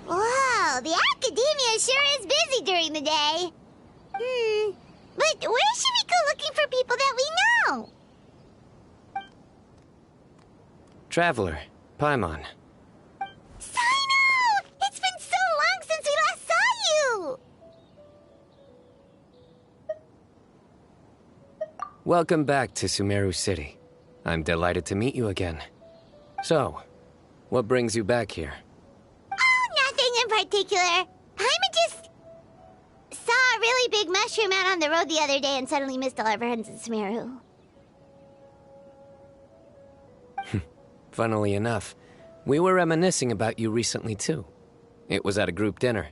Whoa, the academia sure is busy during the day. But where should we go looking for people that we know? Traveler, Paimon. Cyno! It's been so long since we last saw you! Welcome back to Sumeru City. I'm delighted to meet you again. So, what brings you back here? Oh, nothing in particular. Paimon just saw a really big mushroom out on the road the other day and suddenly missed all our friends in Sumeru. Funnily enough, we were reminiscing about you recently too. It was at a group dinner.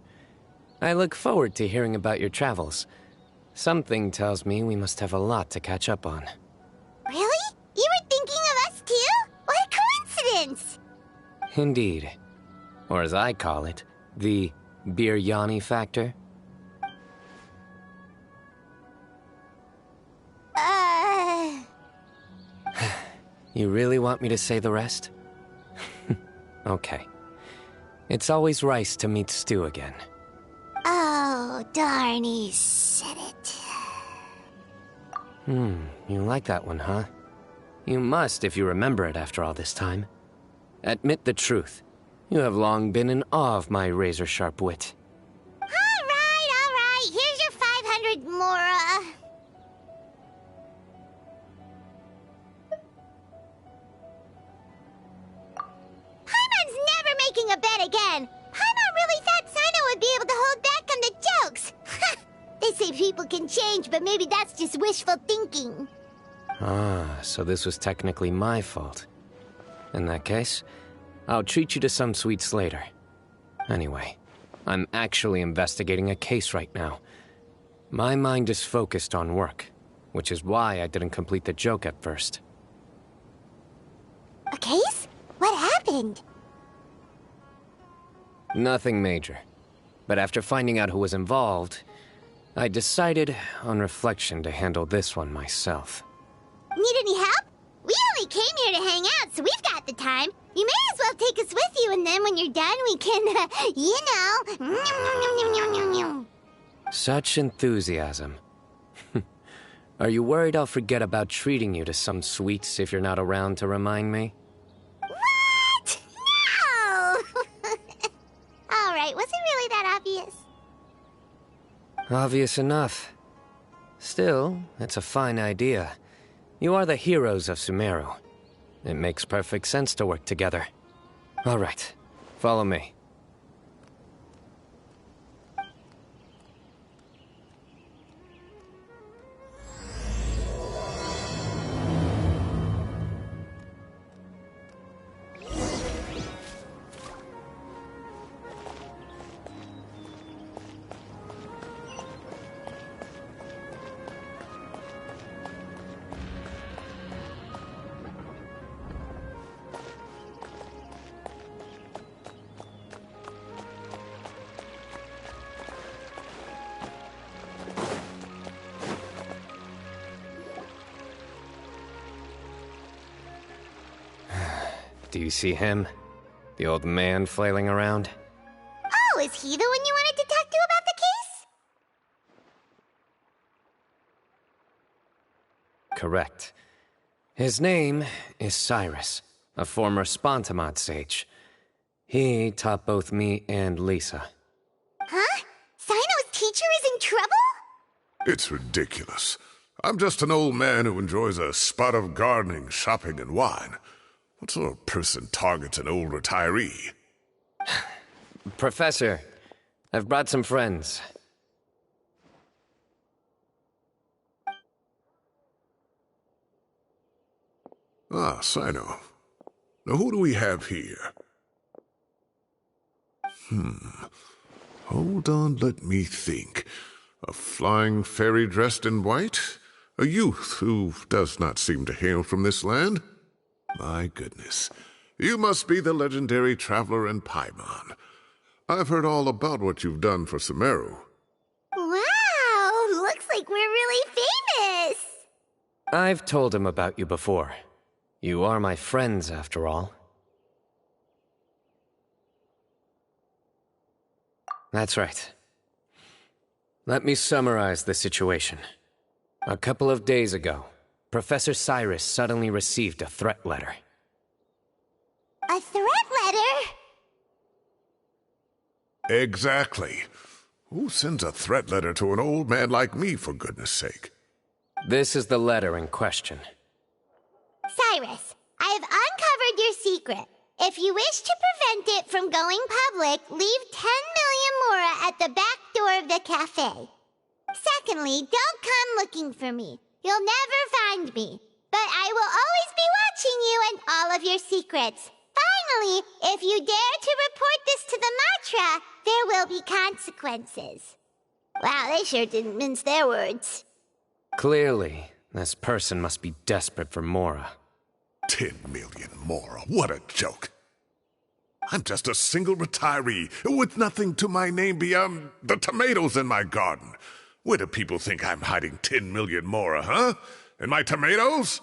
I look forward to hearing about your travels. Something tells me we must have a lot to catch up on. Really? You were thinking of us too? What a coincidence! Indeed. Or as I call it, the biryani factor. You really want me to say the rest? Okay. It's always rice to meet stew again. Oh, darn, he said it. You like that one, huh? You must if you remember it after all this time. Admit the truth. You have long been in awe of my razor-sharp wit. All right. Here's your 500 Mora. Paimon's never making a bet again. Paimon really thought Cyno would be able to hold back on the jokes. They say people can change, but maybe that's just wishful thinking. Ah, so this was technically my fault. In that case, I'll treat you to some sweets later. Anyway, I'm actually investigating a case right now. My mind is focused on work, which is why I didn't complete the joke at first. A case? What happened? Nothing major. But after finding out who was involved, I decided, on reflection, to handle this one myself. Need any help? We only came here to hang out, so we've got the time. You may as well take us with you, and then when you're done, we can, Such enthusiasm. Are you worried I'll forget about treating you to some sweets if you're not around to remind me? What? No! All right, was it really that obvious? Obvious enough. Still, it's a fine idea. You are the heroes of Sumeru. It makes perfect sense to work together. All right, follow me. Do you see him? The old man flailing around? Oh, is he the one you wanted to talk to about the case? Correct. His name is Cyrus, a former Spontamod sage. He taught both me and Lisa. Huh? Cyno's teacher is in trouble? It's ridiculous. I'm just an old man who enjoys a spot of gardening, shopping, and wine. What sort of person targets an old retiree? Professor, I've brought some friends. Ah, Cyno. Now who do we have here? Hold on, let me think. A flying fairy dressed in white? A youth who does not seem to hail from this land? My goodness. You must be the legendary traveler in Paimon. I've heard all about what you've done for Sumeru. Wow, looks like we're really famous. I've told him about you before. You are my friends, after all. That's right. Let me summarize the situation. A couple of days ago, Professor Cyrus suddenly received a threat letter. A threat letter? Exactly. Who sends a threat letter to an old man like me, for goodness sake? This is the letter in question. Cyrus, I have uncovered your secret. If you wish to prevent it from going public, leave 10 million mora at the back door of the cafe. Secondly, don't come looking for me. You'll never find me. But I will always be watching you and all of your secrets. Finally, if you dare to report this to the Matra, there will be consequences. Wow, they sure didn't mince their words. Clearly, this person must be desperate for mora. 10 million mora, what a joke. I'm just a single retiree with nothing to my name beyond the tomatoes in my garden. Where do people think I'm hiding 10 million mora, huh? In my tomatoes?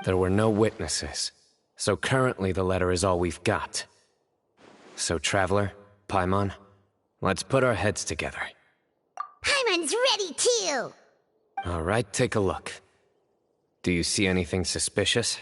There were no witnesses, so currently the letter is all we've got. So, Traveler, Paimon, let's put our heads together. Paimon's ready too! All right, take a look. Do you see anything suspicious?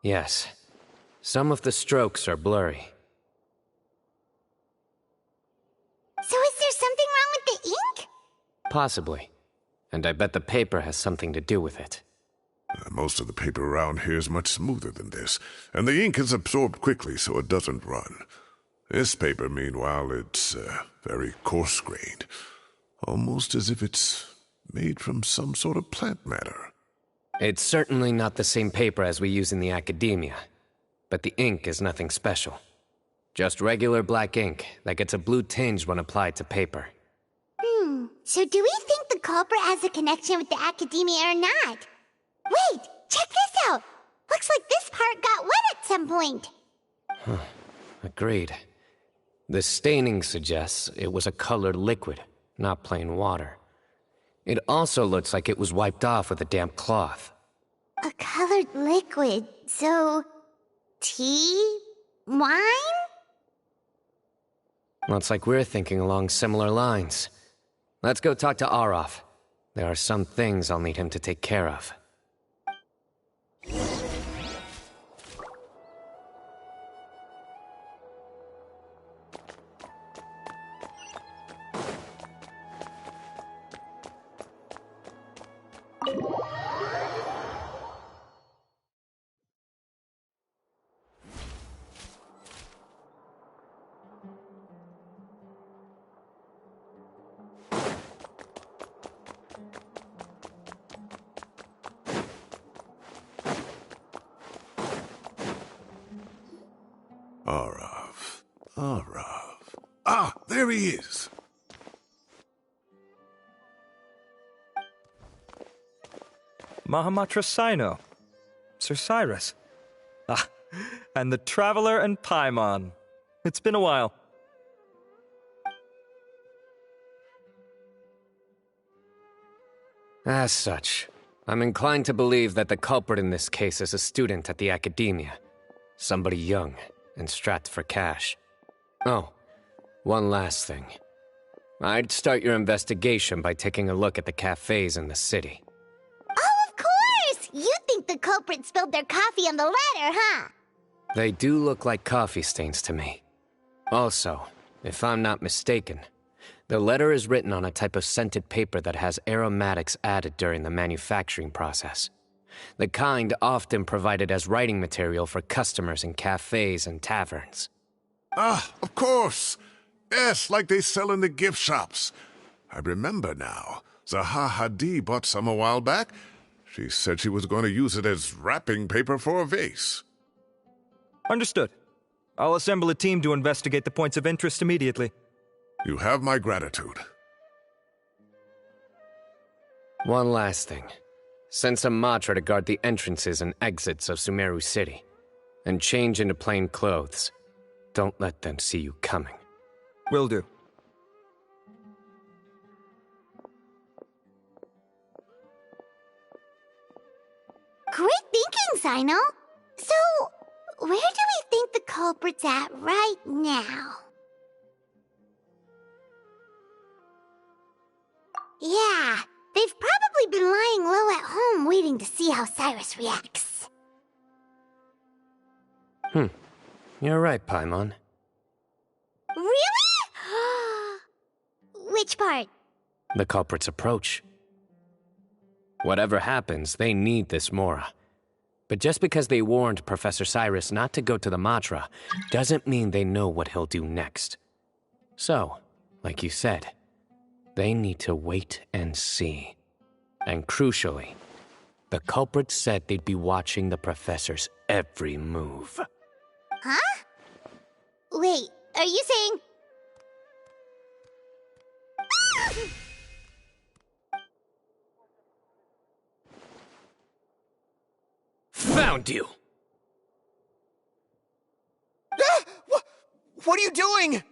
Yes. Some of the strokes are blurry. So is there something wrong with the ink? Possibly. And I bet the paper has something to do with it. Most of the paper around here is much smoother than this, and the ink is absorbed quickly so it doesn't run. This paper, meanwhile, it's very coarse-grained. Almost as if it's made from some sort of plant matter. It's certainly not the same paper as we use in the academia, but the ink is nothing special. Just regular black ink that gets a blue tinge when applied to paper. So do we think the culprit has a connection with the academia or not? Wait, check this out! Looks like this part got wet at some point. Agreed. The staining suggests it was a colored liquid, not plain water. It also looks like it was wiped off with a damp cloth. A colored liquid, so... tea? Wine? Looks like we're thinking along similar lines. Let's go talk to Araf. There are some things I'll need him to take care of. Araf. Ah, there he is. Mahamatra Cyno. Sir Cyrus. Ah, and the Traveler and Paimon. It's been a while. As such, I'm inclined to believe that the culprit in this case is a student at the academia. Somebody young and strapped for cash. Oh, one last thing. I'd start your investigation by taking a look at the cafes in the city. Oh, of course! You think the culprit spilled their coffee on the ladder, huh? They do look like coffee stains to me. Also, if I'm not mistaken, the letter is written on a type of scented paper that has aromatics added during the manufacturing process. The kind often provided as writing material for customers in cafes and taverns. Ah, of course. Yes, like they sell in the gift shops. I remember now. Zaha Hadid bought some a while back. She said she was going to use it as wrapping paper for a vase. Understood. I'll assemble a team to investigate the points of interest immediately. You have my gratitude. One last thing. Send some Matra to guard the entrances and exits of Sumeru City. And change into plain clothes. Don't let them see you coming. Will do. Great thinking, Cyno. So, where do we think the culprit's at right now? Yeah, they've probably been lying low at home waiting to see how Cyrus reacts. You're right, Paimon. Really? Which part? The culprit's approach. Whatever happens, they need this Mora. But just because they warned Professor Cyrus not to go to the Matra, doesn't mean they know what he'll do next. So, like you said, they need to wait and see. And crucially, the culprit said they'd be watching the Professor's every move. Huh? Wait, are you saying... Found you! What are you doing?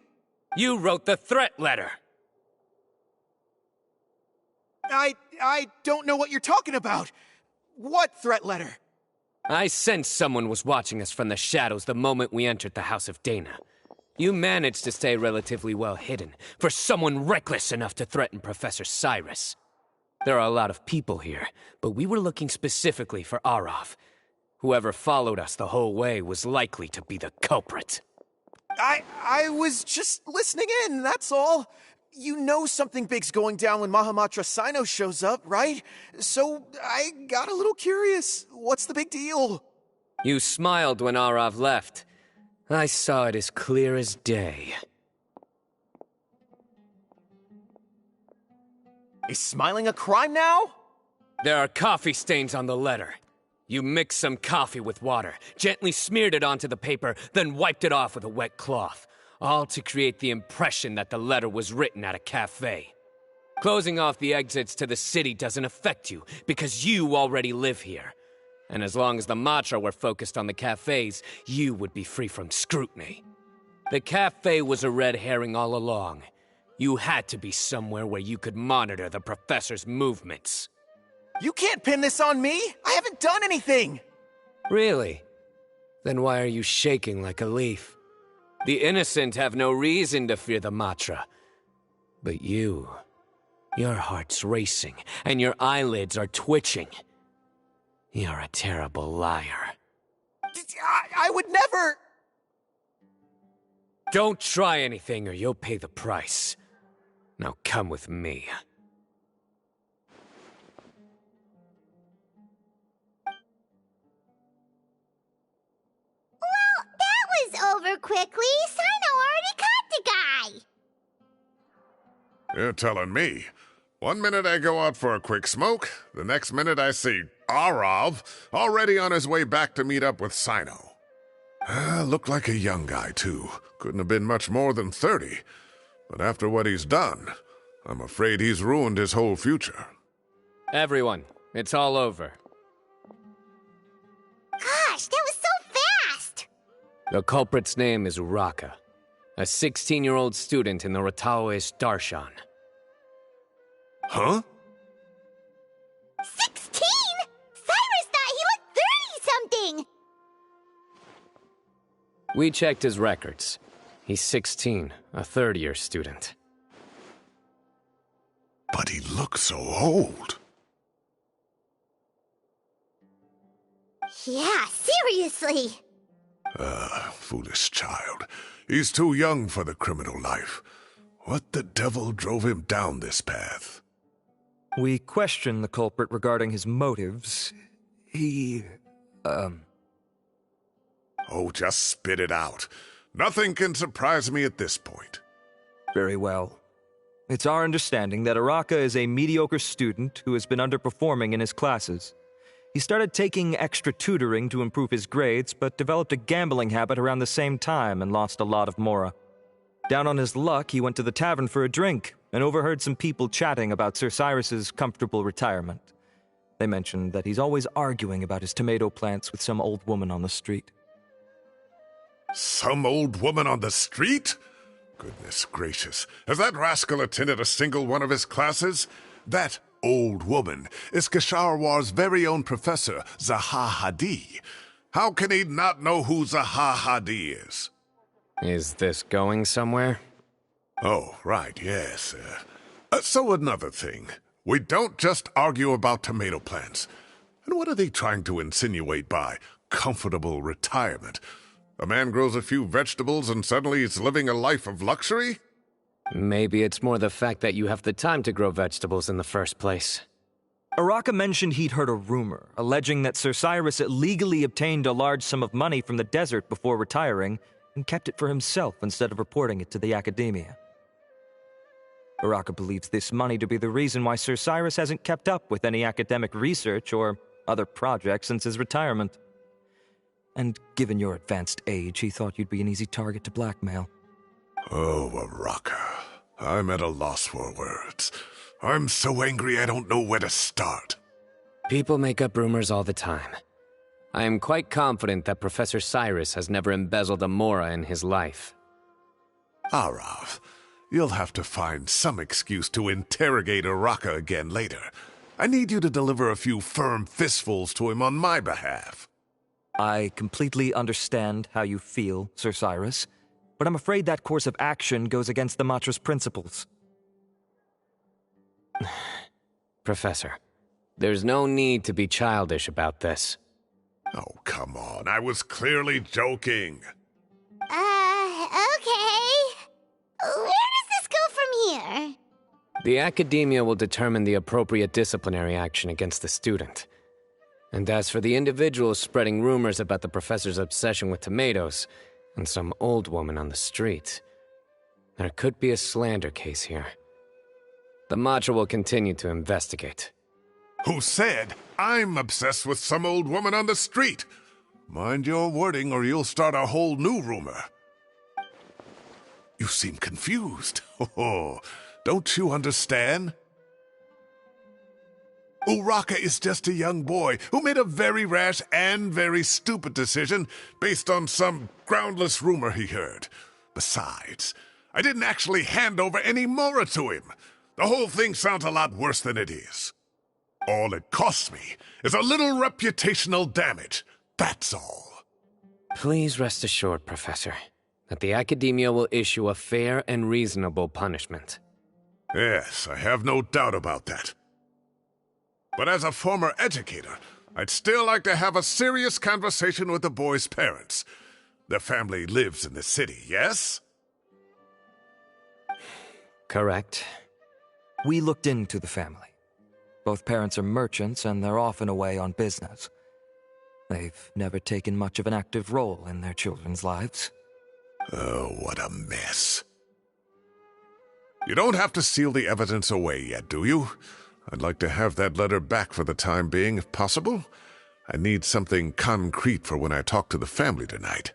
You wrote the threat letter! I don't know what you're talking about. What threat letter? I sensed someone was watching us from the shadows the moment we entered the House of Dana. You managed to stay relatively well hidden for someone reckless enough to threaten Professor Cyrus. There are a lot of people here, but we were looking specifically for Arav. Whoever followed us the whole way was likely to be the culprit. I was just listening in, that's all. You know something big's going down when Mahamatra Cyno shows up, right? So I got a little curious. What's the big deal? You smiled when Arav left. I saw it as clear as day. Is smiling a crime now? There are coffee stains on the letter. You mixed some coffee with water, gently smeared it onto the paper, then wiped it off with a wet cloth. All to create the impression that the letter was written at a cafe. Closing off the exits to the city doesn't affect you, because you already live here. And as long as the Matra were focused on the cafes, you would be free from scrutiny. The cafe was a red herring all along. You had to be somewhere where you could monitor the Professor's movements. You can't pin this on me! I haven't done anything! Really? Then why are you shaking like a leaf? The innocent have no reason to fear the Matra. But you... your heart's racing, and your eyelids are twitching. You're a terrible liar. I would never... Don't try anything or you'll pay the price. Now come with me. Over quickly. Cyno already caught the guy. You're telling me. One minute I go out for a quick smoke, the next minute I see Arav already on his way back to meet up with Cyno. Looked like a young guy, too. Couldn't have been much more than 30. But after what he's done, I'm afraid he's ruined his whole future. Everyone, it's all over. Gosh, that was so fast! The culprit's name is Uraka, a 16-year-old student in the Rataoist Darshan. Huh? 16? Cyrus thought he looked 30-something! We checked his records. He's 16, a third-year student. But he looks so old. Yeah, seriously. Foolish child. He's too young for the criminal life. What the devil drove him down this path? We questioned the culprit regarding his motives. Oh, just spit it out. Nothing can surprise me at this point. Very well. It's our understanding that Araka is a mediocre student who has been underperforming in his classes. He started taking extra tutoring to improve his grades, but developed a gambling habit around the same time and lost a lot of mora. Down on his luck, he went to the tavern for a drink and overheard some people chatting about Sir Cyrus's comfortable retirement. They mentioned that he's always arguing about his tomato plants with some old woman on the street. Some old woman on the street? Goodness gracious. Has that rascal attended a single one of his classes? That old woman is Kasharwar's very own professor, Zaha Hadi. How can he not know who Zaha Hadi is? Is this going somewhere? Oh, right, yes. So another thing. We don't just argue about tomato plants. And what are they trying to insinuate by comfortable retirement? A man grows a few vegetables and suddenly he's living a life of luxury? Maybe it's more the fact that you have the time to grow vegetables in the first place. Araka mentioned he'd heard a rumor, alleging that Sir Cyrus illegally obtained a large sum of money from the desert before retiring, and kept it for himself instead of reporting it to the academia. Araka believes this money to be the reason why Sir Cyrus hasn't kept up with any academic research or other projects since his retirement. And given your advanced age, he thought you'd be an easy target to blackmail. Oh, Araka. I'm at a loss for words. I'm so angry I don't know where to start. People make up rumors all the time. I am quite confident that Professor Cyrus has never embezzled a mora in his life. Arav, you'll have to find some excuse to interrogate Araka again later. I need you to deliver a few firm fistfuls to him on my behalf. I completely understand how you feel, Sir Cyrus, but I'm afraid that course of action goes against the Matra's principles. Professor, there's no need to be childish about this. Oh, come on. I was clearly joking. Okay. Where does this go from here? The academia will determine the appropriate disciplinary action against the student. And as for the individuals spreading rumors about the professor's obsession with tomatoes and some old woman on the street, there could be a slander case here. The Matra will continue to investigate. Who said I'm obsessed with some old woman on the street? Mind your wording or you'll start a whole new rumor. You seem confused. Oh, don't you understand? Uraka is just a young boy who made a very rash and very stupid decision based on some groundless rumor he heard. Besides, I didn't actually hand over any mora to him. The whole thing sounds a lot worse than it is. All it costs me is a little reputational damage. That's all. Please rest assured, Professor, that the academia will issue a fair and reasonable punishment. Yes, I have no doubt about that. But as a former educator, I'd still like to have a serious conversation with the boy's parents. Their family lives in the city, yes? Correct. We looked into the family. Both parents are merchants and they're often away on business. They've never taken much of an active role in their children's lives. Oh, what a mess. You don't have to seal the evidence away yet, do you? I'd like to have that letter back for the time being, if possible. I need something concrete for when I talk to the family tonight.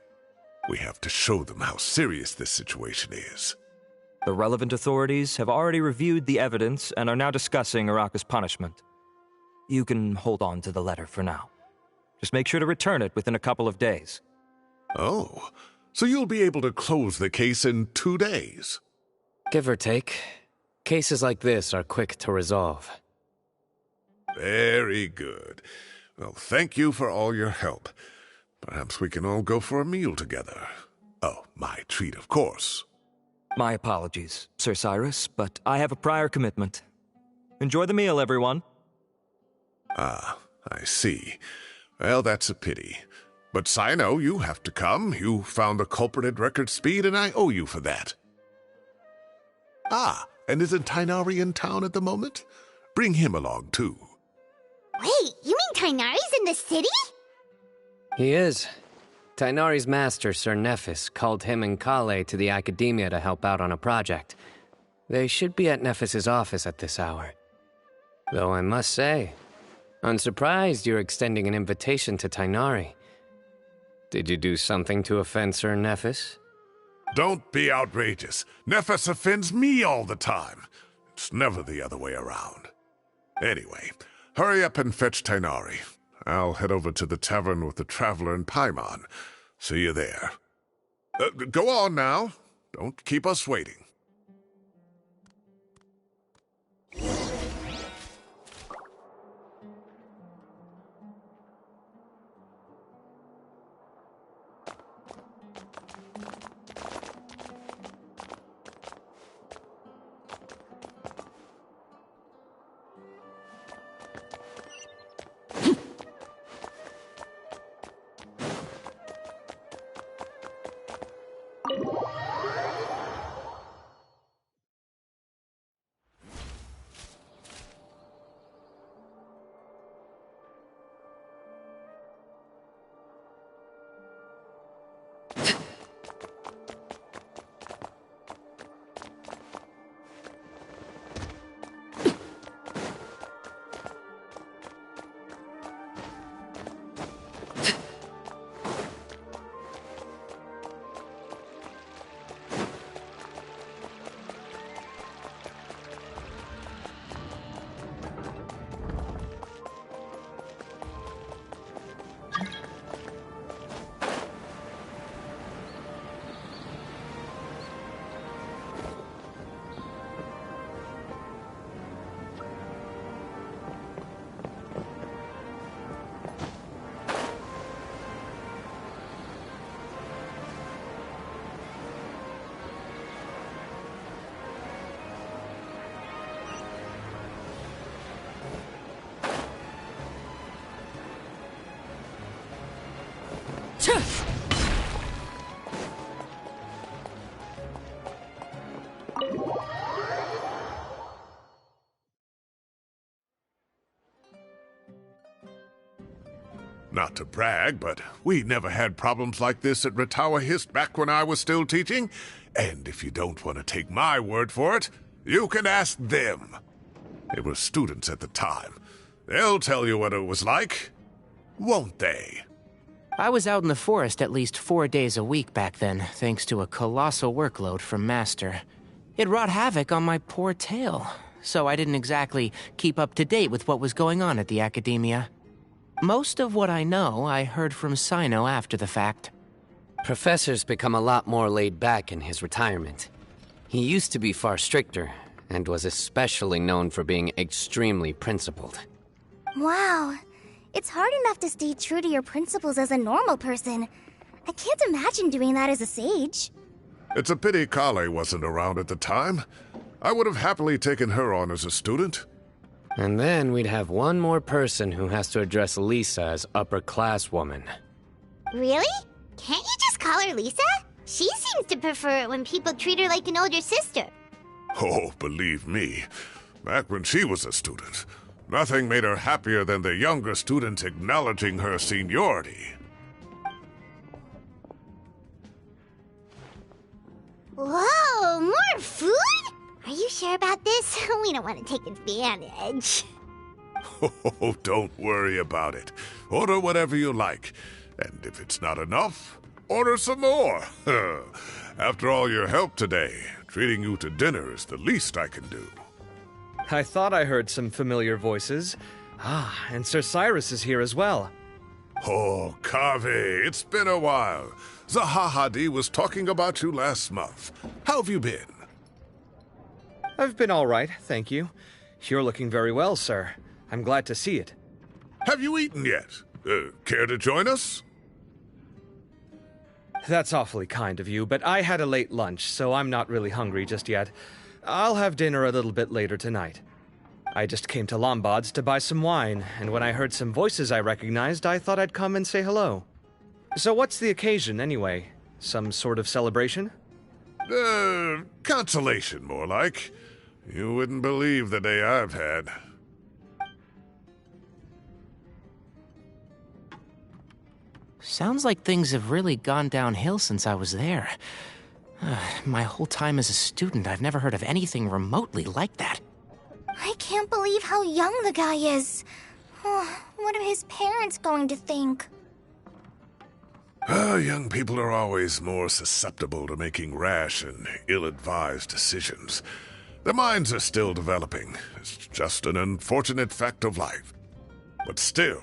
We have to show them how serious this situation is. The relevant authorities have already reviewed the evidence and are now discussing Araka's punishment. You can hold on to the letter for now. Just make sure to return it within a couple of days. Oh, so you'll be able to close the case in 2 days? Give or take. Cases like this are quick to resolve. Very good. Well, thank you for all your help. Perhaps we can all go for a meal together. Oh, my treat, of course. My apologies, Sir Cyrus, but I have a prior commitment. Enjoy the meal, everyone. Ah, I see. Well, that's a pity. But Cyno, you have to come. You found the culprit at record speed, and I owe you for that. Ah, and isn't Tighnari in town at the moment? Bring him along, too. Wait, you mean Tighnari's in the city? He is. Tighnari's master, Sir Nephis, called him and Kale to the academia to help out on a project. They should be at Nephis' office at this hour. Though I must say, I'm surprised you're extending an invitation to Tighnari. Did you do something to offend Sir Nephis? Don't be outrageous. Nephis offends me all the time. It's never the other way around. Anyway, hurry up and fetch Tighnari. I'll head over to the tavern with the Traveler and Paimon. See you there. Go on now. Don't keep us waiting. Not to brag, but we never had problems like this at Ratawa Hist back when I was still teaching. And if you don't want to take my word for it, you can ask them. They were students at the time. They'll tell you what it was like, won't they? I was out in the forest at least 4 days a week back then, thanks to a colossal workload from Master. It wrought havoc on my poor tail, so I didn't exactly keep up to date with what was going on at the Academia. Most of what I know, I heard from Cyno after the fact. Professor's become a lot more laid back in his retirement. He used to be far stricter, and was especially known for being extremely principled. Wow. It's hard enough to stay true to your principles as a normal person. I can't imagine doing that as a sage. It's a pity Kale wasn't around at the time. I would have happily taken her on as a student. And then we'd have one more person who has to address Lisa as upper-class woman. Really? Can't you just call her Lisa? She seems to prefer it when people treat her like an older sister. Oh, believe me, back when she was a student, nothing made her happier than the younger students acknowledging her seniority. Whoa, more food? Are you sure about this? We don't want to take advantage. Oh, don't worry about it. Order whatever you like. And if it's not enough, order some more. After all your help today, treating you to dinner is the least I can do. I thought I heard some familiar voices. Ah, and Sir Cyrus is here as well. Oh, Kave, it's been a while. Zahahadi was talking about you last month. How have you been? I've been all right, thank you. You're looking very well, sir. I'm glad to see it. Have you eaten yet? Care to join us? That's awfully kind of you, but I had a late lunch, so I'm not really hungry just yet. I'll have dinner a little bit later tonight. I just came to Lombard's to buy some wine, and when I heard some voices I recognized, I thought I'd come and say hello. So what's the occasion, anyway? Some sort of celebration? Consolation, more like. You wouldn't believe the day I've had. Sounds like things have really gone downhill since I was there. My whole time as a student, I've never heard of anything remotely like that. I can't believe how young the guy is. What are his parents going to think? Young people are always more susceptible to making rash and ill-advised decisions. Their minds are still developing. It's just an unfortunate fact of life. But still,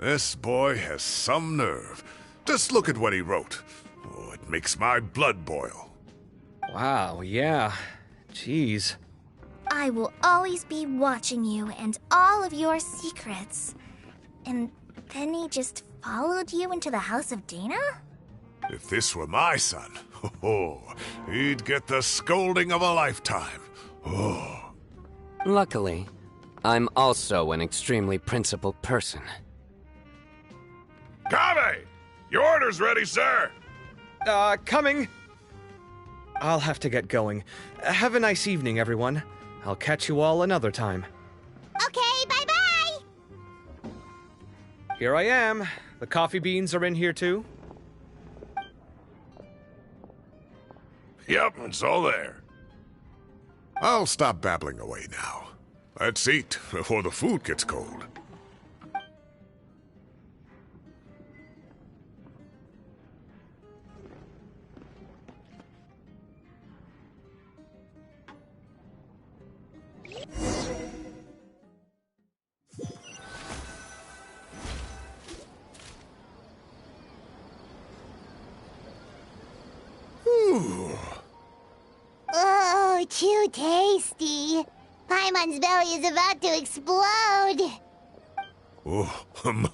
this boy has some nerve. Just look at what he wrote. Oh, it makes my blood boil. Wow, yeah. Jeez. I will always be watching you and all of your secrets. And then he just followed you into the house of Dana? If this were my son, he'd get the scolding of a lifetime. Oh. Luckily, I'm also an extremely principled person. Kave! Your order's ready, sir! Coming. I'll have to get going. Have a nice evening, everyone. I'll catch you all another time. Okay, bye-bye! Here I am. The coffee beans are in here too. Yep, it's all there. I'll stop babbling away now. Let's eat before the food gets cold. Oh, too tasty. Paimon's belly is about to explode. Oh,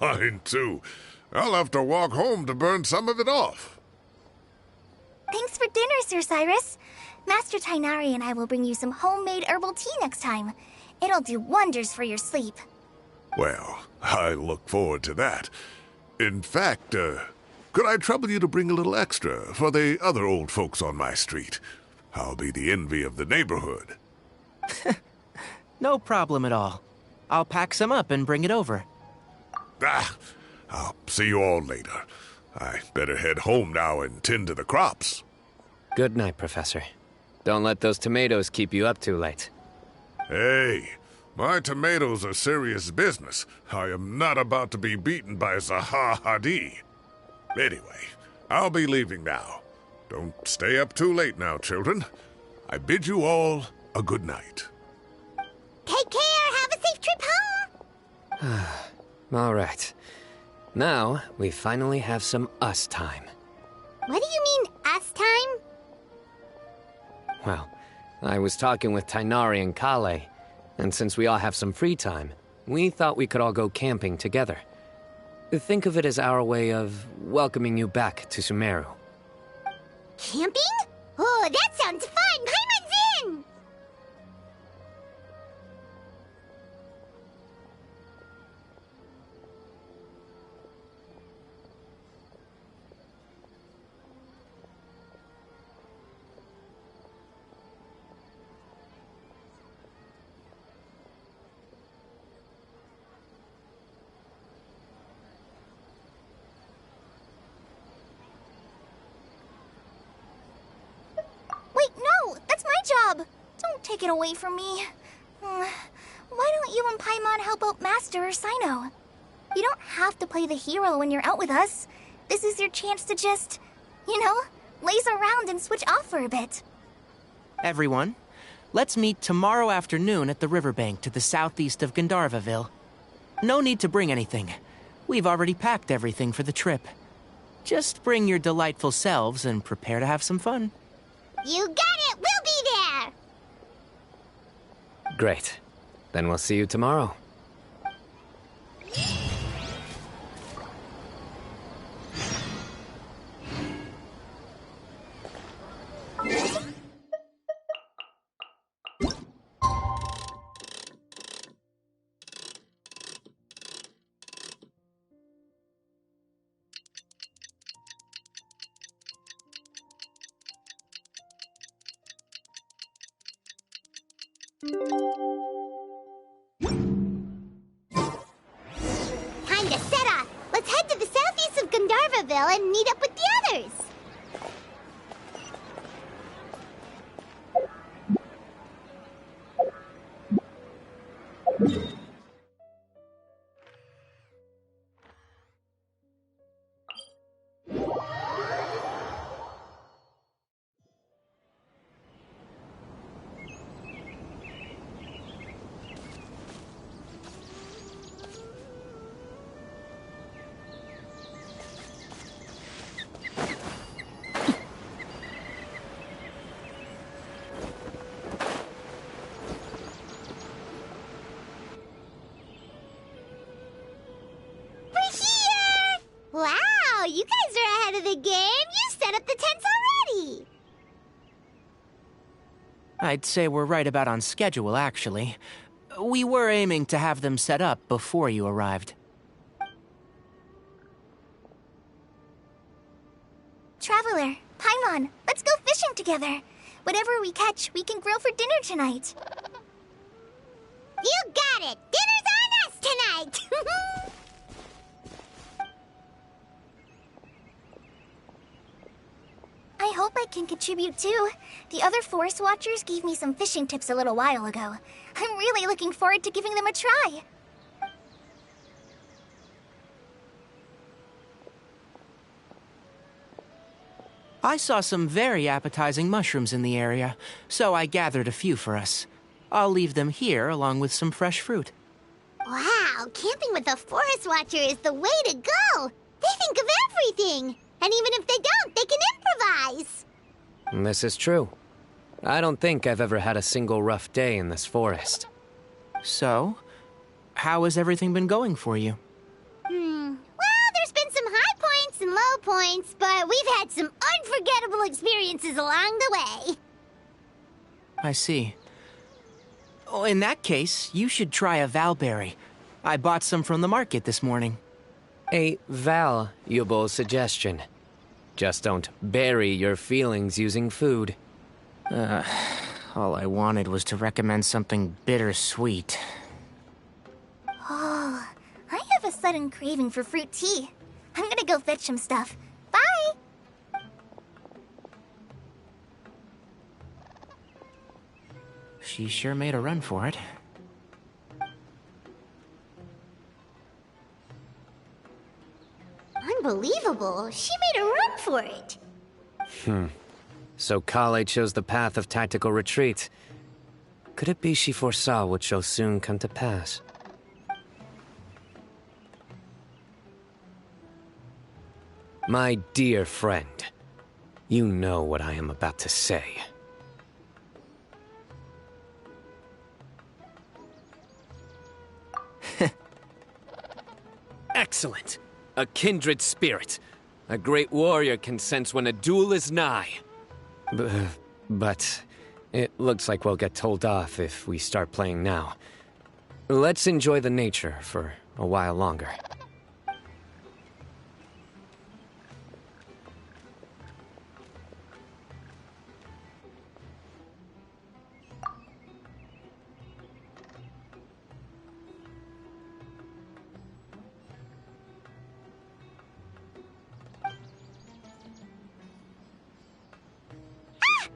mine too. I'll have to walk home to burn some of it off. Thanks for dinner, Sir Cyrus. Master Tighnari and I will bring you some homemade herbal tea next time. It'll do wonders for your sleep. Well, I look forward to that. In fact, could I trouble you to bring a little extra for the other old folks on my street? I'll be the envy of the neighborhood. No problem at all. I'll pack some up and bring it over. I'll see you all later. I better head home now and tend to the crops. Good night, Professor. Don't let those tomatoes keep you up too late. Hey, my tomatoes are serious business. I am not about to be beaten by Zaha Hadid. Anyway, I'll be leaving now. Don't stay up too late now, children. I bid you all a good night. Take care. Have a safe trip home. All right. Now, we finally have some us time. What do you mean, us time? Well, I was talking with Tighnari and Kale, and since we all have some free time, we thought we could all go camping together. Think of it as our way of welcoming you back to Sumeru. Camping? Oh, that sounds fun. Paimon's in! Wait, no! That's my job! Don't take it away from me. Why don't you and Paimon help out Master or Cyno? You don't have to play the hero when you're out with us. This is your chance to just, laze around and switch off for a bit. Everyone, let's meet tomorrow afternoon at the riverbank to the southeast of Gandharvaville. No need to bring anything. We've already packed everything for the trip. Just bring your delightful selves and prepare to have some fun. You got it! We'll be there! Great. Then we'll see you tomorrow. Time to set off. Let's head to the southeast of Gandharvaville and meet up with the others. Wow, you guys are ahead of the game. You set up the tents already. I'd say we're right about on schedule, actually. We were aiming to have them set up before you arrived. Traveler, Paimon, let's go fishing together. Whatever we catch, we can grill for dinner tonight. You got it. Dinner's on us tonight. I hope I can contribute too. The other forest watchers gave me some fishing tips a little while ago. I'm really looking forward to giving them a try. I saw some very appetizing mushrooms in the area, so I gathered a few for us. I'll leave them here along with some fresh fruit. Wow, camping with a forest watcher is the way to go. They think of everything. And even if they don't, they can improvise. This is true. I don't think I've ever had a single rough day in this forest. So, how has everything been going for you? Well, there's been some high points and low points, but we've had some unforgettable experiences along the way. I see. Oh, in that case, you should try a valberry. I bought some from the market this morning. A valuable suggestion. Just don't bury your feelings using food. All I wanted was to recommend something bittersweet. Oh, I have a sudden craving for fruit tea. I'm gonna go fetch some stuff. Bye! She sure made a run for it. Unbelievable. She made a run for it. So Kale chose the path of tactical retreat. Could it be she foresaw what shall soon come to pass? My dear friend, you know what I am about to say. Excellent! A kindred spirit. A great warrior can sense when a duel is nigh. But it looks like we'll get told off if we start playing now. Let's enjoy the nature for a while longer.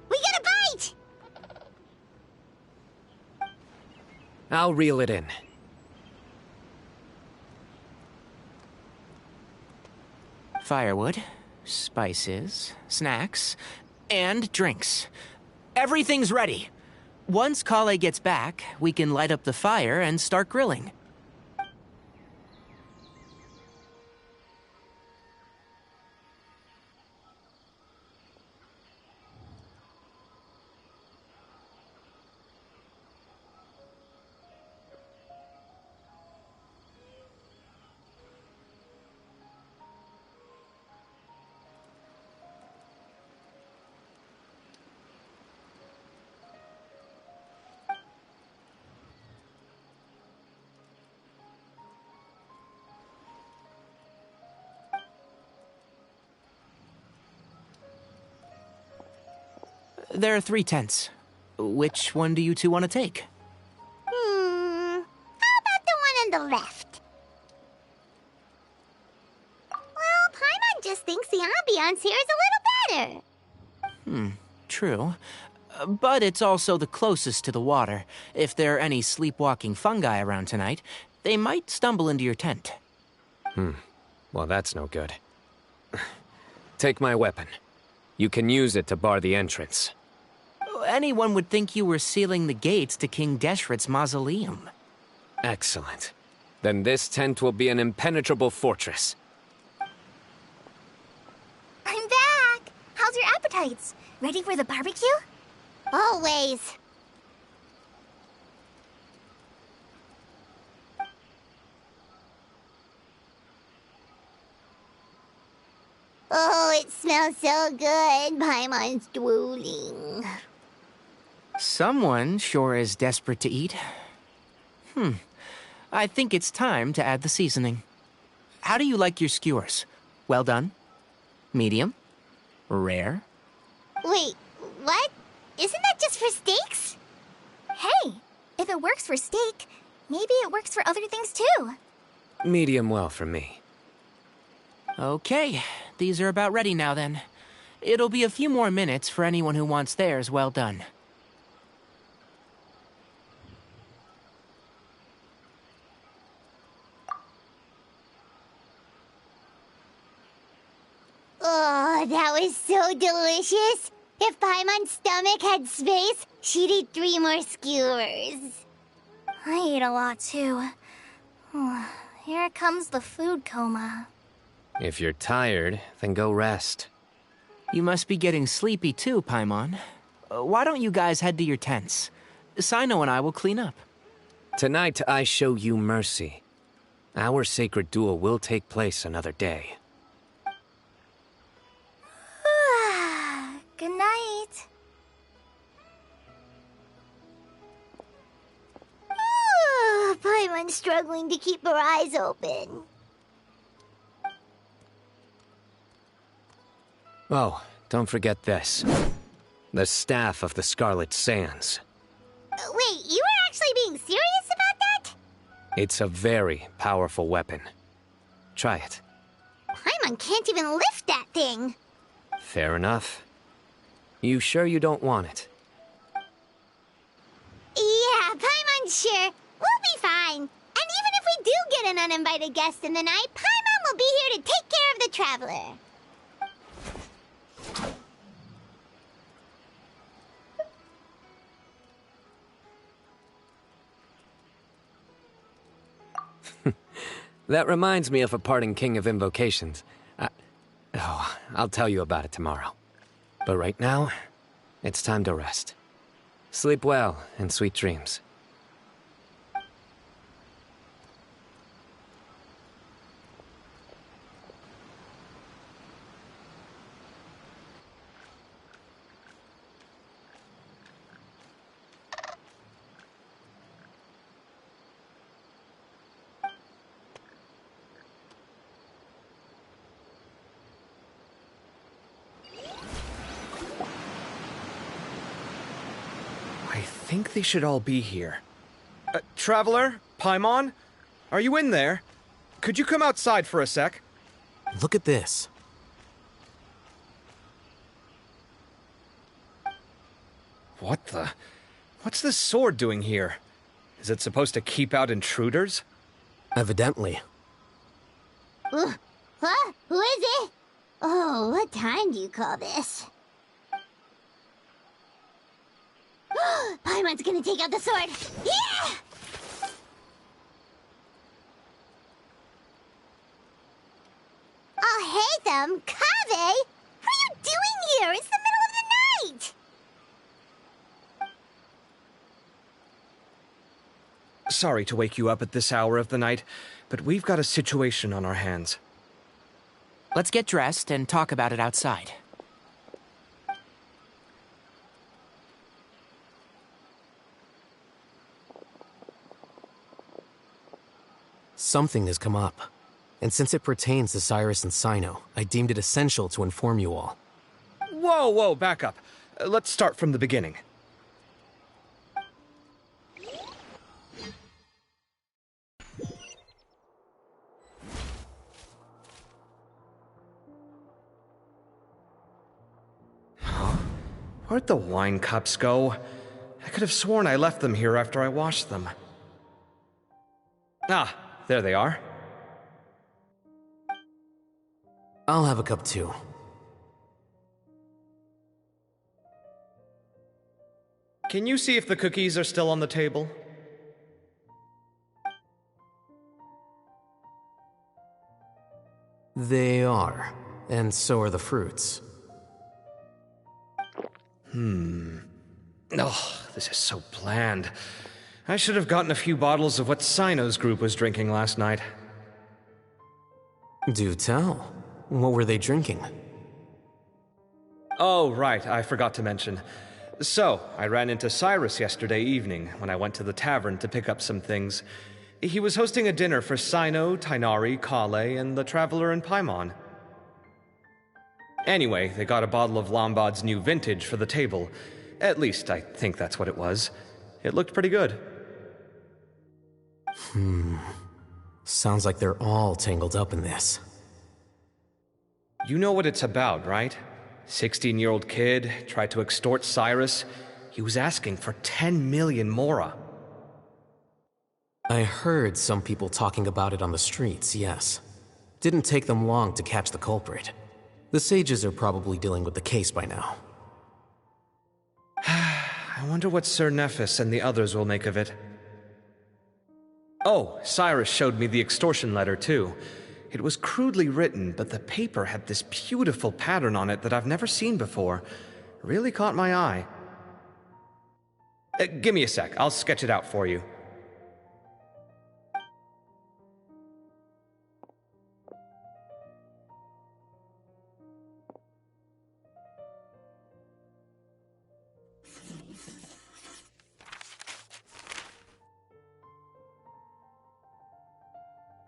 We got a bite! I'll reel it in. Firewood, spices, snacks, and drinks. Everything's ready. Once Kale gets back, we can light up the fire and start grilling. There are 3 tents. Which one do you two want to take? How about the one on the left? Well, Paimon just thinks the ambiance here is a little better. True. But it's also the closest to the water. If there are any sleepwalking fungi around tonight, they might stumble into your tent. Well, that's no good. Take my weapon. You can use it to bar the entrance. Anyone would think you were sealing the gates to King Deshret's mausoleum. Excellent. Then this tent will be an impenetrable fortress. I'm back! How's your appetites? Ready for the barbecue? Always. Oh, it smells so good. Paimon's drooling. Someone sure is desperate to eat. I think it's time to add the seasoning. How do you like your skewers? Well done? Medium? Rare? Wait, what? Isn't that just for steaks? Hey, if it works for steak, maybe it works for other things too. Medium well for me. Okay, these are about ready now then. It'll be a few more minutes for anyone who wants theirs well done. Oh, that was so delicious. If Paimon's stomach had space, she'd eat 3 more skewers. I ate a lot too. Here comes the food coma. If you're tired, then go rest. You must be getting sleepy too, Paimon. Why don't you guys head to your tents? Cyno and I will clean up. Tonight I show you mercy. Our sacred duel will take place another day. Good night. Paimon's struggling to keep her eyes open. Oh, don't forget this. The Staff of the Scarlet Sands. Wait, you were actually being serious about that? It's a very powerful weapon. Try it. Paimon can't even lift that thing. Fair enough. You sure you don't want it? Yeah, Paimon's sure. We'll be fine. And even if we do get an uninvited guest in the night, Paimon will be here to take care of the traveler. That reminds me of a parting king of invocations. I'll tell you about it tomorrow. But right now, it's time to rest. Sleep well and sweet dreams. I think they should all be here. Traveler? Paimon? Are you in there? Could you come outside for a sec? Look at this. What the? What's this sword doing here? Is it supposed to keep out intruders? Evidently. Huh? Who is it? Oh, what time do you call this? Paimon's gonna take out the sword. Yeah! Oh, hey them, Kave! What are you doing here? It's the middle of the night! Sorry to wake you up at this hour of the night, but we've got a situation on our hands. Let's get dressed and talk about it outside. Something has come up. And since it pertains to Cyrus and Cyno, I deemed it essential to inform you all. Whoa, back up. Let's start from the beginning. Where'd the wine cups go? I could have sworn I left them here after I washed them. Ah, there they are. I'll have a cup too. Can you see if the cookies are still on the table? They are, and so are the fruits. Oh, this is so bland. I should have gotten a few bottles of what Cyno's group was drinking last night. Do tell. What were they drinking? Oh, right, I forgot to mention. So, I ran into Cyrus yesterday evening when I went to the tavern to pick up some things. He was hosting a dinner for Cyno, Tighnari, Kale, and the Traveler and Paimon. Anyway, they got a bottle of Lombard's new vintage for the table. At least, I think that's what it was. It looked pretty good. Sounds like they're all tangled up in this. You know what it's about, right? 16-year-old kid tried to extort Cyrus. He was asking for 10 million mora. I heard some people talking about it on the streets, yes. Didn't take them long to catch the culprit. The sages are probably dealing with the case by now. I wonder what Sir Nephis and the others will make of it. Oh, Cyrus showed me the extortion letter, too. It was crudely written, but the paper had this beautiful pattern on it that I've never seen before. Really caught my eye. Give me a sec, I'll sketch it out for you.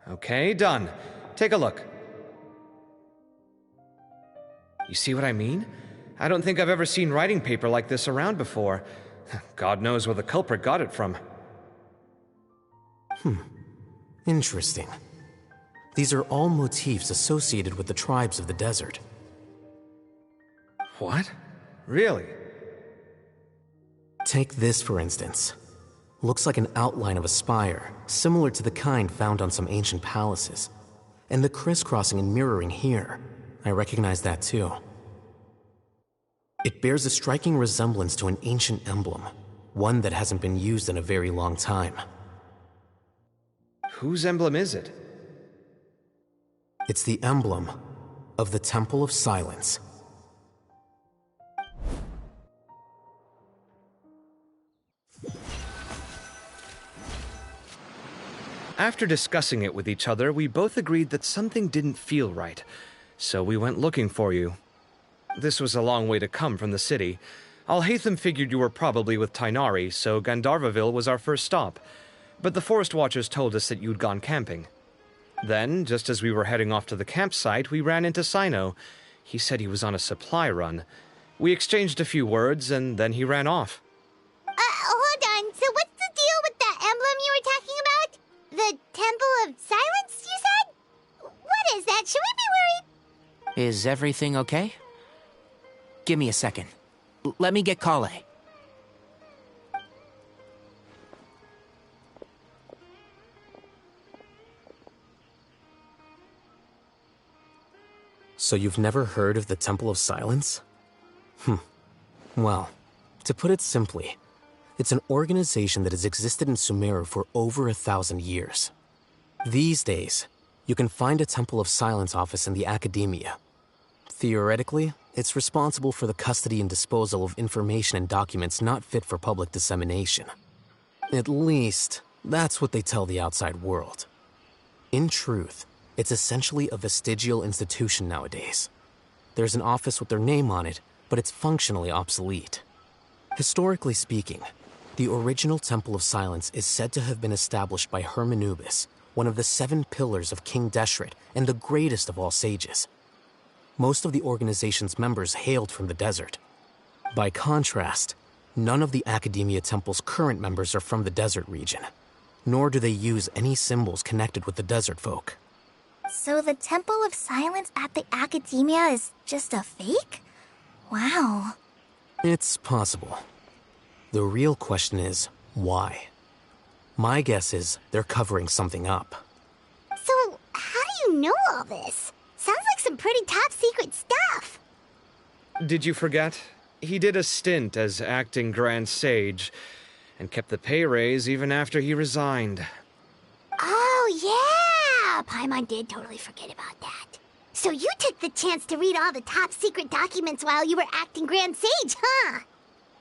Okay, done. Take a look. You see what I mean? I don't think I've ever seen writing paper like this around before. God knows where the culprit got it from. Interesting. These are all motifs associated with the tribes of the desert. What? Really? Take this, for instance. Looks like an outline of a spire, similar to the kind found on some ancient palaces. And the crisscrossing and mirroring here, I recognize that too. It bears a striking resemblance to an ancient emblem, one that hasn't been used in a very long time. Whose emblem is it? It's the emblem of the Temple of Silence. After discussing it with each other, we both agreed that something didn't feel right, so we went looking for you. This was a long way to come from the city. Alhaitham figured you were probably with Tighnari, so Gandharvaville was our first stop, but the Forest Watchers told us that you'd gone camping. Then, just as we were heading off to the campsite, we ran into Cyno. He said he was on a supply run. We exchanged a few words, and then he ran off. Hold on, so what's the deal with that emblem you were talking about? The Temple of Silence, you said? What is that? Should we be worried? Is everything okay? Give me a second. Let me get Kale. So you've never heard of the Temple of Silence? Well, to put it simply, it's an organization that has existed in Sumeru for over 1,000 years. These days, you can find a Temple of Silence office in the academia. Theoretically, it's responsible for the custody and disposal of information and documents not fit for public dissemination. At least, that's what they tell the outside world. In truth, it's essentially a vestigial institution nowadays. There's an office with their name on it, but it's functionally obsolete. Historically speaking, the original Temple of Silence is said to have been established by Hermanubis, one of the 7 pillars of King Deshret and the greatest of all sages. Most of the organization's members hailed from the desert. By contrast, none of the Academia Temple's current members are from the desert region, nor do they use any symbols connected with the desert folk. So the Temple of Silence at the Academia is just a fake? Wow. It's possible. The real question is, why? My guess is they're covering something up. So, how do you know all this? Sounds like some pretty top-secret stuff. Did you forget? He did a stint as acting Grand Sage, and kept the pay raise even after he resigned. Oh, yeah! Paimon did totally forget about that. So you took the chance to read all the top-secret documents while you were acting Grand Sage, huh?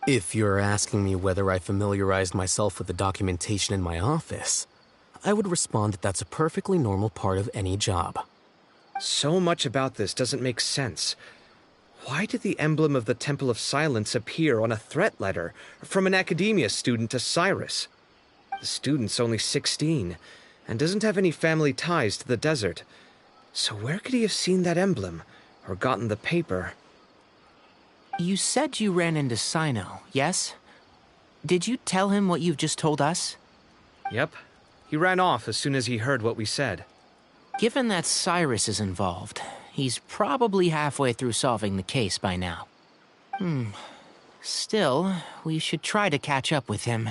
If you're asking me whether I familiarized myself with the documentation in my office, I would respond that that's a perfectly normal part of any job. So much about this doesn't make sense. Why did the emblem of the Temple of Silence appear on a threat letter from an academia student to Cyrus? The student's only 16, and doesn't have any family ties to the desert. So where could he have seen that emblem, or gotten the paper? You said you ran into Cyno, yes? Did you tell him what you've just told us? Yep. He ran off as soon as he heard what we said. Given that Cyrus is involved, he's probably halfway through solving the case by now. Still, we should try to catch up with him.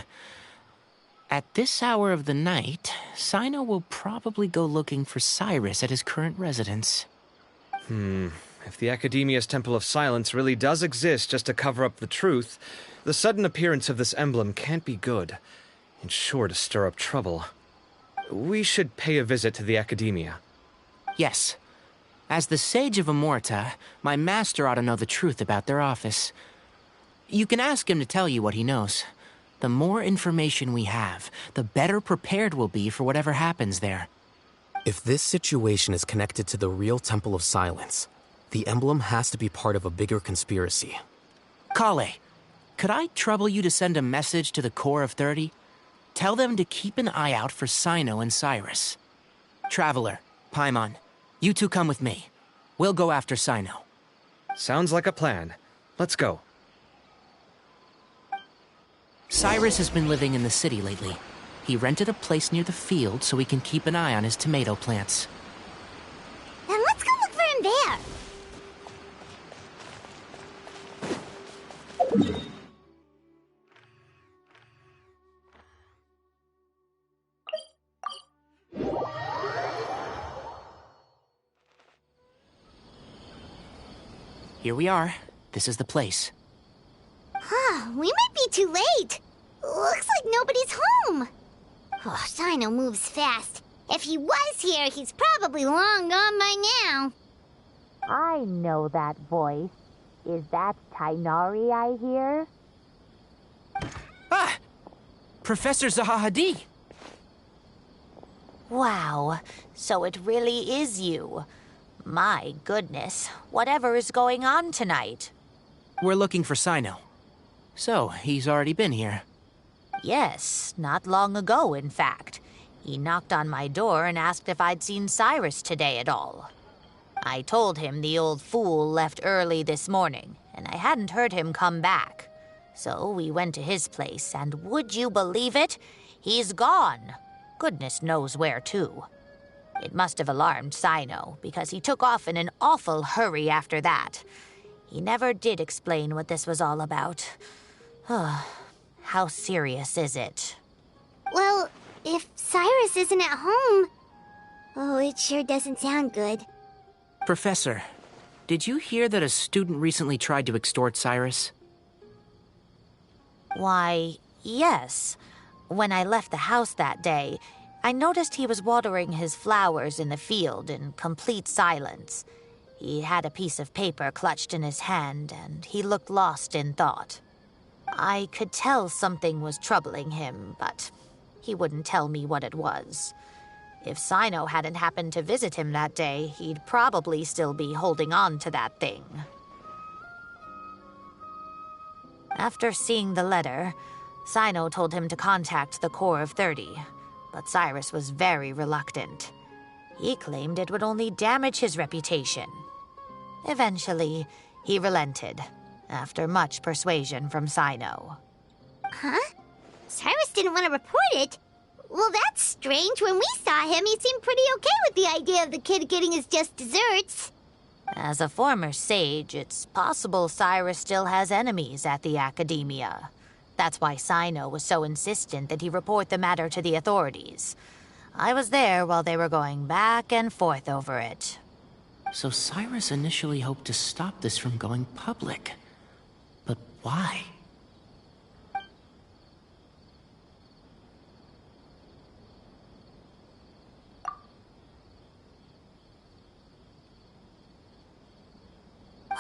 At this hour of the night, Cyno will probably go looking for Cyrus at his current residence. If the Academia's Temple of Silence really does exist just to cover up the truth, the sudden appearance of this emblem can't be good, and sure to stir up trouble. We should pay a visit to the Academia. Yes. As the Sage of Amorta, my master ought to know the truth about their office. You can ask him to tell you what he knows. The more information we have, the better prepared we'll be for whatever happens there. If this situation is connected to the real Temple of Silence, the emblem has to be part of a bigger conspiracy. Kale, could I trouble you to send a message to the Core of 30? Tell them to keep an eye out for Cyno and Cyrus. Traveler, Paimon, you two come with me. We'll go after Cyno. Sounds like a plan. Let's go. Cyrus has been living in the city lately. He rented a place near the field so he can keep an eye on his tomato plants. Then let's go look for him there. Here we are. This is the place. We might be too late. Looks like nobody's home. Oh, Cyno moves fast. If he was here, he's probably long gone by now. I know that voice. Is that Tainari I hear? Ah! Professor Zahahadi! Wow, so it really is you. My goodness, whatever is going on tonight? We're looking for Cyno. So, he's already been here. Yes, not long ago, in fact. He knocked on my door and asked if I'd seen Cyrus today at all. I told him the old fool left early this morning, and I hadn't heard him come back. So we went to his place, and would you believe it? He's gone. Goodness knows where to. It must have alarmed Cyno, because he took off in an awful hurry after that. He never did explain what this was all about. How serious is it? Well, if Cyrus isn't at home... Oh, it sure doesn't sound good. Professor, did you hear that a student recently tried to extort Cyrus? Why, yes. When I left the house that day, I noticed he was watering his flowers in the field in complete silence. He had a piece of paper clutched in his hand, and he looked lost in thought. I could tell something was troubling him, but he wouldn't tell me what it was. If Cyno hadn't happened to visit him that day, he'd probably still be holding on to that thing. After seeing the letter, Cyno told him to contact the Core of 30, but Cyrus was very reluctant. He claimed it would only damage his reputation. Eventually, he relented, after much persuasion from Cyno. Huh? Cyrus didn't want to report it? Well, that's strange. When we saw him, he seemed pretty okay with the idea of the kid getting his just desserts. As a former sage, it's possible Cyrus still has enemies at the Academia. That's why Cyno was so insistent that he report the matter to the authorities. I was there while they were going back and forth over it. So Cyrus initially hoped to stop this from going public. But why?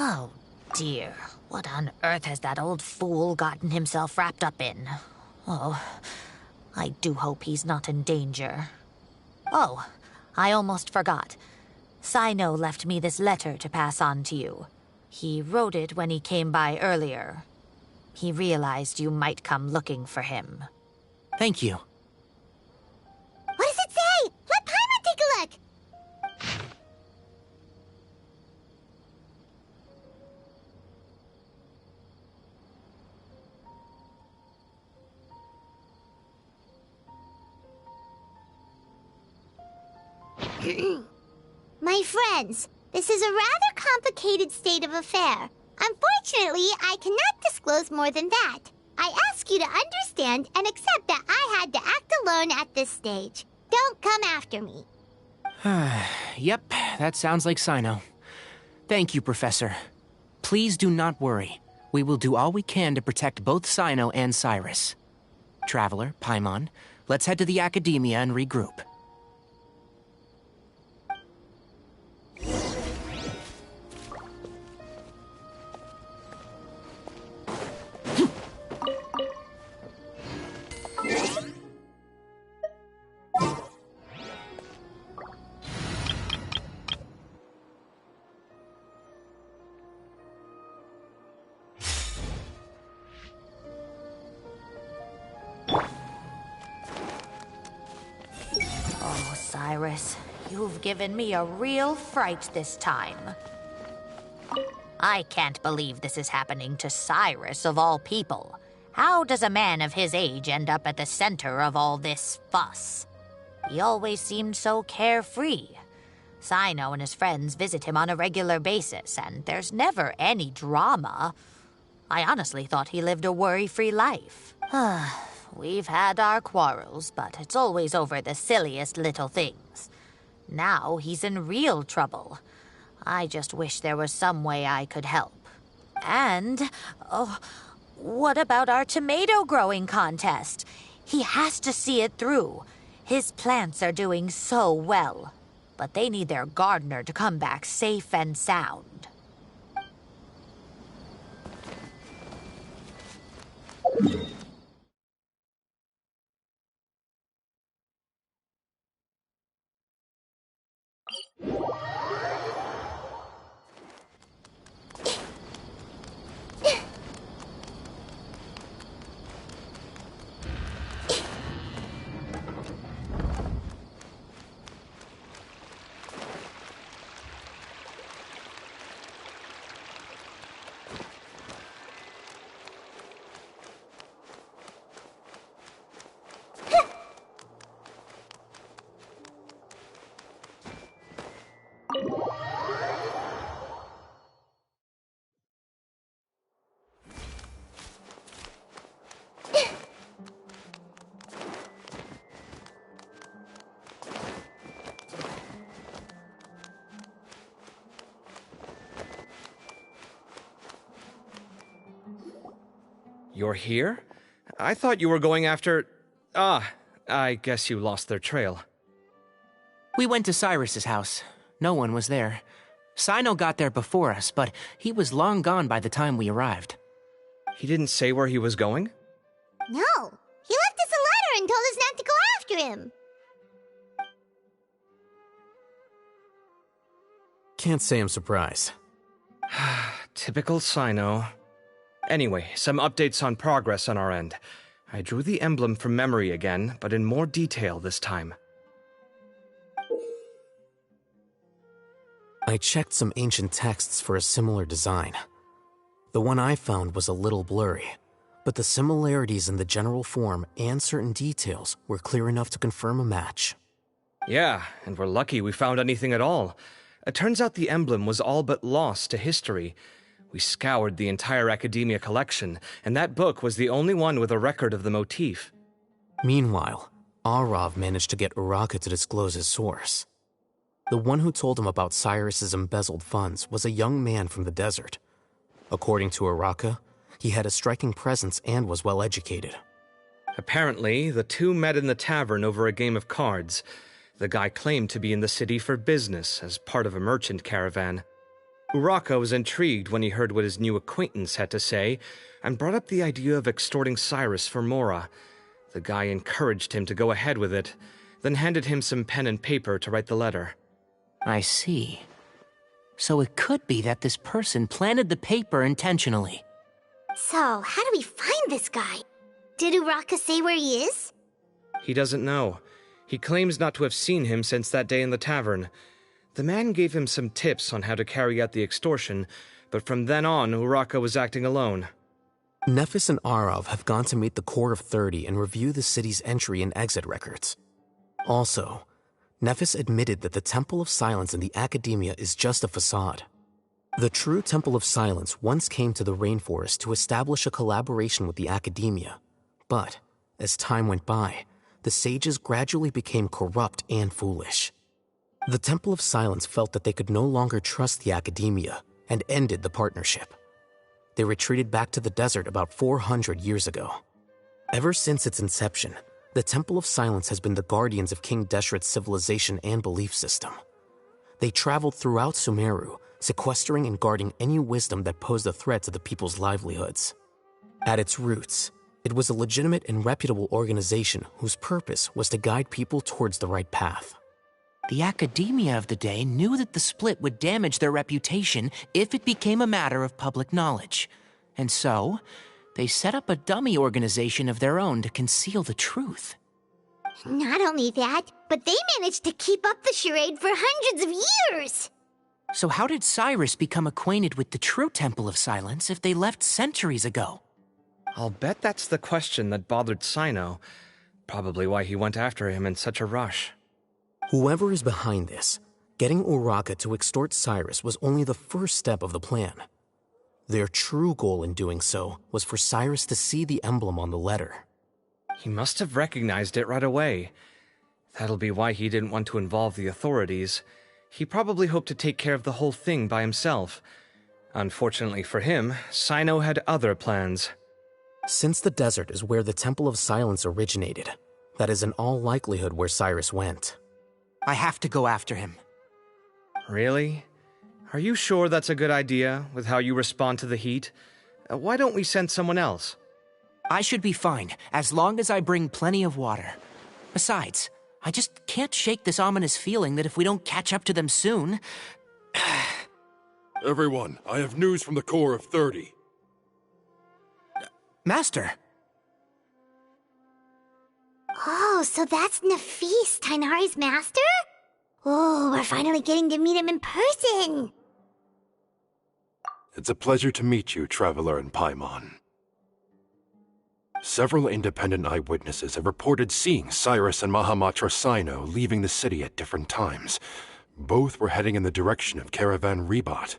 Oh, dear. What on earth has that old fool gotten himself wrapped up in? Oh, I do hope he's not in danger. Oh, I almost forgot. Cyno left me this letter to pass on to you. He wrote it when he came by earlier. He realized you might come looking for him. Thank you. What does it say? Let Paimon take a look! My friends, this is a rather complicated state of affair. Unfortunately, I cannot disclose more than that. I ask you to understand and accept that I had to act alone at this stage. Don't come after me. Yep, that sounds like Cyno. Thank you, Professor. Please do not worry. We will do all we can to protect both Cyno and Cyrus. Traveler, Paimon, let's head to the Academia and regroup. Oh, Cyrus, you've given me a real fright this time. I can't believe this is happening to Cyrus, of all people. How does a man of his age end up at the center of all this fuss? He always seemed so carefree. Cyno and his friends visit him on a regular basis, and there's never any drama. I honestly thought he lived a worry-free life. We've had our quarrels, but it's always over the silliest little things. Now he's in real trouble. I just wish there was some way I could help. And, what about our tomato growing contest? He has to see it through. His plants are doing so well, but they need their gardener to come back safe and sound. You're here? I thought you were going after... I guess you lost their trail. We went to Cyrus's house. No one was there. Cyno got there before us, but he was long gone by the time we arrived. He didn't say where he was going? No, he left us a letter and told us not to go after him. Can't say I'm surprised. Typical Cyno. Anyway, some updates on progress on our end. I drew the emblem from memory again, but in more detail this time. I checked some ancient texts for a similar design. The one I found was a little blurry, but the similarities in the general form and certain details were clear enough to confirm a match. Yeah, and we're lucky we found anything at all. It turns out the emblem was all but lost to history. We scoured the entire Academia collection, and that book was the only one with a record of the motif. Meanwhile, Arav managed to get Uraka to disclose his source. The one who told him about Cyrus's embezzled funds was a young man from the desert. According to Uraka, he had a striking presence and was well educated. Apparently, the two met in the tavern over a game of cards. The guy claimed to be in the city for business as part of a merchant caravan. Uraka was intrigued when he heard what his new acquaintance had to say and brought up the idea of extorting Cyrus for Mora. The guy encouraged him to go ahead with it, then handed him some pen and paper to write the letter. I see. So it could be that this person planted the paper intentionally. So, how do we find this guy? Did Uraka say where he is? He doesn't know. He claims not to have seen him since that day in the tavern. The man gave him some tips on how to carry out the extortion, but from then on, Uraka was acting alone. Nephis and Arav have gone to meet the Core of 30 and review the city's entry and exit records. Also, Nephis admitted that the Temple of Silence in the Academia is just a facade. The true Temple of Silence once came to the rainforest to establish a collaboration with the Academia, but as time went by, the sages gradually became corrupt and foolish. The Temple of Silence felt that they could no longer trust the Academia and ended the partnership. They retreated back to the desert about 400 years ago. Ever since its inception, the Temple of Silence has been the guardians of King Deshret's civilization and belief system. They traveled throughout Sumeru, sequestering and guarding any wisdom that posed a threat to the people's livelihoods. At its roots, it was a legitimate and reputable organization whose purpose was to guide people towards the right path. The Academia of the day knew that the split would damage their reputation if it became a matter of public knowledge. And so, they set up a dummy organization of their own to conceal the truth. Not only that, but they managed to keep up the charade for hundreds of years! So how did Cyrus become acquainted with the true Temple of Silence if they left centuries ago? I'll bet that's the question that bothered Cyno. Probably why he went after him in such a rush. Whoever is behind this, getting Uraka to extort Cyrus was only the first step of the plan. Their true goal in doing so was for Cyrus to see the emblem on the letter. He must have recognized it right away. That'll be why he didn't want to involve the authorities. He probably hoped to take care of the whole thing by himself. Unfortunately for him, Cyno had other plans. Since the desert is where the Temple of Silence originated, that is in all likelihood where Cyrus went. I have to go after him. Really? Are you sure that's a good idea, with how you respond to the heat? Why don't we send someone else? I should be fine, as long as I bring plenty of water. Besides, I just can't shake this ominous feeling that if we don't catch up to them soon... Everyone, I have news from the Core of 30. Master! Oh, so that's Nafis, Tainari's master? Oh, we're finally getting to meet him in person! It's a pleasure to meet you, Traveler in Paimon. Several independent eyewitnesses have reported seeing Cyrus and Mahamatra Cyno leaving the city at different times. Both were heading in the direction of Caravan Rebat.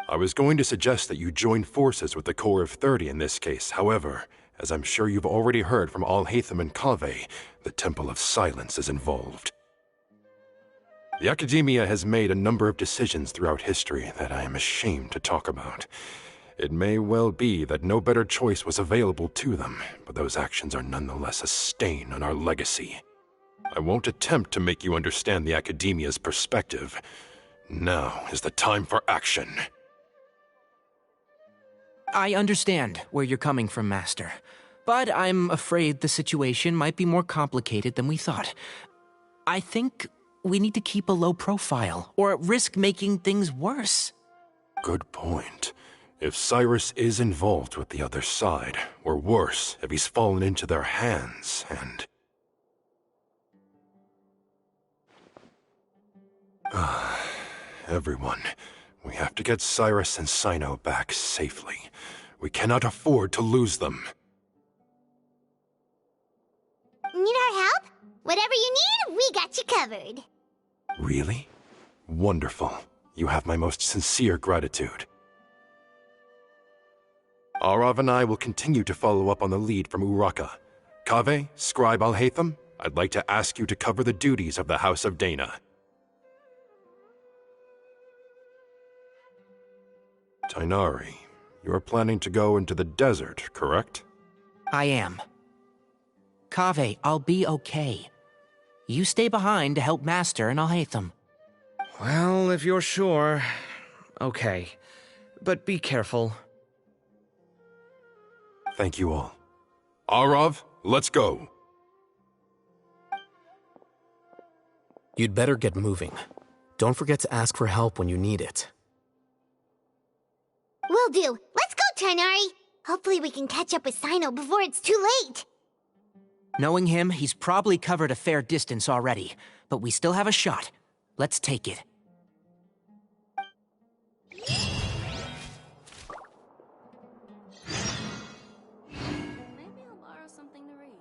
I was going to suggest that you join forces with the Core of 30 in this case. However, as I'm sure you've already heard from Alhaitham and Kaveh, the Temple of Silence is involved. The Academia has made a number of decisions throughout history that I am ashamed to talk about. It may well be that no better choice was available to them, but those actions are nonetheless a stain on our legacy. I won't attempt to make you understand the Academia's perspective. Now is the time for action. I understand where you're coming from, Master. But I'm afraid the situation might be more complicated than we thought. I think we need to keep a low profile, or risk making things worse. Good point. If Cyrus is involved with the other side, or worse, if he's fallen into their hands, and... Everyone, we have to get Cyrus and Cyno back safely. We cannot afford to lose them. Need our help? Whatever you need, we got you covered. Really? Wonderful. You have my most sincere gratitude. Arav and I will continue to follow up on the lead from Uraka. Kaveh, Scribe Alhaitham, I'd like to ask you to cover the duties of the House of Dana. Tighnari, you are planning to go into the desert, correct? I am. Kaveh, I'll be okay. You stay behind to help Master and Alhaitham. Well, if you're sure. Okay. But be careful. Thank you all. Arav, let's go. You'd better get moving. Don't forget to ask for help when you need it. Will do. Let's go, Tighnari. Hopefully we can catch up with Cyno before it's too late. Knowing him, he's probably covered a fair distance already, but we still have a shot. Let's take it. Maybe I'll borrow something to read.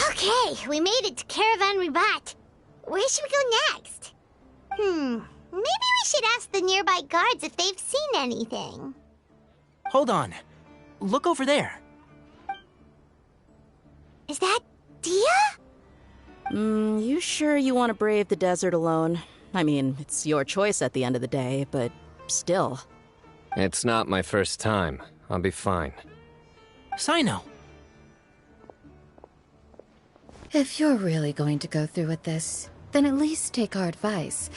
Okay, we made it to Caravan Ribat. Where should we go next? Maybe we should ask the nearby guards if they've seen anything. Hold on. Look over there. Is that Dia? You sure you want to brave the desert alone? I mean, it's your choice at the end of the day, but still. It's not my first time. I'll be fine. Cyno. If you're really going to go through with this, then at least take our advice.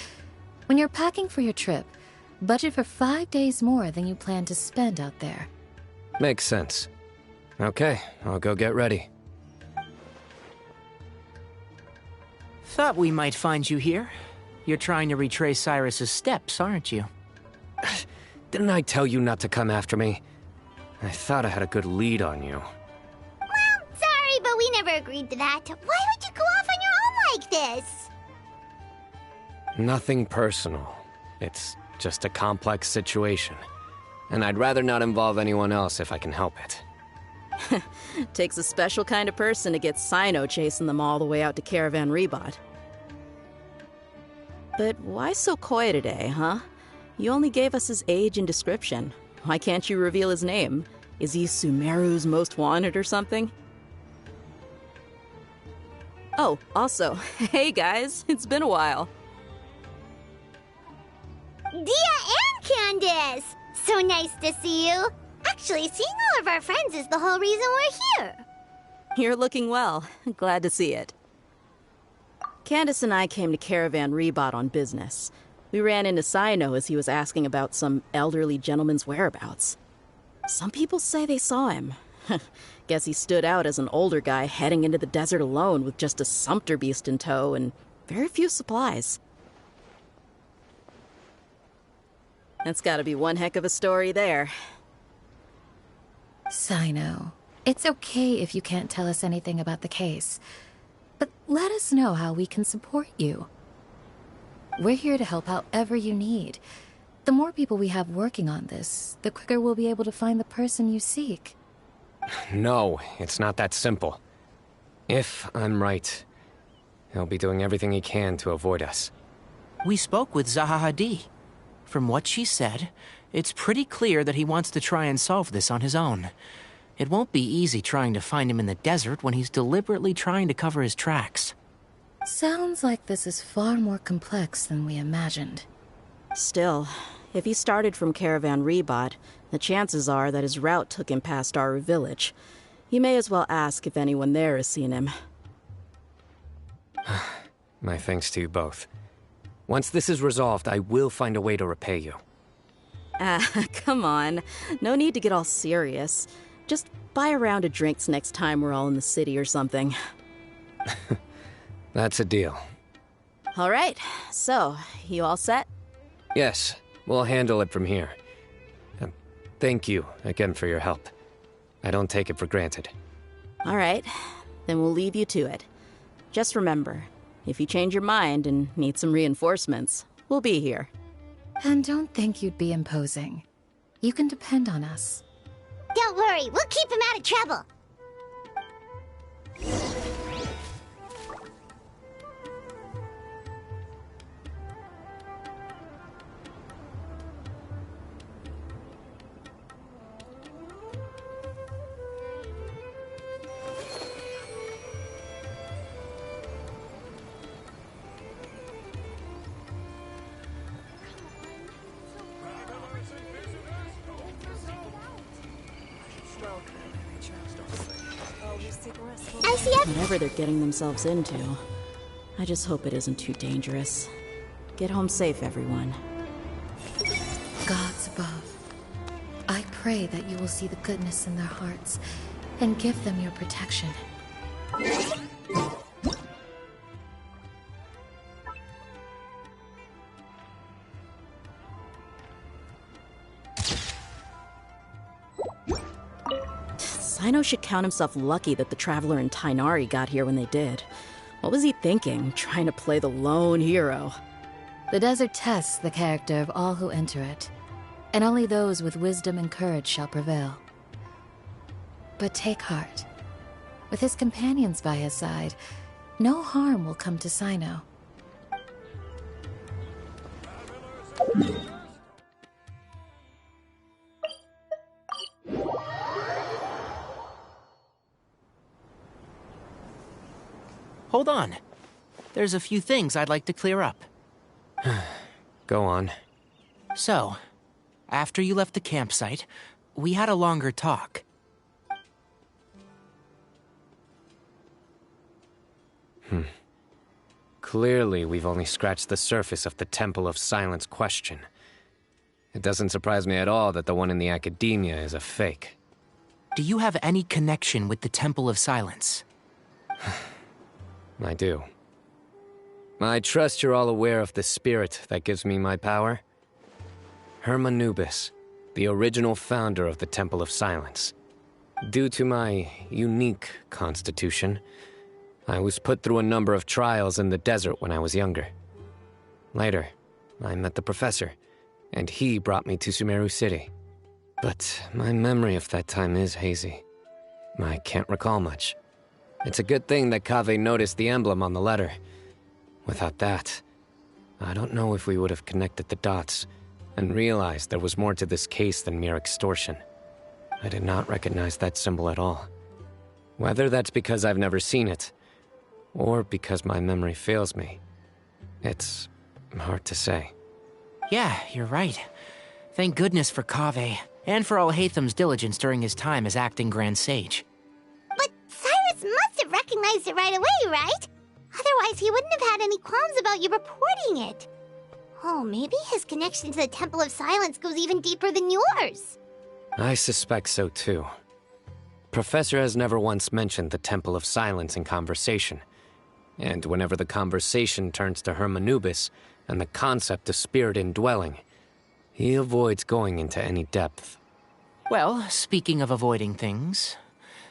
When you're packing for your trip, budget for 5 days more than you plan to spend out there. Makes sense. Okay, I'll go get ready. Thought we might find you here. You're trying to retrace Cyrus's steps, aren't you? Didn't I tell you not to come after me? I thought I had a good lead on you. Well, sorry, but we never agreed to that. Why would you go off on your own like this? Nothing personal. It's just a complex situation. And I'd rather not involve anyone else if I can help it. Takes a special kind of person to get Cyno chasing them all the way out to Caravan Ribat. But why so coy today, huh? You only gave us his age and description. Why can't you reveal his name? Is he Sumeru's most wanted or something? Oh, also, hey guys, it's been a while. Dia and Candace! So nice to see you. Actually, seeing all of our friends is the whole reason we're here. You're looking well. Glad to see it. Candace and I came to Caravan Ribat on business. We ran into Cyno as he was asking about some elderly gentleman's whereabouts. Some people say they saw him. Guess he stood out as an older guy heading into the desert alone with just a sumpter beast in tow and very few supplies. That's gotta be one heck of a story there. Cyno, it's okay if you can't tell us anything about the case. But let us know how we can support you. We're here to help however you need. The more people we have working on this, the quicker we'll be able to find the person you seek. No, it's not that simple. If I'm right, he'll be doing everything he can to avoid us. We spoke with Zaha Hadid. From what she said, it's pretty clear that he wants to try and solve this on his own. It won't be easy trying to find him in the desert when he's deliberately trying to cover his tracks. Sounds like this is far more complex than we imagined. Still, if he started from Caravan Rebot, the chances are that his route took him past Aru village. You may as well ask if anyone there has seen him. My thanks to you both. Once this is resolved, I will find a way to repay you. Come on. No need to get all serious. Just buy a round of drinks next time we're all in the city or something. That's a deal. All right, so, you all set? Yes, we'll handle it from here. Thank you again for your help. I don't take it for granted. All right, then we'll leave you to it. Just remember, if you change your mind and need some reinforcements, we'll be here. And don't think you'd be imposing. You can depend on us. Don't worry, we'll keep him out of trouble. Whatever they're getting themselves into, I just hope it isn't too dangerous. Get home safe, everyone. Gods above, I pray that you will see the goodness in their hearts and give them your protection. Cyno should count himself lucky that the Traveler and Tainari got here when they did. What was he thinking, trying to play the lone hero? The desert tests the character of all who enter it, and only those with wisdom and courage shall prevail. But take heart. With his companions by his side, no harm will come to Cyno. Hold on. There's a few things I'd like to clear up. Go on. So, after you left the campsite, we had a longer talk. Clearly, we've only scratched the surface of the Temple of Silence question. It doesn't surprise me at all that the one in the Academia is a fake. Do you have any connection with the Temple of Silence? I do. I trust you're all aware of the spirit that gives me my power. Hermanubis, the original founder of the Temple of Silence. Due to my unique constitution, I was put through a number of trials in the desert when I was younger. Later, I met the professor, and he brought me to Sumeru City. But my memory of that time is hazy. I can't recall much. It's a good thing that Kaveh noticed the emblem on the letter. Without that, I don't know if we would have connected the dots and realized there was more to this case than mere extortion. I did not recognize that symbol at all. Whether that's because I've never seen it, or because my memory fails me, it's hard to say. Yeah, you're right. Thank goodness for Kaveh, and for Alhaitham's diligence during his time as acting Grand Sage. But Cyrus must have recognized it right away, right? Otherwise, he wouldn't have had any qualms about you reporting it. Oh, maybe his connection to the Temple of Silence goes even deeper than yours. I suspect so too. Professor has never once mentioned the Temple of Silence in conversation. And whenever the conversation turns to Hermanubis and the concept of spirit indwelling, he avoids going into any depth. Well, speaking of avoiding things,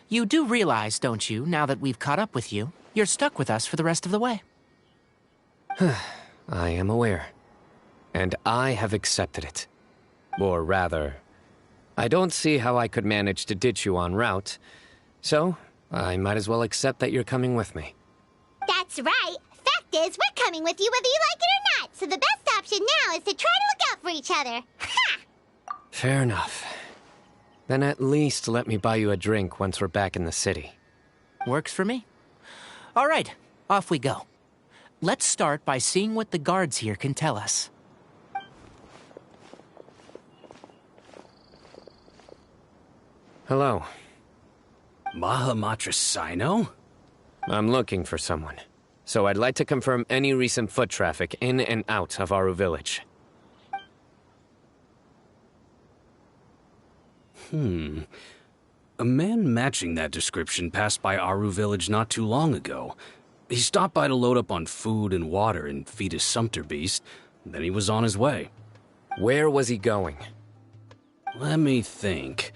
you do realize, don't you, now that we've caught up with you, you're stuck with us for the rest of the way. I am aware. And I have accepted it. Or rather, I don't see how I could manage to ditch you en route, so I might as well accept that you're coming with me. That's right. Fact is, we're coming with you whether you like it or not, so the best option now is to try to look out for each other. Ha! Fair enough. Then at least let me buy you a drink once we're back in the city. Works for me. All right, off we go. Let's start by seeing what the guards here can tell us. Hello. Mahamatra Cyno? I'm looking for someone. So I'd like to confirm any recent foot traffic in and out of Aru Village. A man matching that description passed by Aru Village not too long ago. He stopped by to load up on food and water and feed his sumpter beast, then he was on his way. Where was he going? Let me think.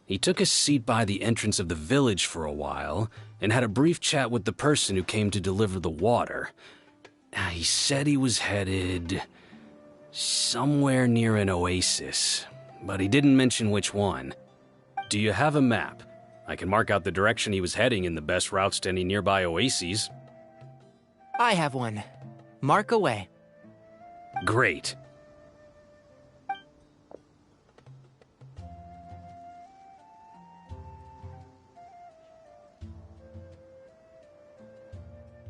He took a seat by the entrance of the village for a while, and had a brief chat with the person who came to deliver the water. He said he was headed somewhere near an oasis, but he didn't mention which one. Do you have a map? I can mark out the direction he was heading and the best routes to any nearby oases. I have one. Mark away. Great.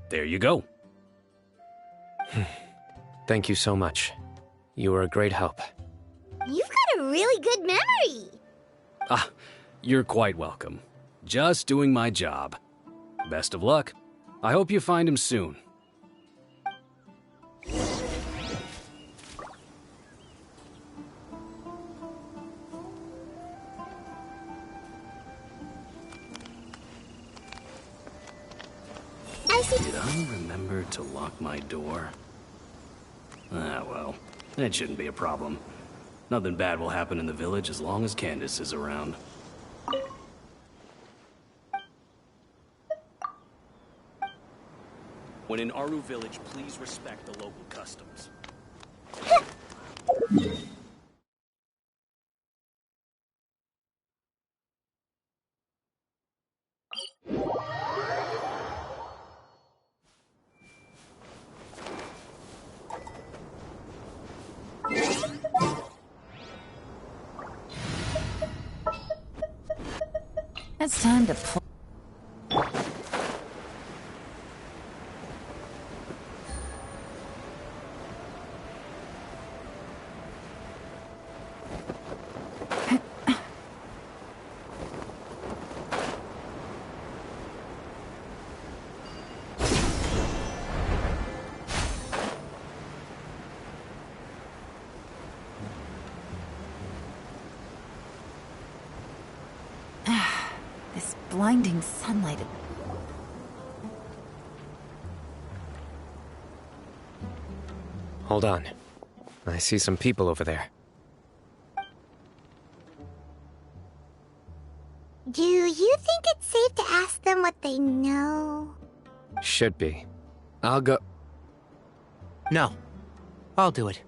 There you go. Thank you so much. You were a great help. You've got a really good memory. You're quite welcome. Just doing my job. Best of luck. I hope you find him soon. Did I remember to lock my door? Well, it shouldn't be a problem. Nothing bad will happen in the village as long as Candace is around. When in Aru Village, please respect the local customs. It's time to play. This blinding sunlight. Hold on. I see some people over there. Do you think it's safe to ask them what they know? Should be. I'll go... No. I'll do it.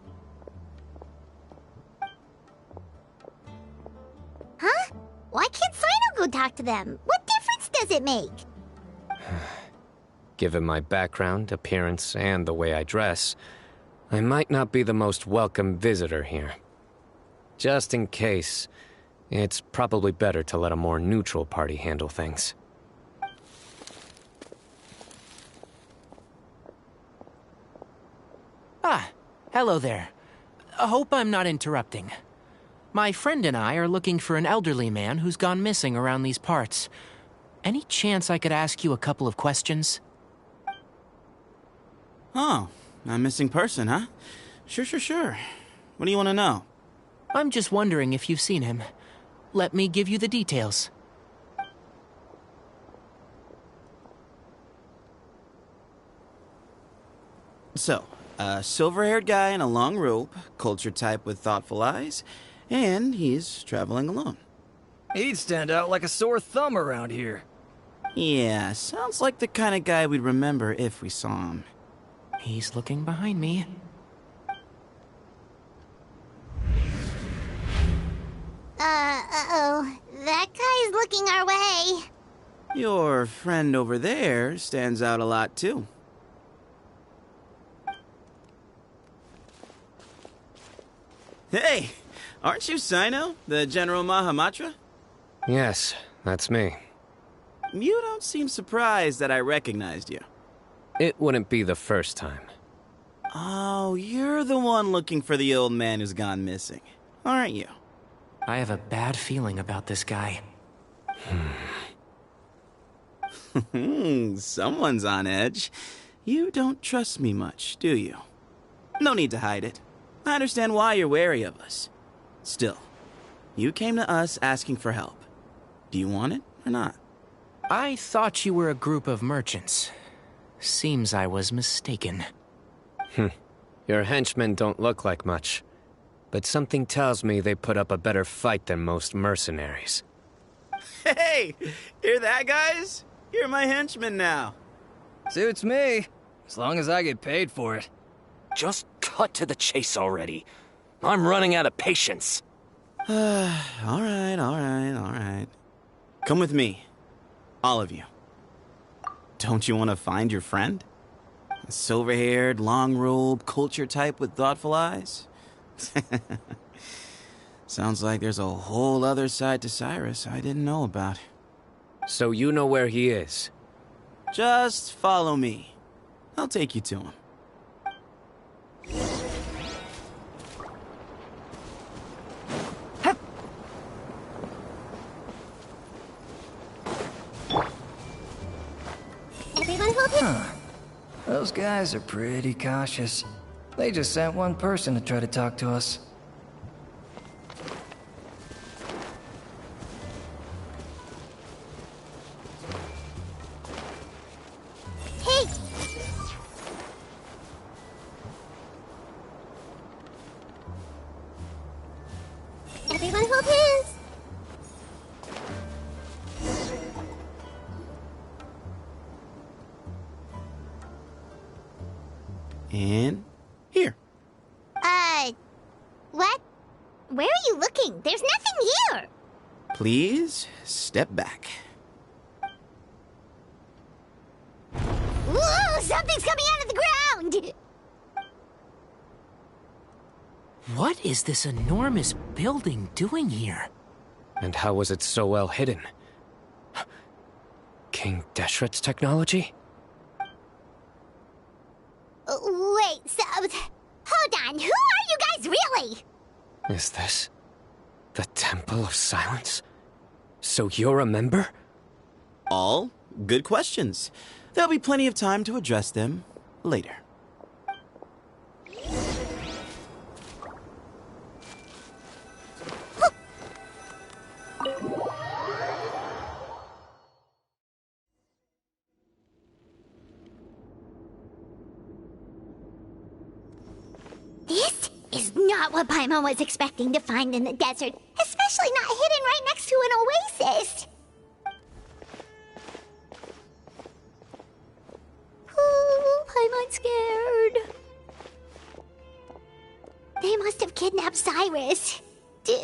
Huh? Why can't Cyno go talk to them? What difference does it make? Given my background, appearance, and the way I dress, I might not be the most welcome visitor here. Just in case, it's probably better to let a more neutral party handle things. Hello there. Hope I'm not interrupting. My friend and I are looking for an elderly man who's gone missing around these parts. Any chance I could ask you a couple of questions? Oh, a missing person, huh? Sure. What do you want to know? I'm just wondering if you've seen him. Let me give you the details. So, a silver-haired guy in a long robe, culture type with thoughtful eyes, and he's traveling alone. He'd stand out like a sore thumb around here. Yeah, sounds like the kind of guy we'd remember if we saw him. He's looking behind me. Uh-oh. That guy's looking our way. Your friend over there stands out a lot, too. Hey, aren't you Cyno, the General Mahamatra? Yes, that's me. You don't seem surprised that I recognized you. It wouldn't be the first time. Oh, you're the one looking for the old man who's gone missing, aren't you? I have a bad feeling about this guy. Someone's on edge. You don't trust me much, do you? No need to hide it. I understand why you're wary of us. Still, you came to us asking for help. Do you want it or not? I thought you were a group of merchants. Seems I was mistaken. Your henchmen don't look like much, but something tells me they put up a better fight than most mercenaries. Hey! Hear that, guys? You're my henchmen now. Suits me, as long as I get paid for it. Just cut to the chase already. I'm running out of patience. All right. Come with me. All of you. Don't you want to find your friend? A silver-haired, long-robed, culture type with thoughtful eyes? Sounds like there's a whole other side to Cyrus I didn't know about. So you know where he is? Just follow me. I'll take you to him. Everyone hold it. Those guys are pretty cautious. They just sent one person to try to talk to us. Hey! Everyone hold hands. And here. What? Where are you looking? There's nothing here. Please step back. Whoa! Something's coming out of the ground! What is this enormous building doing here? And how was it so well hidden? King Deshret's technology? Wait, so... Hold on, who are you guys really? Is this the Temple of Silence? So you're a member? All good questions. There'll be plenty of time to address them later. This is not what Paimon was expecting to find in the desert, especially not hidden right next to an oasis. Oh, Paimon's scared. They must have kidnapped Cyrus. Do you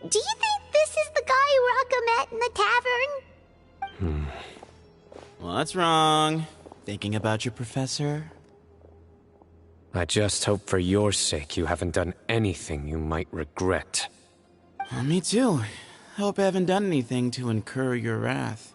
think this is the guy Rocca met in the tavern? What's wrong? Thinking about your professor? I just hope for your sake you haven't done anything you might regret. Me too. Hope I haven't done anything to incur your wrath.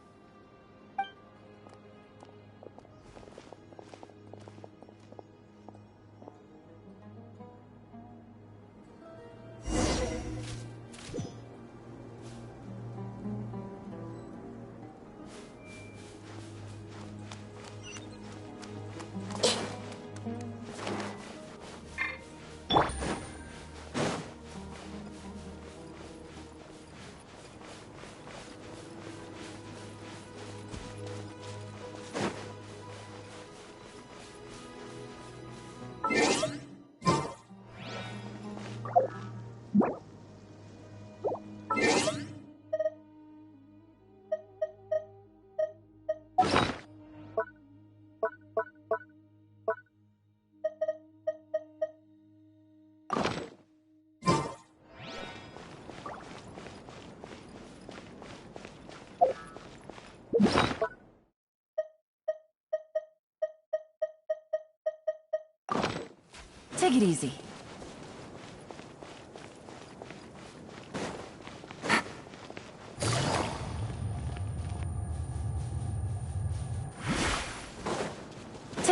Take it easy.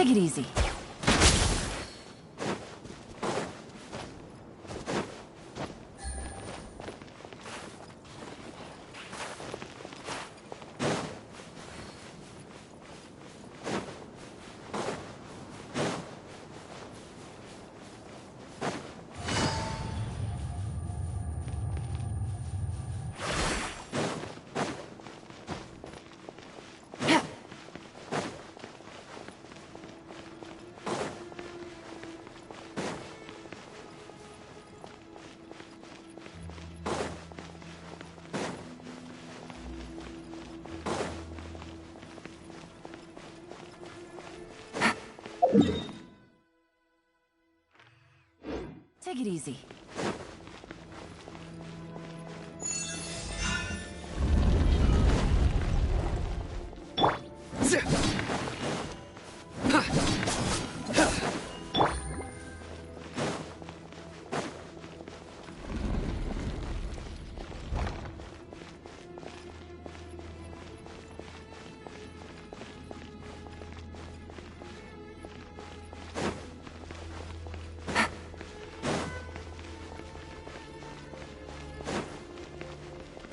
Take it easy. Take it easy.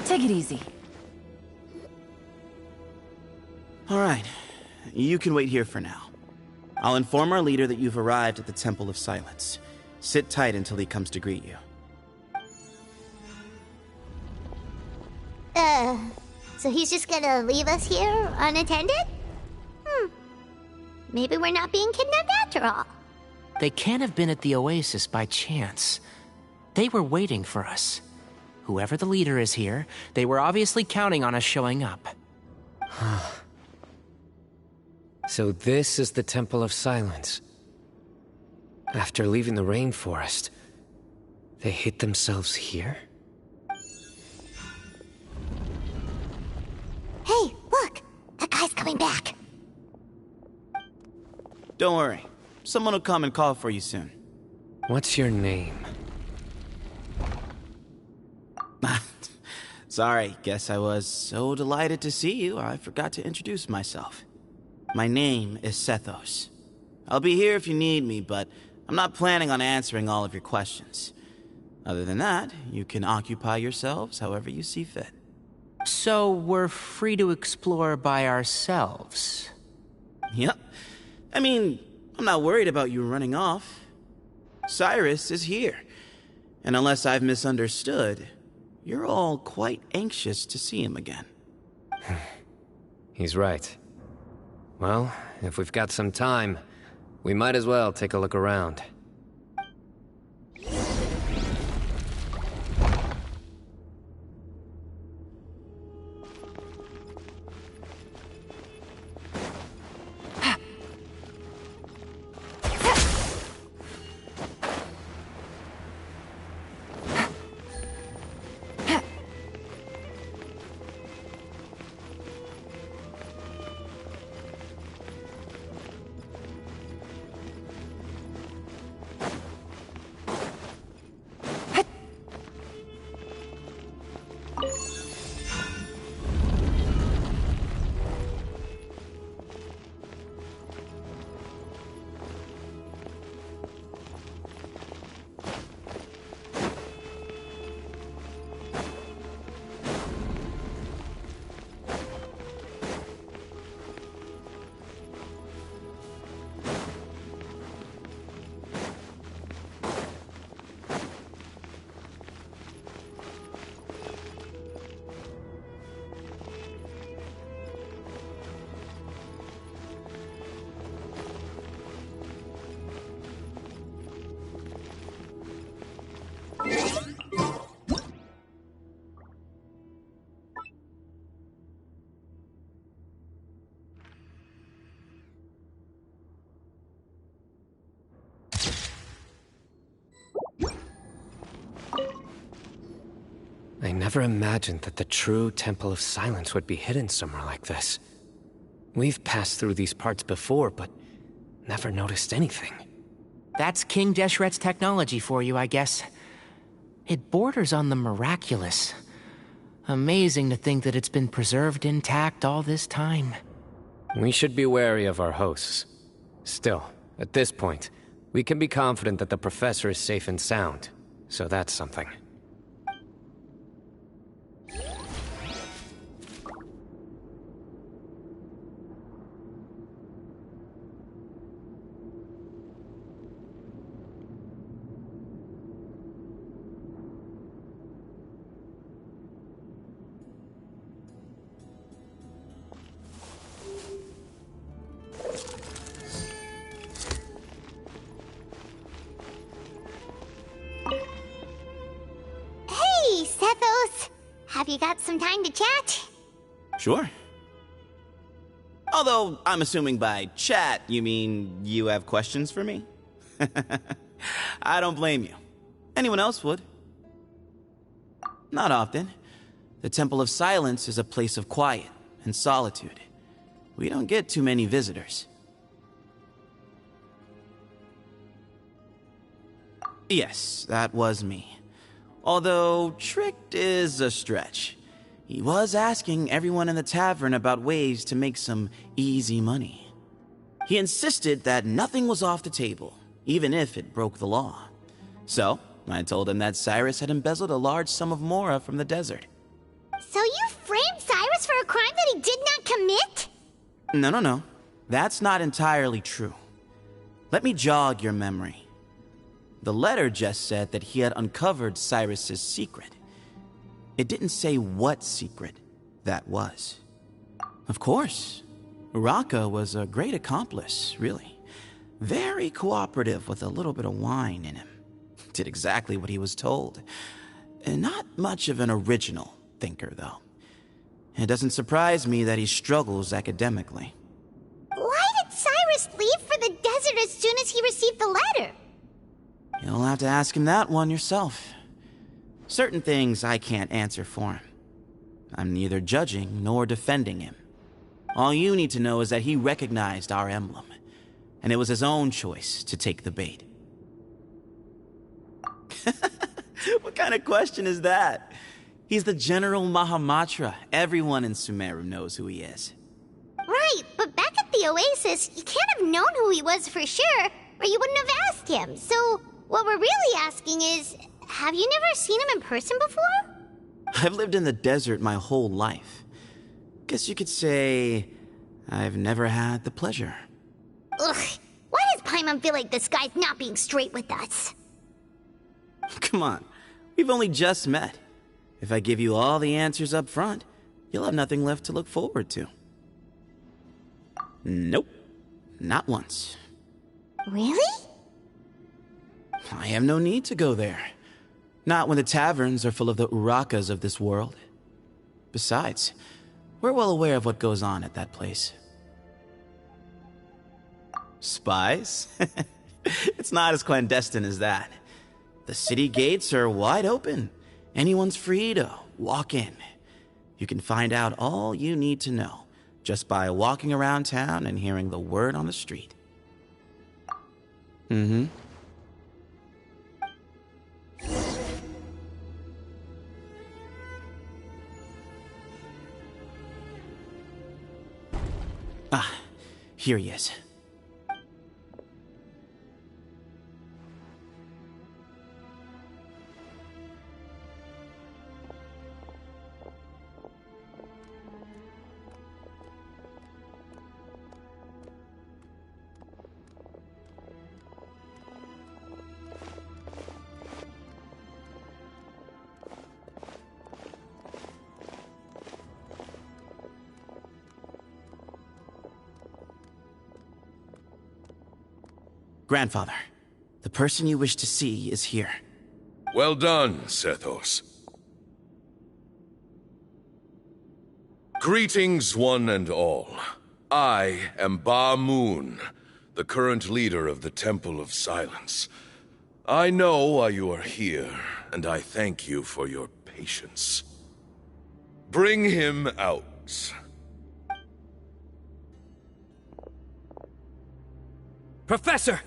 Take it easy. All right. You can wait here for now. I'll inform our leader that you've arrived at the Temple of Silence. Sit tight until he comes to greet you. So he's just gonna leave us here unattended? Maybe we're not being kidnapped after all. They can't have been at the Oasis by chance. They were waiting for us. Whoever the leader is here, they were obviously counting on us showing up. So this is the Temple of Silence. After leaving the rainforest, they hid themselves here? Hey, look! That guy's coming back. Don't worry. Someone will come and call for you soon. What's your name? Sorry, guess I was so delighted to see you, I forgot to introduce myself. My name is Sethos. I'll be here if you need me, but I'm not planning on answering all of your questions. Other than that, you can occupy yourselves however you see fit. So we're free to explore by ourselves? Yep. I mean, I'm not worried about you running off. Cyrus is here. And unless I've misunderstood, you're all quite anxious to see him again. He's right. Well, if we've got some time, we might as well take a look around. I never imagined that the true Temple of Silence would be hidden somewhere like this. We've passed through these parts before, but never noticed anything. That's King Deshret's technology for you, I guess. It borders on the miraculous. Amazing to think that it's been preserved intact all this time. We should be wary of our hosts. Still, at this point, we can be confident that the professor is safe and sound. So that's something. Hey, Sethos! Have you got some time to chat? Sure. Although, I'm assuming by chat, you mean you have questions for me? I don't blame you. Anyone else would. Not often. The Temple of Silence is a place of quiet and solitude. We don't get too many visitors. Yes, that was me. Although, tricked is a stretch. He was asking everyone in the tavern about ways to make some easy money. He insisted that nothing was off the table, even if it broke the law. So, I told him that Cyrus had embezzled a large sum of mora from the desert. So you framed Cyrus for a crime that he did not commit? No. That's not entirely true. Let me jog your memory. The letter just said that he had uncovered Cyrus's secret. It didn't say what secret that was. Of course, Uraka was a great accomplice, really. Very cooperative with a little bit of wine in him. Did exactly what he was told. And not much of an original thinker, though. It doesn't surprise me that he struggles academically. Why did Cyrus leave for the desert as soon as he received the letter? You'll have to ask him that one yourself. Certain things I can't answer for him. I'm neither judging nor defending him. All you need to know is that he recognized our emblem, and it was his own choice to take the bait. What kind of question is that? He's the General Mahamatra. Everyone in Sumeru knows who he is. Right, but back at the Oasis, you can't have known who he was for sure, or you wouldn't have asked him. So, what we're really asking is, have you never seen him in person before? I've lived in the desert my whole life. Guess you could say I've never had the pleasure. Ugh, why does Paimon feel like this guy's not being straight with us? Come on, we've only just met. If I give you all the answers up front, you'll have nothing left to look forward to. Nope, not once. Really? I have no need to go there. Not when the taverns are full of the Urakas of this world. Besides, we're well aware of what goes on at that place. Spies? It's not as clandestine as that. The city gates are wide open. Anyone's free to walk in. You can find out all you need to know just by walking around town and hearing the word on the street. Mm-hmm. Ah, here he is. Grandfather, the person you wish to see is here. Well done, Sethos. Greetings, one and all. I am Ba Moon, the current leader of the Temple of Silence. I know why you are here, and I thank you for your patience. Bring him out. Professor!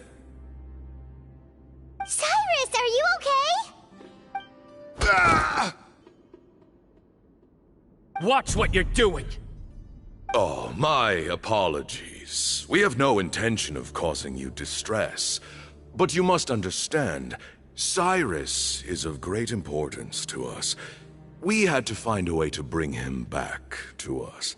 Cyrus, are you okay? Ah! Watch what you're doing! Oh, my apologies. Please, we have no intention of causing you distress. But you must understand, Cyrus is of great importance to us. We had to find a way to bring him back to us.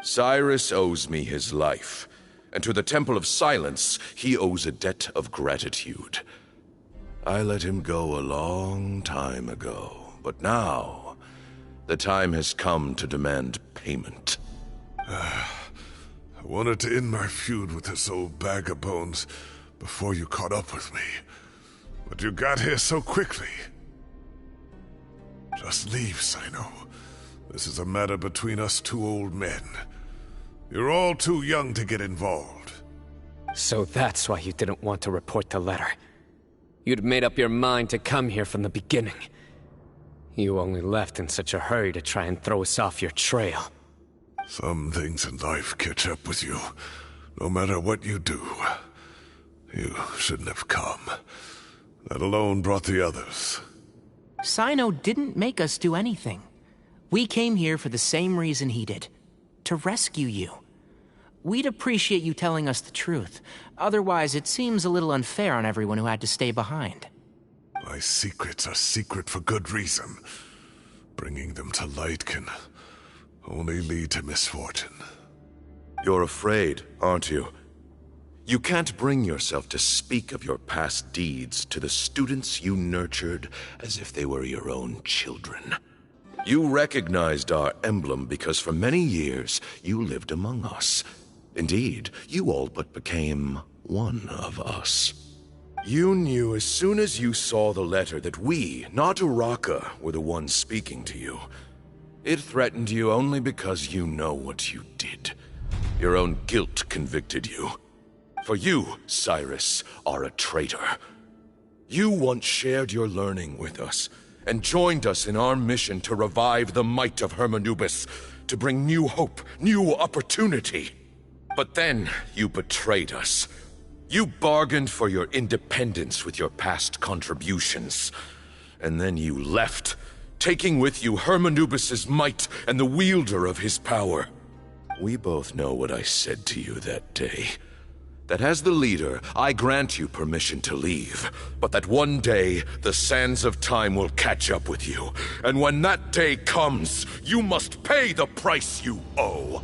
Cyrus owes me his life, and to the Temple of Silence, he owes a debt of gratitude. I let him go a long time ago, but now the time has come to demand payment. I wanted to end my feud with this old bag of bones before you caught up with me, but you got here so quickly. Just leave, Cyno. This is a matter between us two old men. You're all too young to get involved. So that's why you didn't want to report the letter. You'd made up your mind to come here from the beginning. You only left in such a hurry to try and throw us off your trail. Some things in life catch up with you, no matter what you do. You shouldn't have come. That alone brought the others. Cyno didn't make us do anything. We came here for the same reason he did. To rescue you. We'd appreciate you telling us the truth. Otherwise, it seems a little unfair on everyone who had to stay behind. My secrets are secret for good reason. Bringing them to light can only lead to misfortune. You're afraid, aren't you? You can't bring yourself to speak of your past deeds to the students you nurtured as if they were your own children. You recognized our emblem because for many years you lived among us. Indeed, you all but became one of us. You knew as soon as you saw the letter that we, not Uraka, were the ones speaking to you. It threatened you only because you know what you did. Your own guilt convicted you. For you, Cyrus, are a traitor. You once shared your learning with us, and joined us in our mission to revive the might of Hermanubis, to bring new hope, new opportunity. But then you betrayed us. You bargained for your independence with your past contributions. And then you left, taking with you Hermanubis' might and the wielder of his power. We both know what I said to you that day. That as the leader, I grant you permission to leave, but that one day, the sands of time will catch up with you. And when that day comes, you must pay the price you owe.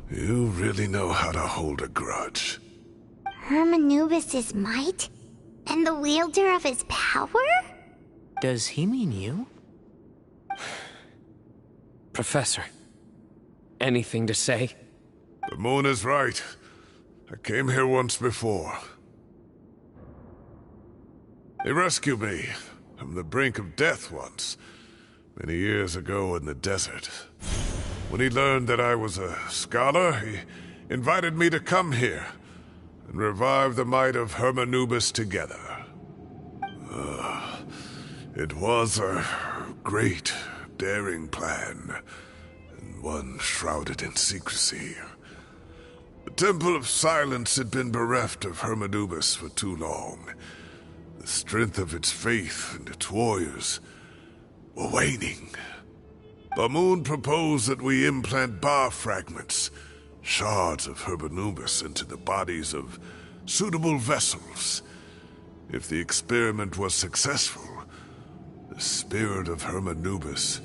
You really know how to hold a grudge. Hermanubis' might? And the wielder of his power? Does he mean you? Professor, anything to say? The moon is right. I came here once before. He rescued me from the brink of death once, many years ago in the desert. When he learned that I was a scholar, he invited me to come here and revive the might of Hermanubis together. It was a great, daring plan, and one shrouded in secrecy. The Temple of Silence had been bereft of Hermanubis for too long. The strength of its faith and its warriors were waning. Bamoon proposed that we implant bar fragments, shards of Hermanubis, into the bodies of suitable vessels. If the experiment was successful, the spirit of Hermanubis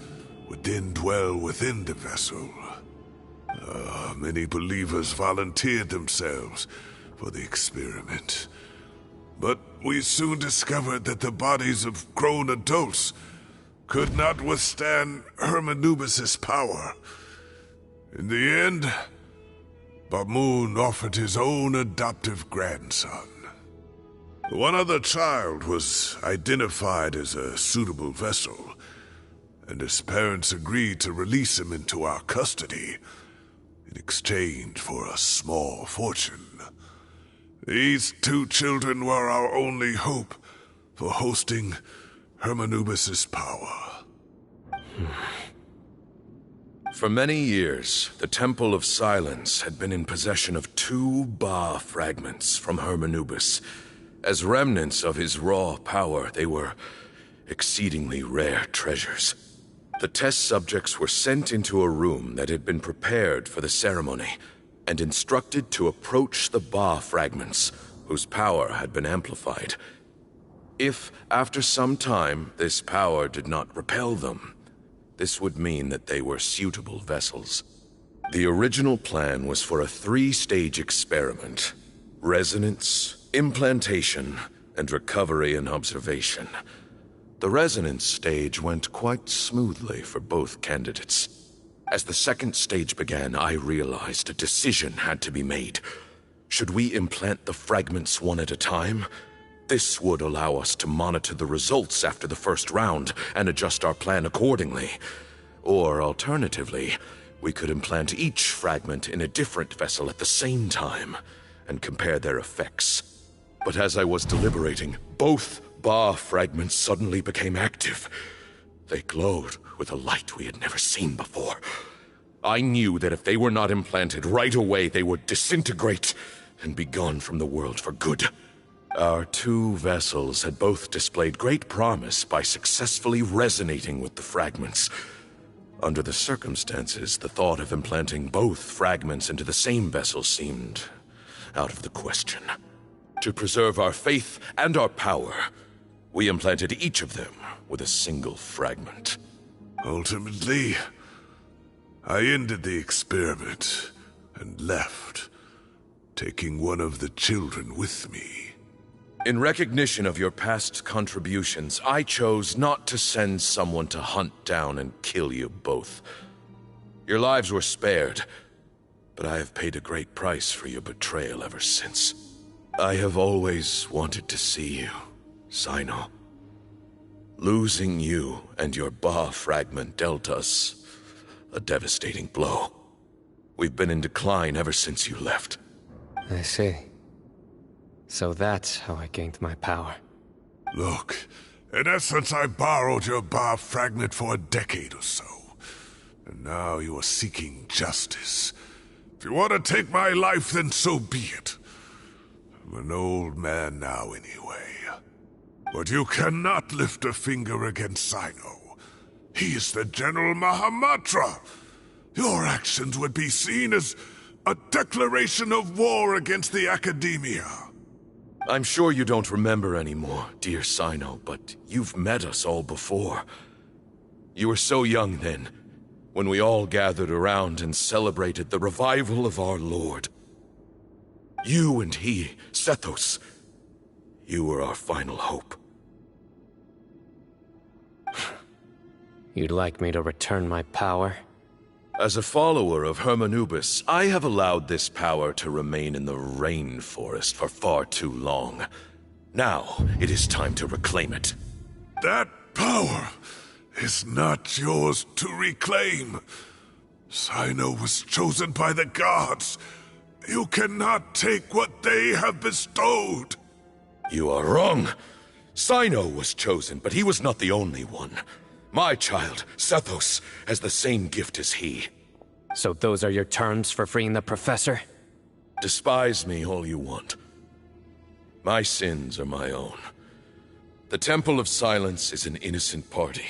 would then dwell within the vessel. Many believers volunteered themselves for the experiment. But we soon discovered that the bodies of grown adults could not withstand Hermanubis' power. In the end, Bamoon offered his own adoptive grandson. One other child was identified as a suitable vessel, and his parents agreed to release him into our custody in exchange for a small fortune. These two children were our only hope for hosting Hermanubis' power. For many years, the Temple of Silence had been in possession of 2 Ba fragments from Hermanubis. As remnants of his raw power, they were exceedingly rare treasures. The test subjects were sent into a room that had been prepared for the ceremony and instructed to approach the Ba fragments, whose power had been amplified. If, after some time, this power did not repel them, this would mean that they were suitable vessels. The original plan was for a 3-stage experiment: resonance, implantation, and recovery and observation. The resonance stage went quite smoothly for both candidates. As the second stage began, I realized a decision had to be made. Should we implant the fragments one at a time? This would allow us to monitor the results after the first round and adjust our plan accordingly. Or alternatively, we could implant each fragment in a different vessel at the same time and compare their effects. But as I was deliberating, both Ba fragments suddenly became active. They glowed with a light we had never seen before. I knew that if they were not implanted right away, they would disintegrate and be gone from the world for good. Our 2 vessels had both displayed great promise by successfully resonating with the fragments. Under the circumstances, the thought of implanting both fragments into the same vessel seemed out of the question. To preserve our faith and our power, we implanted each of them with a single fragment. Ultimately, I ended the experiment and left, taking one of the children with me. In recognition of your past contributions, I chose not to send someone to hunt down and kill you both. Your lives were spared, but I have paid a great price for your betrayal ever since. I have always wanted to see you, Cyno. Losing you and your Ba fragment dealt us a devastating blow. We've been in decline ever since you left. I see. So that's how I gained my power. Look, in essence, I borrowed your Ba fragment for a decade or so. And now you are seeking justice. If you want to take my life, then so be it. I'm an old man now anyway. But you cannot lift a finger against Cyno. He is the General Mahamatra. Your actions would be seen as a declaration of war against the Academia. I'm sure you don't remember anymore, dear Cyno, but you've met us all before. You were so young then, when we all gathered around and celebrated the revival of our Lord. You and he, Sethos, you were our final hope. You'd like me to return my power? As a follower of Hermanubis, I have allowed this power to remain in the rainforest for far too long. Now, it is time to reclaim it. That power is not yours to reclaim. Cyno was chosen by the gods. You cannot take what they have bestowed. You are wrong. Cyno was chosen, but he was not the only one. My child, Sethos, has the same gift as he. So those are your terms for freeing the professor? Despise me all you want. My sins are my own. The Temple of Silence is an innocent party.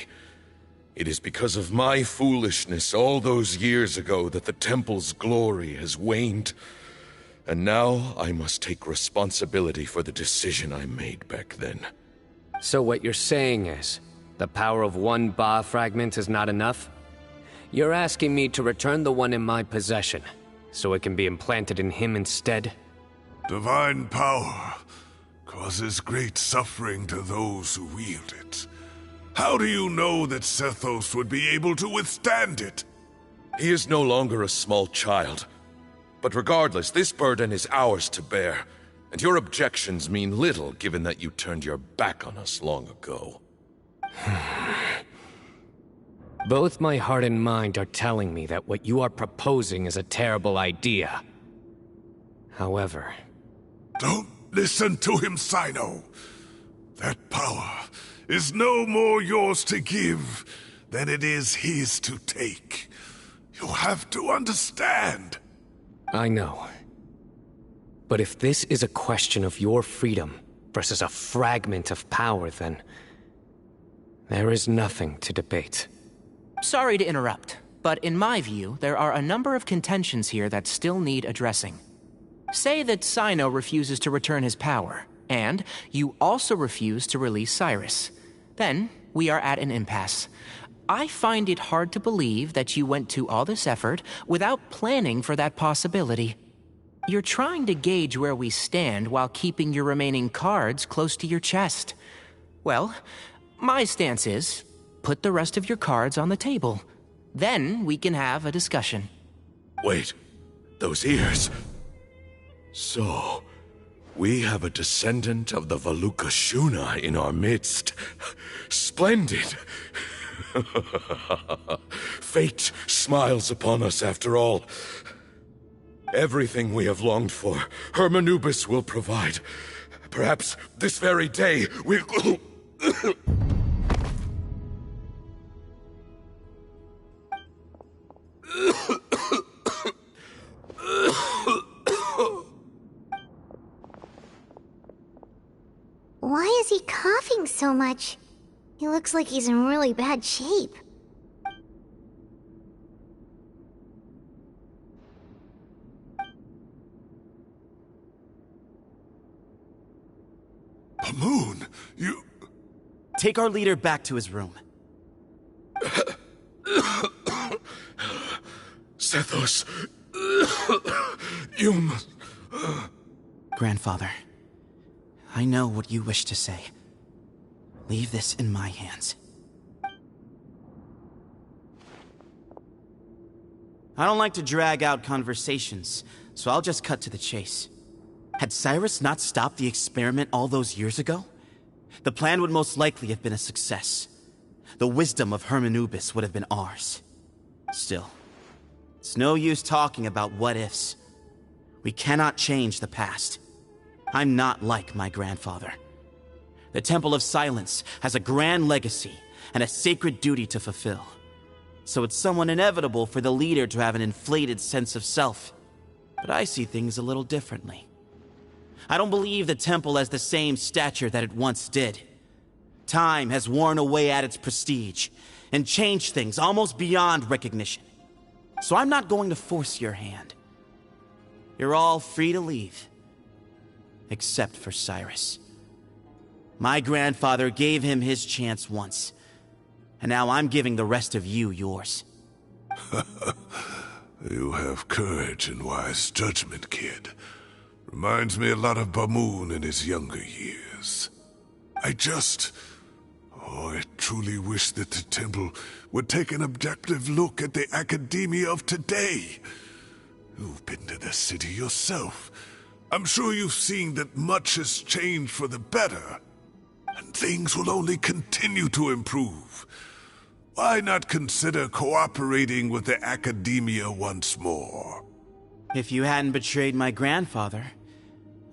It is because of my foolishness all those years ago that the Temple's glory has waned. And now I must take responsibility for the decision I made back then. So what you're saying is, the power of one Ba fragment is not enough? You're asking me to return the one in my possession, so it can be implanted in him instead? Divine power causes great suffering to those who wield it. How do you know that Sethos would be able to withstand it? He is no longer a small child. But regardless, this burden is ours to bear, and your objections mean little given that you turned your back on us long ago. Both my heart and mind are telling me that what you are proposing is a terrible idea. However... Don't listen to him, Cyno. That power is no more yours to give than it is his to take. You have to understand. I know. But if this is a question of your freedom versus a fragment of power, then... there is nothing to debate. Sorry to interrupt, but in my view, there are a number of contentions here that still need addressing. Say that Cyno refuses to return his power, and you also refuse to release Cyrus. Then, we are at an impasse. I find it hard to believe that you went to all this effort without planning for that possibility. You're trying to gauge where we stand while keeping your remaining cards close to your chest. Well, my stance is, put the rest of your cards on the table. Then we can have a discussion. Wait, those ears. So, we have a descendant of the Valukashuna in our midst. Splendid. Fate smiles upon us after all. Everything we have longed for, Hermanubis will provide. Perhaps this very day we'll... Why is he coughing so much? He looks like he's in really bad shape. Moon, you... Take our leader back to his room. Sethos, you must... Grandfather, I know what you wish to say. Leave this in my hands. I don't like to drag out conversations, so I'll just cut to the chase. Had Cyrus not stopped the experiment all those years ago, the plan would most likely have been a success. The wisdom of Hermanubis would have been ours. Still, it's no use talking about what-ifs. We cannot change the past. I'm not like my grandfather. The Temple of Silence has a grand legacy and a sacred duty to fulfill. So it's somewhat inevitable for the leader to have an inflated sense of self. But I see things a little differently. I don't believe the temple has the same stature that it once did. Time has worn away at its prestige and changed things almost beyond recognition. So I'm not going to force your hand. You're all free to leave. Except for Cyrus. My grandfather gave him his chance once, and now I'm giving the rest of you yours. You have courage and wise judgment, kid. Reminds me a lot of Bamoon in his younger years. I truly wish that the temple would take an objective look at the academia of today. You've been to the city yourself. I'm sure you've seen that much has changed for the better. And things will only continue to improve. Why not consider cooperating with the academia once more? If you hadn't betrayed my grandfather,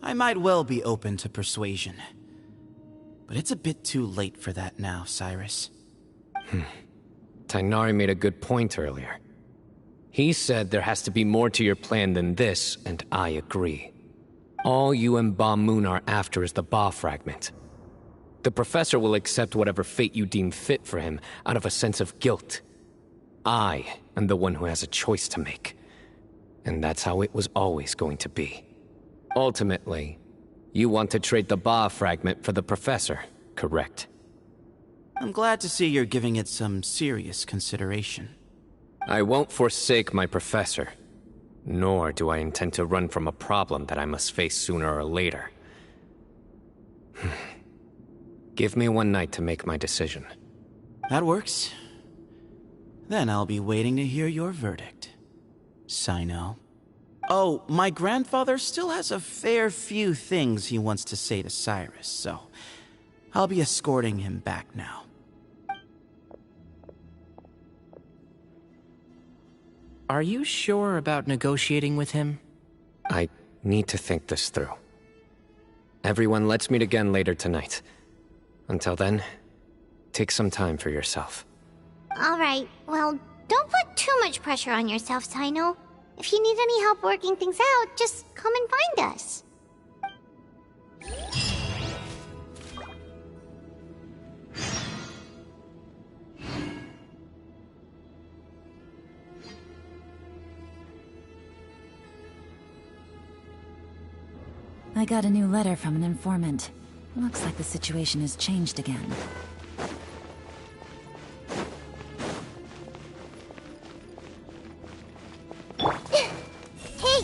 I might well be open to persuasion. But it's a bit too late for that now, Cyrus. Tighnari made a good point earlier. He said there has to be more to your plan than this, and I agree. All you and Ba Moon are after is the Ba fragment. The professor will accept whatever fate you deem fit for him out of a sense of guilt. I am the one who has a choice to make. And that's how it was always going to be. Ultimately, you want to trade the Ba fragment for the professor, correct? I'm glad to see you're giving it some serious consideration. I won't forsake my professor. Nor do I intend to run from a problem that I must face sooner or later. Give me one night to make my decision. That works. Then I'll be waiting to hear your verdict, Cyno. Oh, my grandfather still has a fair few things he wants to say to Cyrus, so I'll be escorting him back now. Are you sure about negotiating with him? I need to think this through. Everyone, let's meet again later tonight. Until then, take some time for yourself. Alright, well, don't put too much pressure on yourself, Cyno. If you need any help working things out, just come and find us. I got a new letter from an informant. Looks like the situation has changed again. Hey!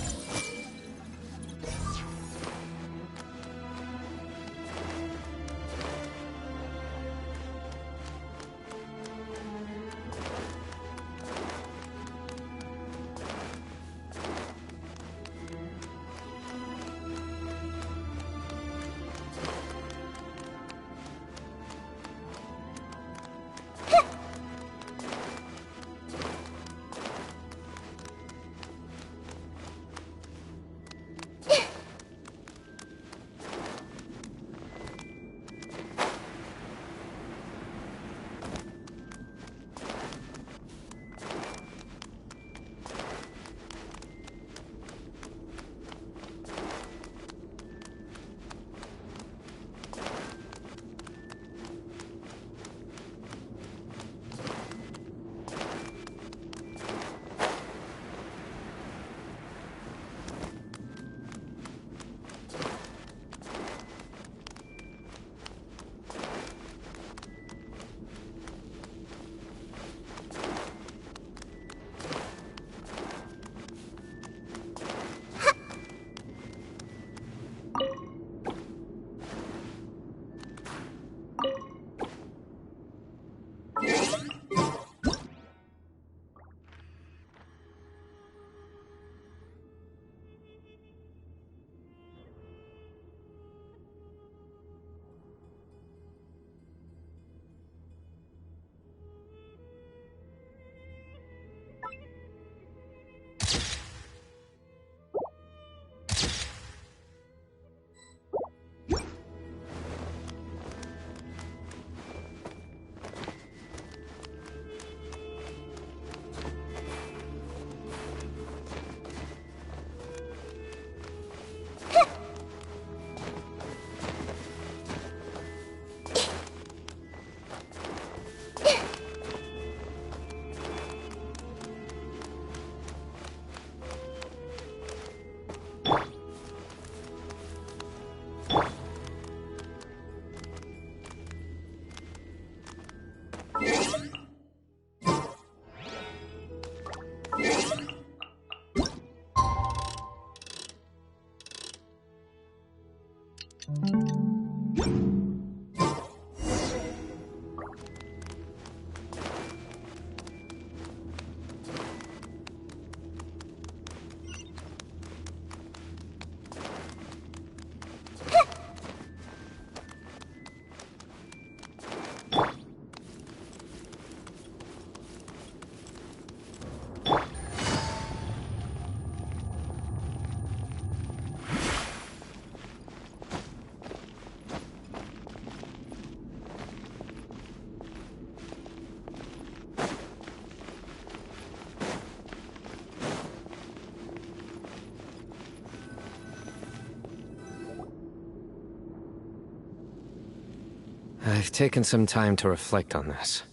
I've taken some time to reflect on this.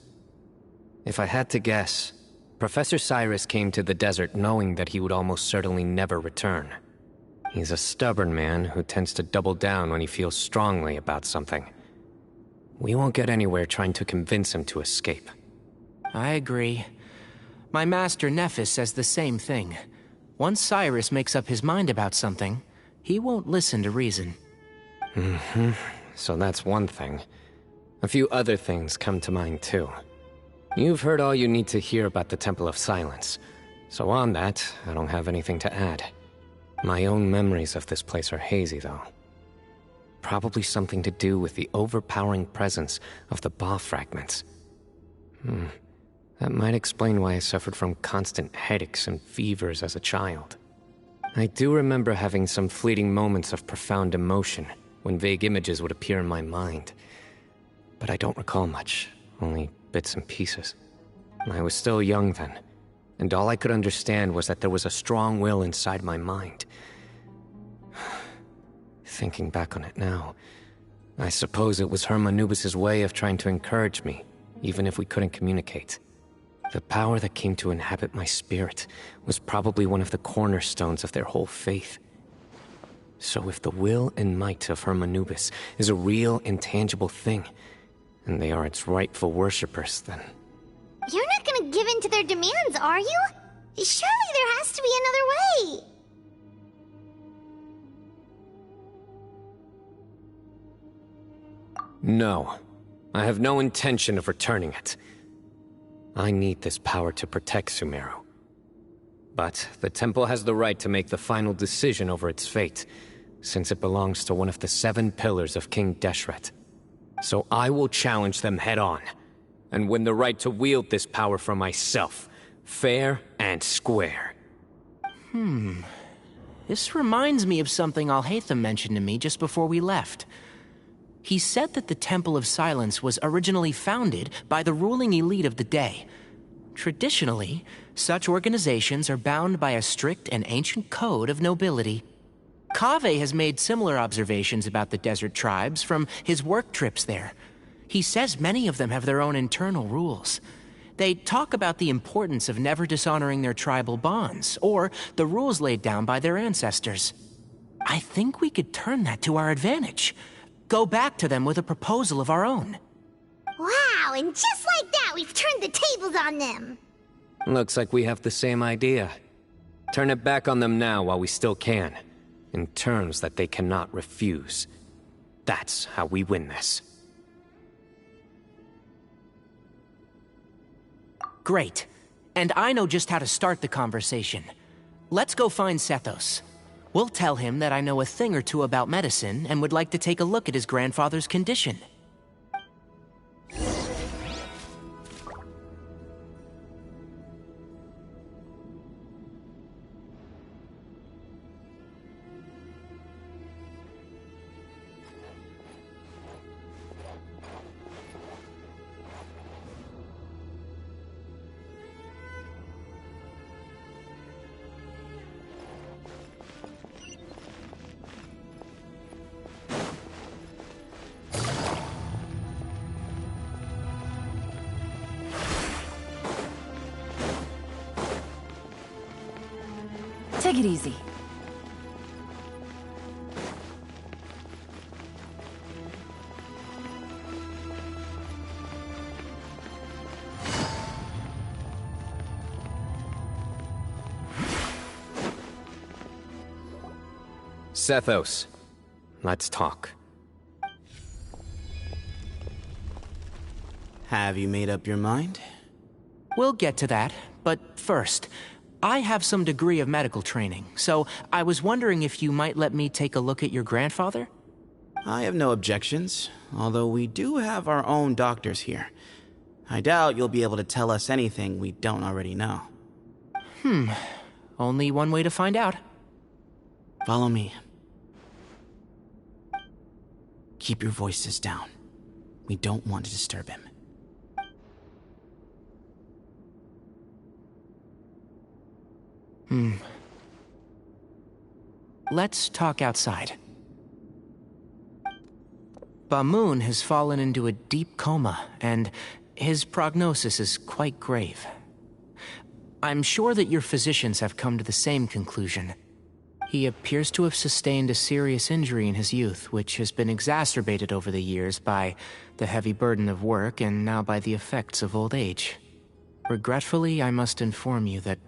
If I had to guess, Professor Cyrus came to the desert knowing that he would almost certainly never return. He's a stubborn man who tends to double down when he feels strongly about something. We won't get anywhere trying to convince him to escape. I agree. My master Nephis says the same thing. Once Cyrus makes up his mind about something, he won't listen to reason. Mm-hmm. So that's one thing. A few other things come to mind too. You've heard all you need to hear about the Temple of Silence, so on that, I don't have anything to add. My own memories of this place are hazy, though. Probably something to do with the overpowering presence of the Ba fragments. That might explain why I suffered from constant headaches and fevers as a child. I do remember having some fleeting moments of profound emotion when vague images would appear in my mind. But I don't recall much, only bits and pieces. I was still young then, and all I could understand was that there was a strong will inside my mind. Thinking back on it now, I suppose it was Herm Anubis' way of trying to encourage me, even if we couldn't communicate. The power that came to inhabit my spirit was probably one of the cornerstones of their whole faith. So if the will and might of Hermanubis is a real, intangible thing, and they are its rightful worshippers, then... You're not gonna give in to their demands, are you? Surely there has to be another way. No. I have no intention of returning it. I need this power to protect Sumeru. But the temple has the right to make the final decision over its fate, since it belongs to one of the 7 pillars of King Deshret. So I will challenge them head-on, and win the right to wield this power for myself, fair and square. This reminds me of something Alhaitham mentioned to me just before we left. He said that the Temple of Silence was originally founded by the ruling elite of the day. Traditionally, such organizations are bound by a strict and ancient code of nobility. Kaveh has made similar observations about the desert tribes from his work trips there. He says many of them have their own internal rules. They talk about the importance of never dishonoring their tribal bonds, or the rules laid down by their ancestors. I think we could turn that to our advantage. Go back to them with a proposal of our own. Wow, and just like that, we've turned the tables on them. Looks like we have the same idea. Turn it back on them now while we still can, in terms that they cannot refuse. That's how we win this. Great. And I know just how to start the conversation. Let's go find Sethos. We'll tell him that I know a thing or two about medicine and would like to take a look at his grandfather's condition. Take it easy. Sethos, let's talk. Have you made up your mind? We'll get to that, but first, I have some degree of medical training, so I was wondering if you might let me take a look at your grandfather? I have no objections, although we do have our own doctors here. I doubt you'll be able to tell us anything we don't already know. Only one way to find out. Follow me. Keep your voices down. We don't want to disturb him. Let's talk outside. Bamoon has fallen into a deep coma, and his prognosis is quite grave. I'm sure that your physicians have come to the same conclusion. He appears to have sustained a serious injury in his youth, which has been exacerbated over the years by the heavy burden of work and now by the effects of old age. Regretfully, I must inform you that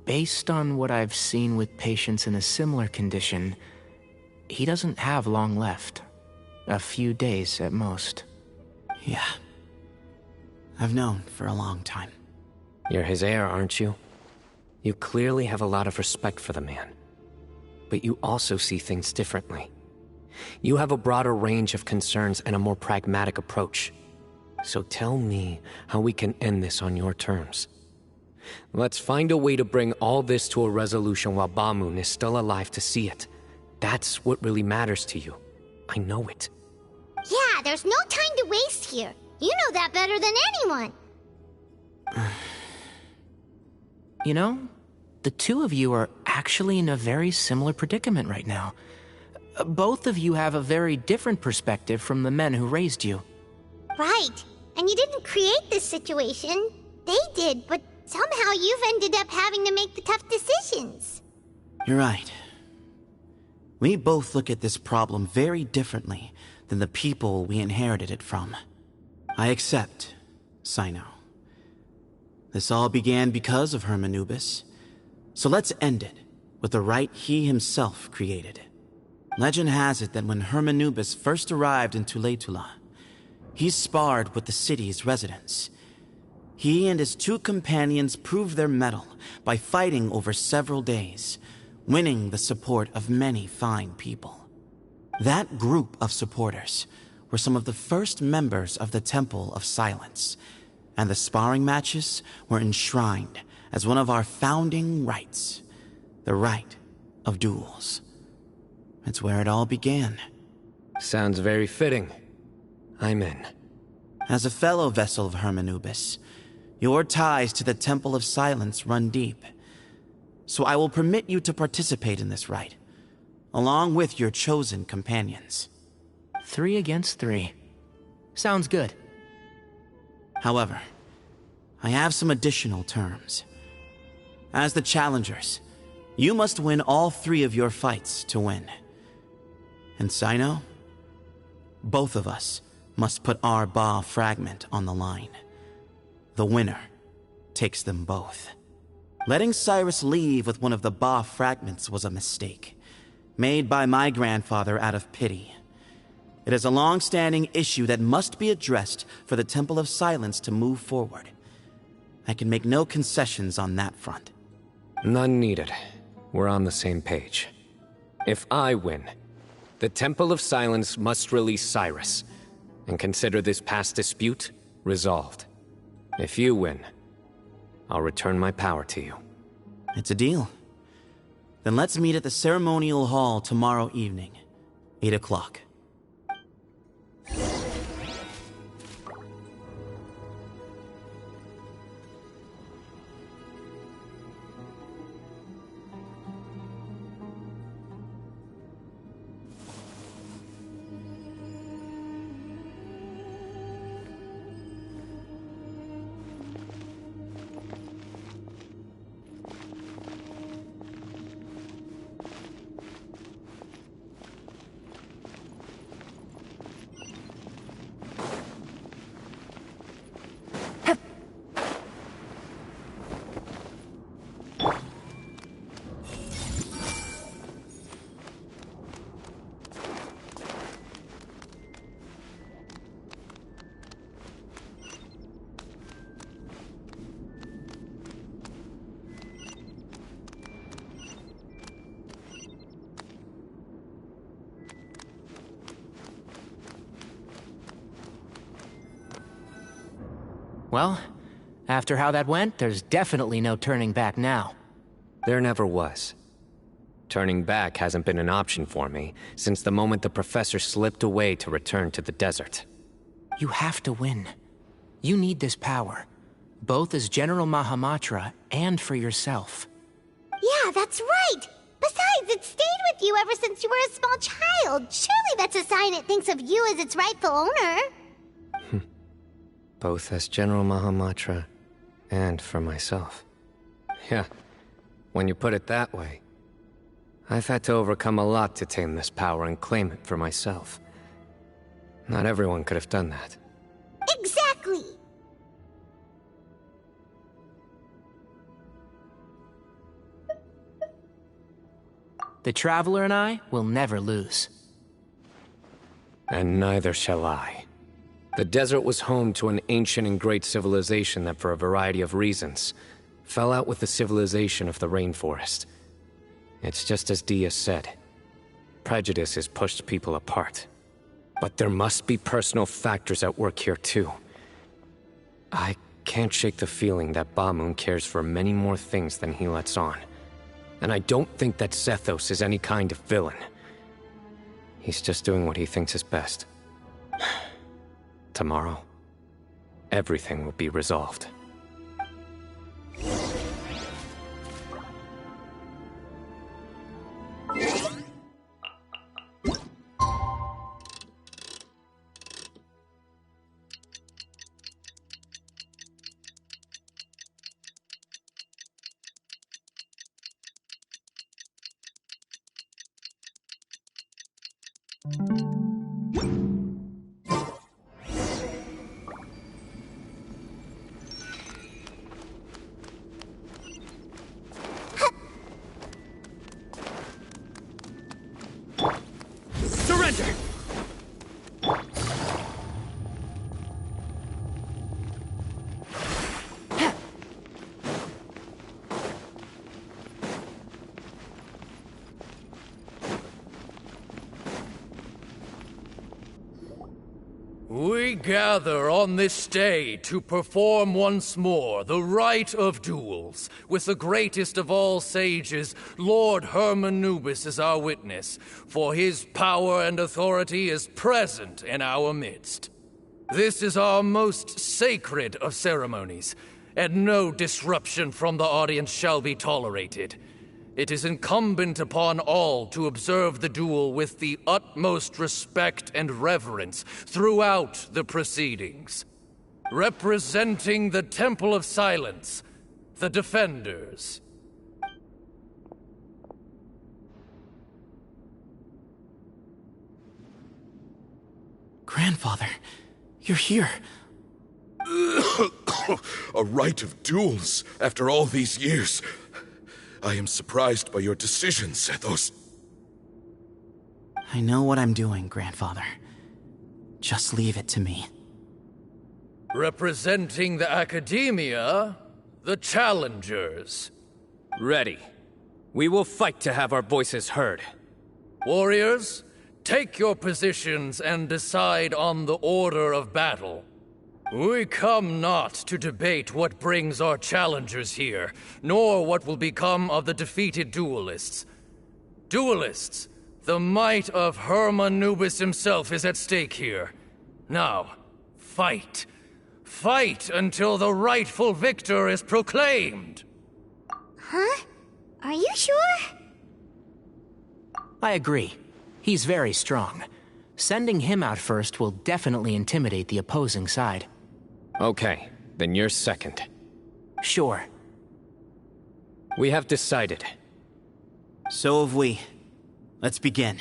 based on what I've seen with patients in a similar condition, he doesn't have long left. A few days at most. Yeah. I've known for a long time. You're his heir, aren't you? You clearly have a lot of respect for the man. But you also see things differently. You have a broader range of concerns and a more pragmatic approach. So tell me how we can end this on your terms. Let's find a way to bring all this to a resolution while Bamoon is still alive to see it. That's what really matters to you. I know it. Yeah, there's no time to waste here. You know that better than anyone. You know, the two of you are actually in a very similar predicament right now. Both of you have a very different perspective from the men who raised you. Right. And you didn't create this situation. They did, but somehow you've ended up having to make the tough decisions. You're right. We both look at this problem very differently than the people we inherited it from. I accept, Cyno. This all began because of Hermanubis, so let's end it with the rite he himself created. Legend has it that when Hermanubis first arrived in Tuletula, he sparred with the city's residents. He and his two companions proved their mettle by fighting over several days, winning the support of many fine people. That group of supporters were some of the first members of the Temple of Silence, and the sparring matches were enshrined as one of our founding rites, the rite of duels. It's where it all began. Sounds very fitting. I'm in. As a fellow vessel of Hermanubis, your ties to the Temple of Silence run deep. So I will permit you to participate in this rite, along with your chosen companions. 3 against 3. Sounds good. However, I have some additional terms. As the challengers, you must win all 3 of your fights to win. And Cyno, both of us must put our Ba fragment on the line. The winner takes them both. Letting Cyrus leave with one of the Ba fragments was a mistake, made by my grandfather out of pity. It is a long-standing issue that must be addressed for the Temple of Silence to move forward. I can make no concessions on that front. None needed. We're on the same page. If I win, the Temple of Silence must release Cyrus, and consider this past dispute resolved. If you win, I'll return my power to you. It's a deal. Then let's meet at the ceremonial hall tomorrow evening, 8 o'clock. Well, after how that went, there's definitely no turning back now. There never was. Turning back hasn't been an option for me since the moment the professor slipped away to return to the desert. You have to win. You need this power, both as General Mahamatra and for yourself. Yeah, that's right! Besides, it stayed with you ever since you were a small child. Surely that's a sign it thinks of you as its rightful owner. Both as General Mahamatra and for myself. Yeah, when you put it that way. I've had to overcome a lot to tame this power and claim it for myself. Not everyone could have done that. Exactly! The Traveler and I will never lose. And neither shall I. The desert was home to an ancient and great civilization that, for a variety of reasons, fell out with the civilization of the rainforest. It's just as Dia said. Prejudice has pushed people apart. But there must be personal factors at work here too. I can't shake the feeling that Bamoon cares for many more things than he lets on. And I don't think that Sethos is any kind of villain. He's just doing what he thinks is best. Tomorrow, everything will be resolved. We gather on this day to perform once more the rite of duels, with the greatest of all sages, Lord Hermanubis, as our witness, for his power and authority is present in our midst. This is our most sacred of ceremonies, and no disruption from the audience shall be tolerated. It is incumbent upon all to observe the duel with the utmost respect and reverence throughout the proceedings. Representing the Temple of Silence, the Defenders. Grandfather, you're here. A rite of duels after all these years. I am surprised by your decision, Sethos. I know what I'm doing, Grandfather. Just leave it to me. Representing the Academia, the Challengers. Ready. We will fight to have our voices heard. Warriors, take your positions and decide on the order of battle. We come not to debate what brings our challengers here, nor what will become of the defeated duelists. Duelists, the might of Hermanubis himself is at stake here. Now, fight. Fight until the rightful victor is proclaimed. Huh? Are you sure? I agree. He's very strong. Sending him out first will definitely intimidate the opposing side. Okay, then you're second. Sure. We have decided. So have we. Let's begin.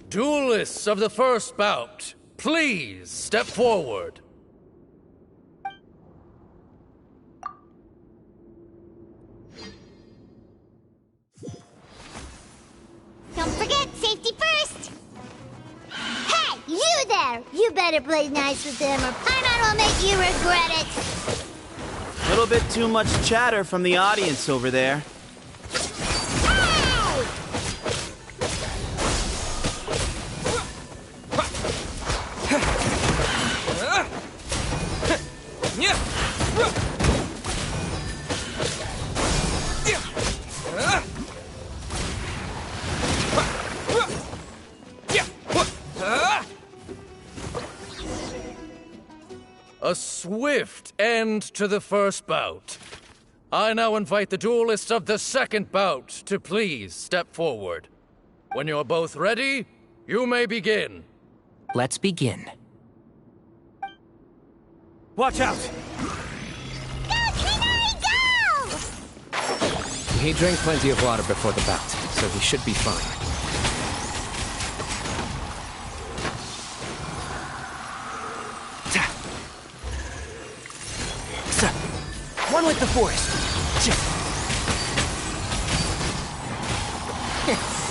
Duelists of the first bout, please step forward. Don't forget, safety first! Hey, you there! You better play nice with them or Paimon will make you regret it! A little bit too much chatter from the audience over there. A swift end to the first bout. I now invite the duelists of the second bout to please step forward. When you're both ready, you may begin. Let's begin. Watch out! Go, Canary, go! He drank plenty of water before the bout, so he should be fine. One with the forest.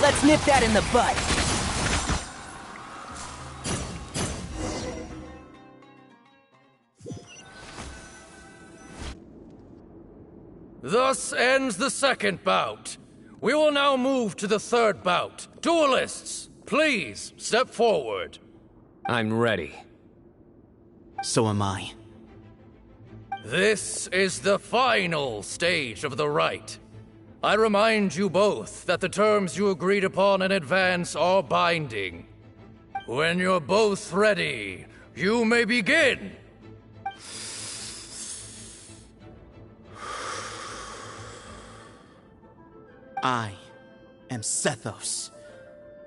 Let's nip that in the bud. Thus ends the second bout. We will now move to the third bout. Duelists, please step forward. I'm ready. So am I. This is the final stage of the rite. I remind you both that the terms you agreed upon in advance are binding. When you're both ready, you may begin. I am Sethos,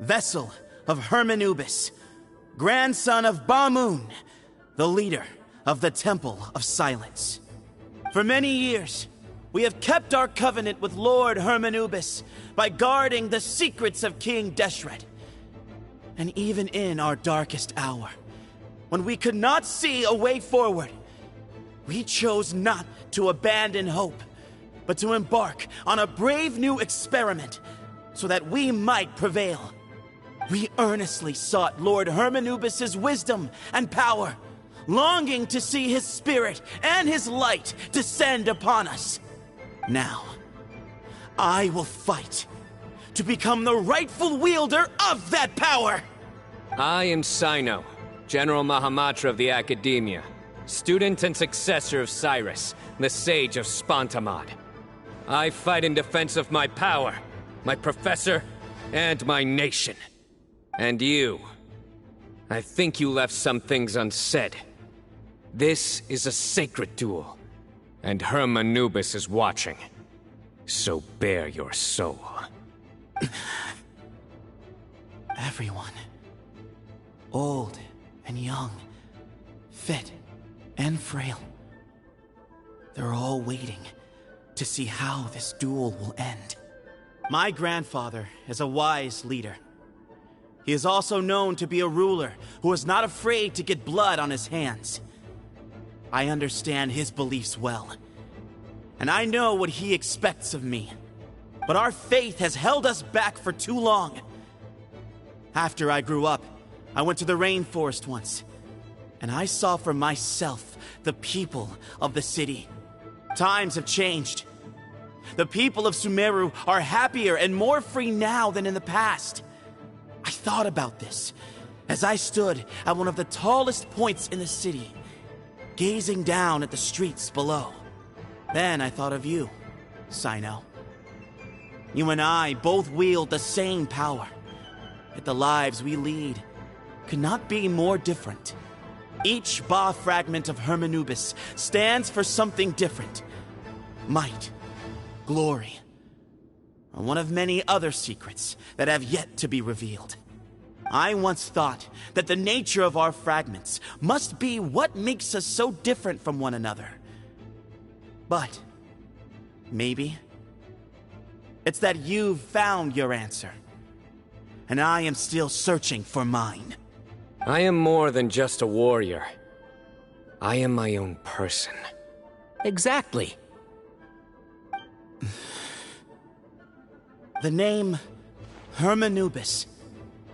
vessel of Hermanubis, grandson of Bamoon, the leader of the Temple of Silence. For many years, we have kept our covenant with Lord Hermanubis by guarding the secrets of King Deshret. And even in our darkest hour, when we could not see a way forward, we chose not to abandon hope, but to embark on a brave new experiment so that we might prevail. We earnestly sought Lord Hermanubis' wisdom and power, longing to see his spirit and his light descend upon us. Now, I will fight to become the rightful wielder of that power. I am Cyno, General Mahamatra of the Academia, student and successor of Cyrus, the Sage of Spantamad. I fight in defense of my power, my professor, and my nation. And you. I think you left some things unsaid. This is a sacred duel, and Herman Nubis is watching. So bare your soul. Everyone. Old and young. Fit and frail. They're all waiting to see how this duel will end. My grandfather is a wise leader. He is also known to be a ruler who is not afraid to get blood on his hands. I understand his beliefs well, and I know what he expects of me. But our faith has held us back for too long. After I grew up, I went to the rainforest once, and I saw for myself the people of the city. Times have changed. The people of Sumeru are happier and more free now than in the past. I thought about this as I stood at one of the tallest points in the city, gazing down at the streets below. Then I thought of you, Cyno. You and I both wield the same power, yet the lives we lead could not be more different. Each Ba fragment of Hermanubis stands for something different. Might, glory, or one of many other secrets that have yet to be revealed. I once thought that the nature of our fragments must be what makes us so different from one another. But maybe it's that you've found your answer, and I am still searching for mine. I am more than just a warrior. I am my own person. Exactly. The name Hermanubis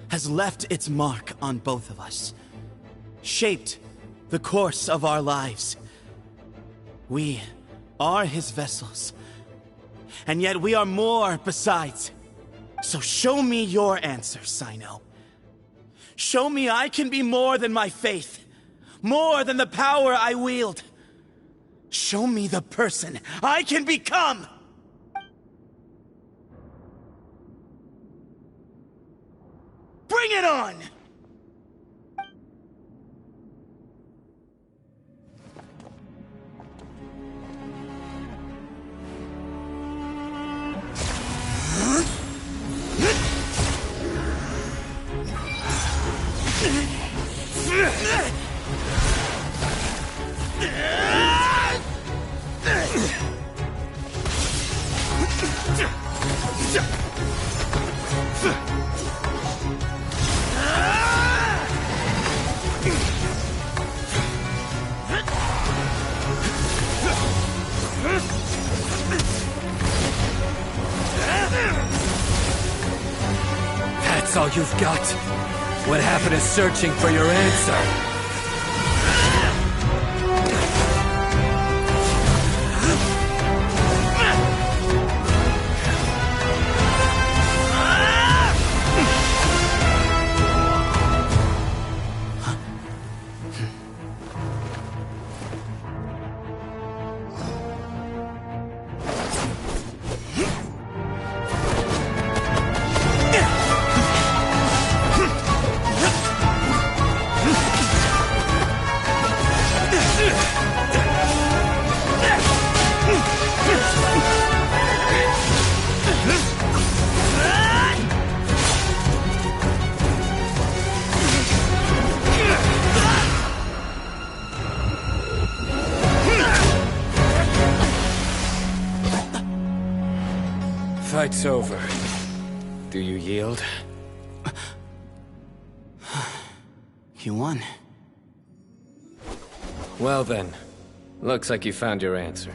has left its mark on both of us, shaped the course of our lives. We are his vessels, and yet we are more besides. So show me your answer, Cyno. Show me I can be more than my faith, more than the power I wield. Show me the person I can become! Bring it on! That's all you've got? What happened to searching for your answer? Fight's over. Do you yield? You won. Well then, looks like you found your answer.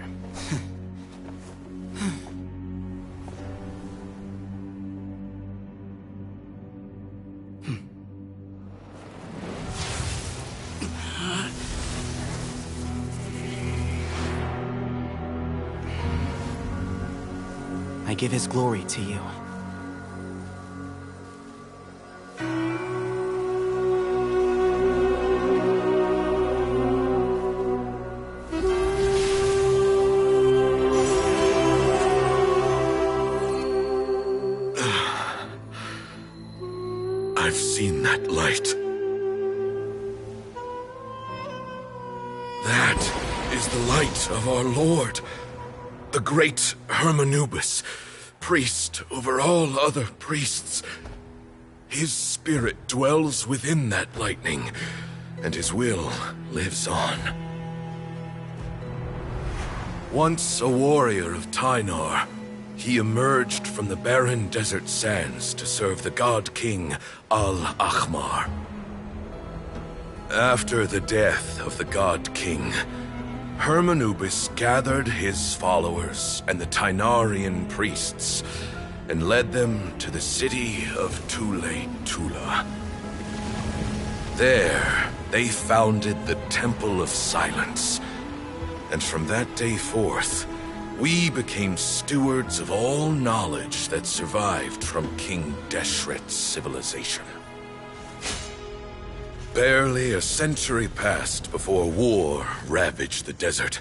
I give his glory to you. I've seen that light. That is the light of our Lord, the great Hermanubis, priest over all other priests. His spirit dwells within that lightning, and his will lives on. Once a warrior of Tynar, he emerged from the barren desert sands to serve the god king Al-Ahmar. After the death of the god king, Hermanubis gathered his followers and the Tynarian priests and led them to the city of Tule-Tula. There, they founded the Temple of Silence, and from that day forth, we became stewards of all knowledge that survived from King Deshret's civilization. Barely a century passed before war ravaged the desert.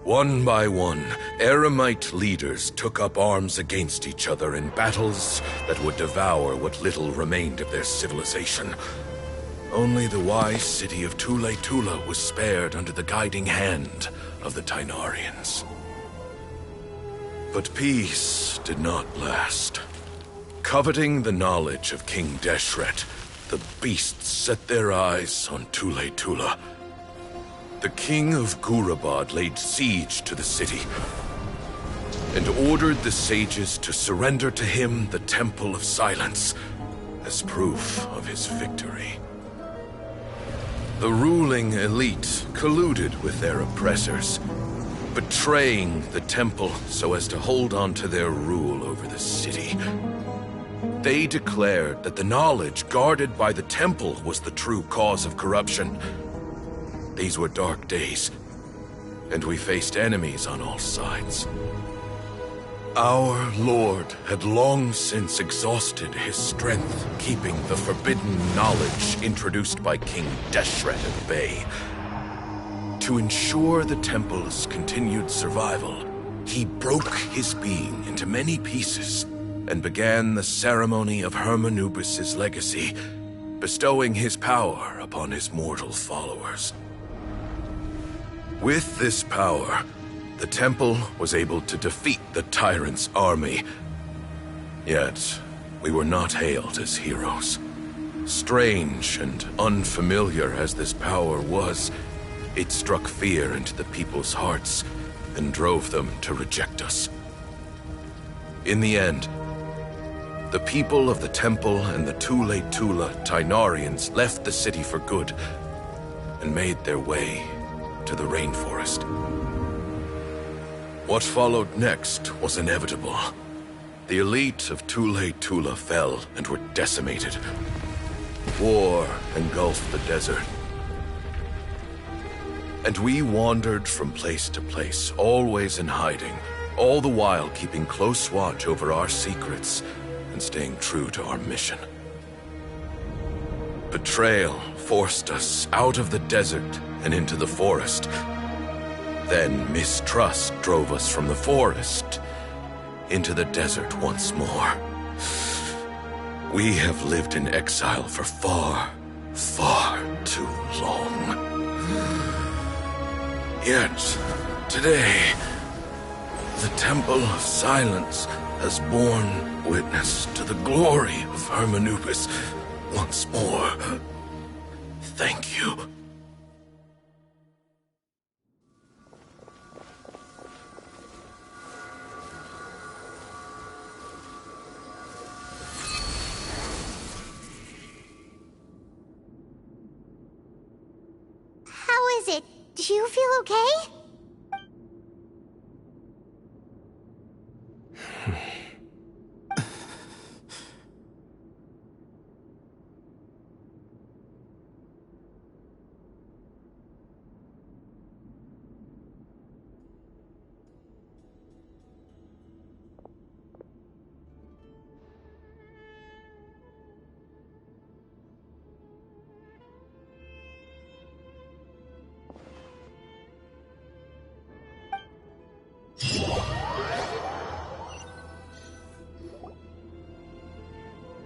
One by one, Eremite leaders took up arms against each other in battles that would devour what little remained of their civilization. Only the wise city of Tule-Tula was spared under the guiding hand of the Tynarians. But peace did not last. Coveting the knowledge of King Deshret, the beasts set their eyes on Tule-Tula. The king of Gurabad laid siege to the city and ordered the sages to surrender to him the Temple of Silence as proof of his victory. The ruling elite colluded with their oppressors, betraying the temple so as to hold on to their rule over the city. They declared that the knowledge guarded by the temple was the true cause of corruption. These were dark days, and we faced enemies on all sides. Our Lord had long since exhausted his strength, keeping the forbidden knowledge introduced by King Deshret at bay. To ensure the temple's continued survival, he broke his being into many pieces and began the ceremony of Hermanubis' legacy, bestowing his power upon his mortal followers. With this power, the temple was able to defeat the tyrant's army. Yet, we were not hailed as heroes. Strange and unfamiliar as this power was, it struck fear into the people's hearts and drove them to reject us. In the end, the people of the temple and the Tule-Tula Tynarians left the city for good and made their way to the rainforest. What followed next was inevitable. The elite of Tule-Tula fell and were decimated. War engulfed the desert. And we wandered from place to place, always in hiding, all the while keeping close watch over our secrets and staying true to our mission. Betrayal forced us out of the desert and into the forest. Then mistrust drove us from the forest into the desert once more. We have lived in exile for far, far too long. Yet, today, the Temple of Silence has borne witness to the glory of Hermanubis once more. Thank you. How is it? Do you feel okay?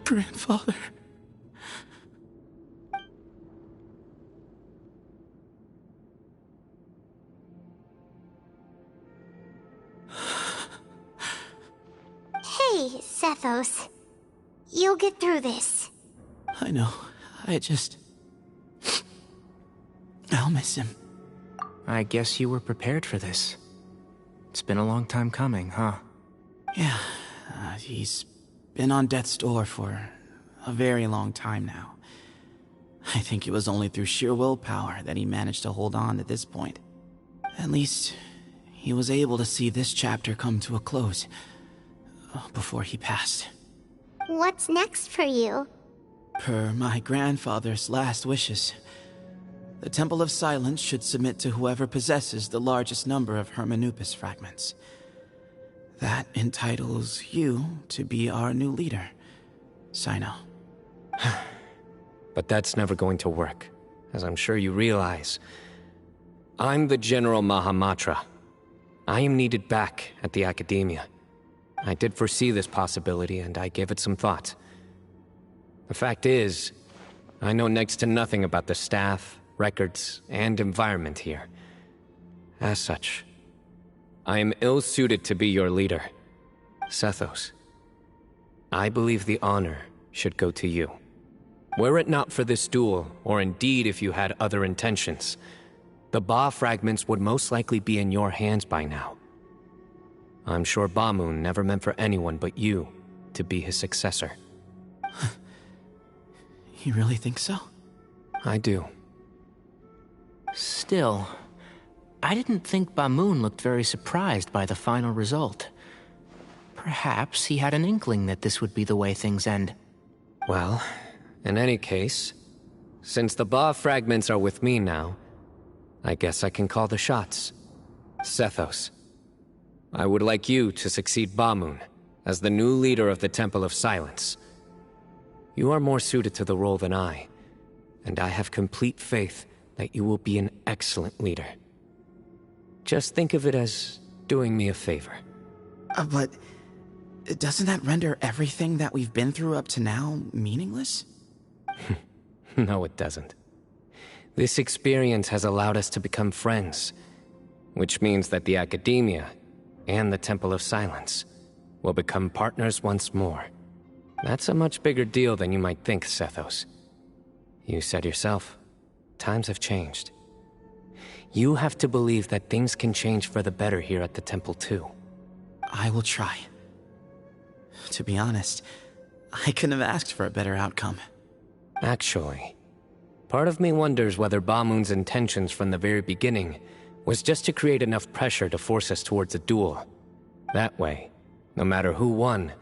Grandfather, Sethos. You'll get through this. I know. I'll miss him. I guess you were prepared for this. It's been a long time coming, huh? Yeah, he's been on death's door for a very long time now. I think it was only through sheer willpower that he managed to hold on to this point. At least, he was able to see this chapter come to a close before he passed. What's next for you? Per my grandfather's last wishes, the Temple of Silence should submit to whoever possesses the largest number of Hermanupis fragments. That entitles you to be our new leader, Cyno. But that's never going to work, as I'm sure you realize. I'm the General Mahamatra. I am needed back at the Academia. I did foresee this possibility, and I gave it some thought. The fact is, I know next to nothing about the staff, records, and environment here. As such, I am ill-suited to be your leader. Sethos, I believe the honor should go to you. Were it not for this duel, or indeed if you had other intentions, the Ba fragments would most likely be in your hands by now. I'm sure Bamoon never meant for anyone but you to be his successor. You really think so? I do. Still, I didn't think Bamoon looked very surprised by the final result. Perhaps he had an inkling that this would be the way things end. Well, in any case, since the Ba fragments are with me now, I guess I can call the shots. Sethos, I would like you to succeed Bamoon as the new leader of the Temple of Silence. You are more suited to the role than I, and I have complete faith that you will be an excellent leader. Just think of it as doing me a favor. But doesn't that render everything that we've been through up to now meaningless? No, it doesn't. This experience has allowed us to become friends, which means that the Academia and the Temple of Silence will become partners once more. That's a much bigger deal than you might think, Sethos. You said yourself, times have changed. You have to believe that things can change for the better here at the temple too. I will try. To be honest, I couldn't have asked for a better outcome. Actually, part of me wonders whether Bamoon's intentions from the very beginning was just to create enough pressure to force us towards a duel. That way, no matter who won,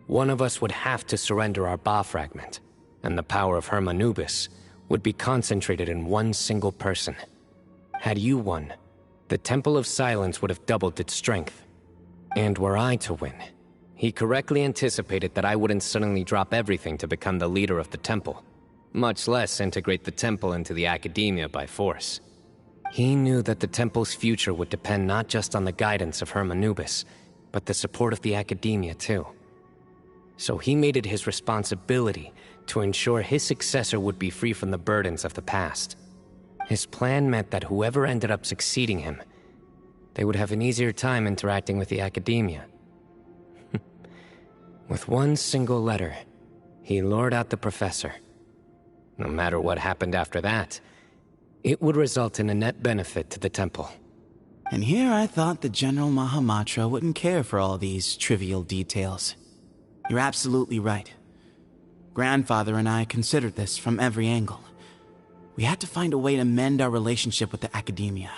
one of us would have to surrender our Ba fragment, and the power of Hermanubis would be concentrated in one single person. Had you won, the Temple of Silence would have doubled its strength. And were I to win, he correctly anticipated that I wouldn't suddenly drop everything to become the leader of the temple, much less integrate the temple into the Academia by force. He knew that the temple's future would depend not just on the guidance of Hermanubis, but the support of the Academia too. So he made it his responsibility to ensure his successor would be free from the burdens of the past. His plan meant that whoever ended up succeeding him, they would have an easier time interacting with the Academia. With one single letter, he lured out the professor. No matter what happened after that, it would result in a net benefit to the temple. And here I thought the General Mahamatra wouldn't care for all these trivial details. You're absolutely right. Grandfather and I considered this from every angle. We had to find a way to mend our relationship with the Academia.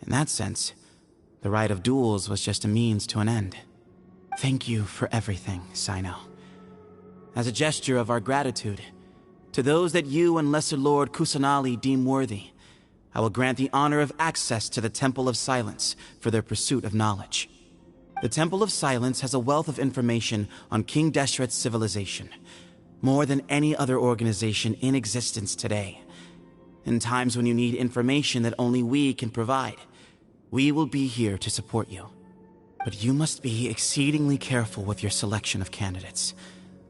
In that sense, the right of duels was just a means to an end. Thank you for everything, Cyno. As a gesture of our gratitude, to those that you and Lesser Lord Kusanali deem worthy, I will grant the honor of access to the Temple of Silence for their pursuit of knowledge. The Temple of Silence has a wealth of information on King Deshret's civilization, more than any other organization in existence today. In times when you need information that only we can provide, we will be here to support you. But you must be exceedingly careful with your selection of candidates,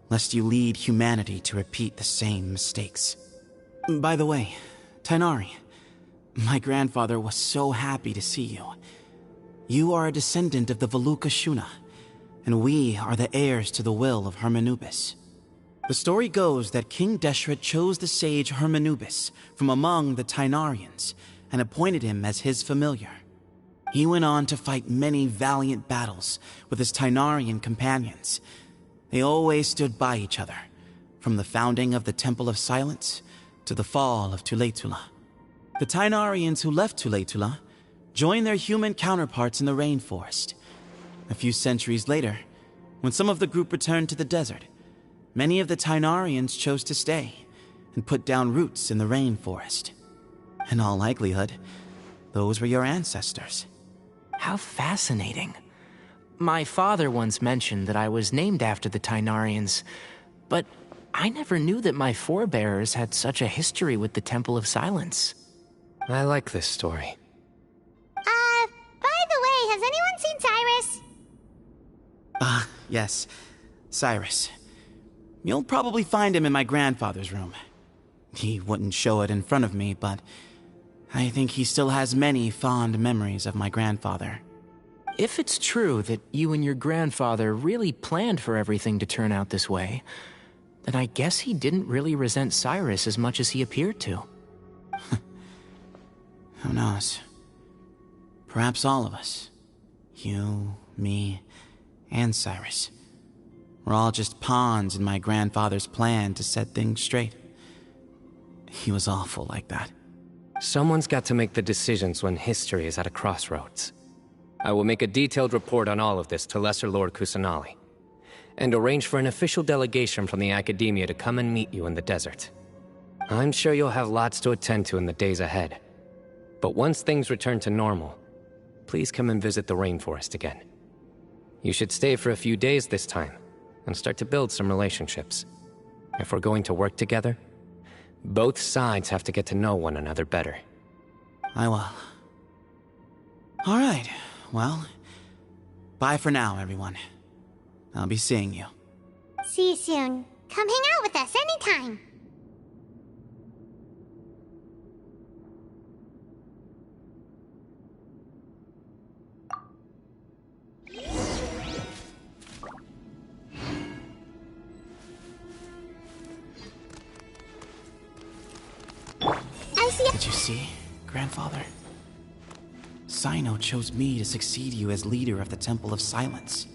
lest you lead humanity to repeat the same mistakes. By the way, Tainari, my grandfather was so happy to see you. You are a descendant of the Veluca Shuna. and we are the heirs to the will of Hermanubis. The story goes that King Deshret chose the sage Hermanubis from among the Tainarians and appointed him as his familiar. He went on to fight many valiant battles with his Tainarian companions. They always stood by each other, from the founding of the Temple of Silence to the fall of Tuletula. The Tainarians who left Tuletula joined their human counterparts in the rainforest. A few centuries later, when some of the group returned to the desert, many of the Tainarians chose to stay and put down roots in the rainforest. In all likelihood, those were your ancestors. How fascinating. My father once mentioned that I was named after the Tainarians, but I never knew that my forebears had such a history with the Temple of Silence. I like this story. By the way, has anyone seen Cyrus? Yes, Cyrus. You'll probably find him in my grandfather's room. He wouldn't show it in front of me, but I think he still has many fond memories of my grandfather. If it's true that you and your grandfather really planned for everything to turn out this way, then I guess he didn't really resent Cyrus as much as he appeared to. Who knows? Perhaps all of us. You, me, and Cyrus. We're all just pawns in my grandfather's plan to set things straight. He was awful like that. Someone's got to make the decisions when history is at a crossroads. I will make a detailed report on all of this to Lesser Lord Kusanali, and arrange for an official delegation from the Academia to come and meet you in the desert. I'm sure you'll have lots to attend to in the days ahead. But once things return to normal, please come and visit the rainforest again. You should stay for a few days this time, and start to build some relationships. If we're going to work together, both sides have to get to know one another better. I will. All right, well, bye for now, everyone. I'll be seeing you. See you soon. Come hang out with us anytime. Did you see, Grandfather? Cyno chose me to succeed you as leader of the Temple of Silence.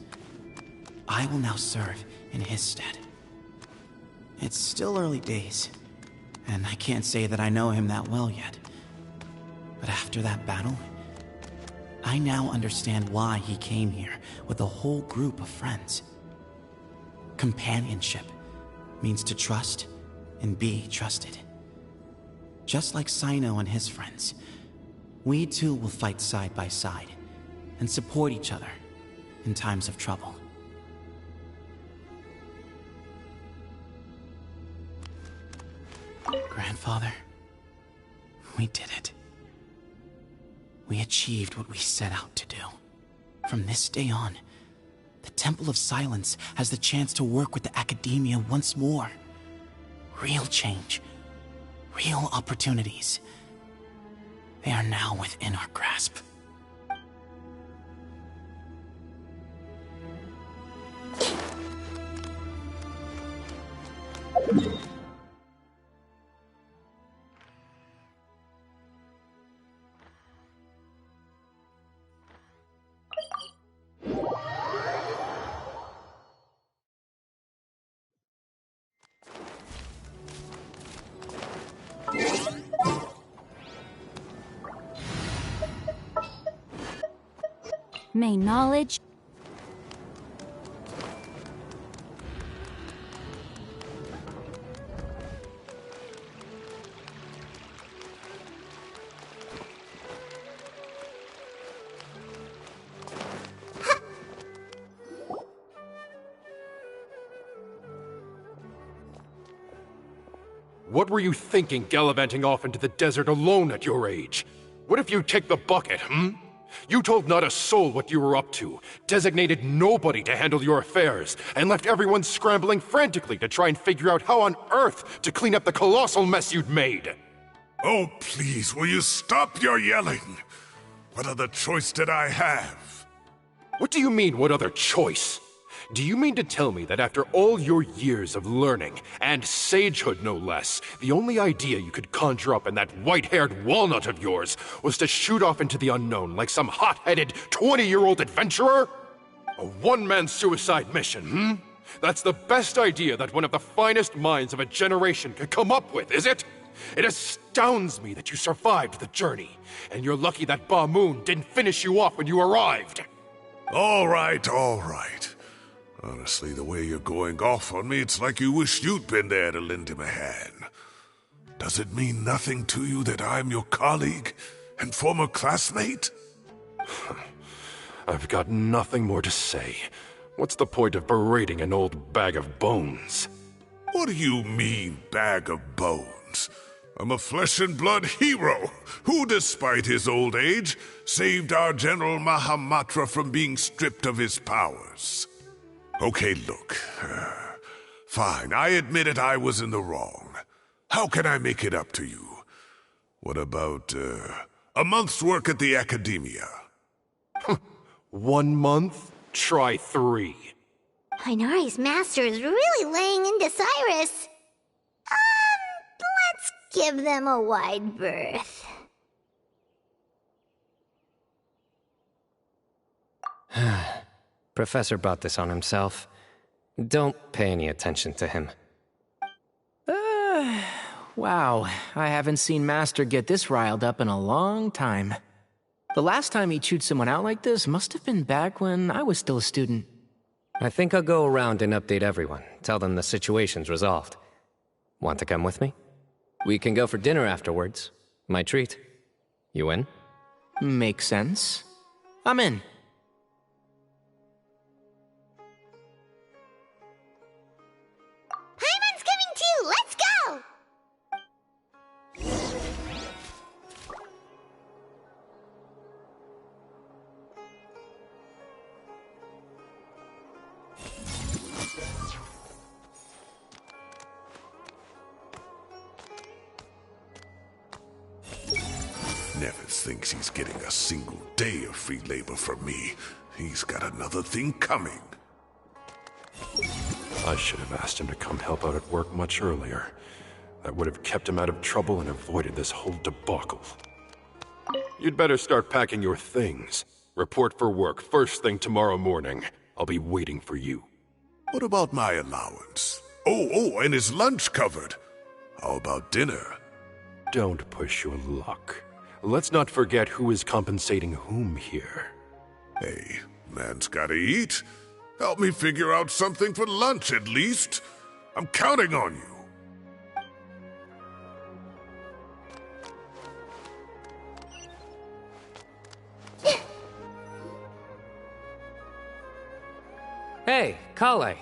I will now serve in his stead. It's still early days, and I can't say that I know him that well yet. But after that battle, I now understand why he came here with a whole group of friends. Companionship means to trust and be trusted. Just like Cyno and his friends, we too will fight side by side and support each other in times of trouble. Grandfather, we did it. We achieved what we set out to do. From this day on, the Temple of Silence has the chance to work with the Academia once more. Real change. Real opportunities. They are now within our grasp. May knowledge... What were you thinking gallivanting off into the desert alone at your age? What if you take the bucket, You told not a soul what you were up to, designated nobody to handle your affairs, and left everyone scrambling frantically to try and figure out how on earth to clean up the colossal mess you'd made. Oh, please, will you stop your yelling? What other choice did I have? What do you mean, what other choice? Do you mean to tell me that after all your years of learning, and sagehood no less, the only idea you could conjure up in that white-haired walnut of yours was to shoot off into the unknown like some hot-headed 20-year-old adventurer? A one-man suicide mission, hmm? That's the best idea that one of the finest minds of a generation could come up with, is it? It astounds me that you survived the journey, and you're lucky that Ba Moon didn't finish you off when you arrived. All right, all right. Honestly, the way you're going off on me, it's like you wished you'd been there to lend him a hand. Does it mean nothing to you that I'm your colleague and former classmate? I've got nothing more to say. What's the point of berating an old bag of bones? What do you mean, bag of bones? I'm a flesh and blood hero who, despite his old age, saved our General Mahamatra from being stripped of his powers. Okay, look. Fine, I admit it, I was in the wrong. How can I make it up to you? What about, a month's work at the Academia? 1 month? Try 3. Inari's master is really laying into Cyrus. Let's give them a wide berth. Professor brought this on himself. Don't pay any attention to him. Wow, I haven't seen Master get this riled up in a long time. The last time he chewed someone out like this must have been back when I was still a student. I think I'll go around and update everyone. Tell them the situation's resolved. Want to come with me? We can go for dinner afterwards. My treat. You in? Makes sense. I'm in. Paimon's coming too! Let's go! Nevis thinks he's getting a single day of free labor from me. He's got another thing coming. I should have asked him to come help out at work much earlier. That would have kept him out of trouble and avoided this whole debacle. You'd better start packing your things. Report for work first thing tomorrow morning. I'll be waiting for you. What about my allowance? Oh, and his lunch covered. How about dinner? Don't push your luck. Let's not forget who is compensating whom here. Hey, man's gotta eat. Help me figure out something for lunch at least. I'm counting on you. Hey, Kale.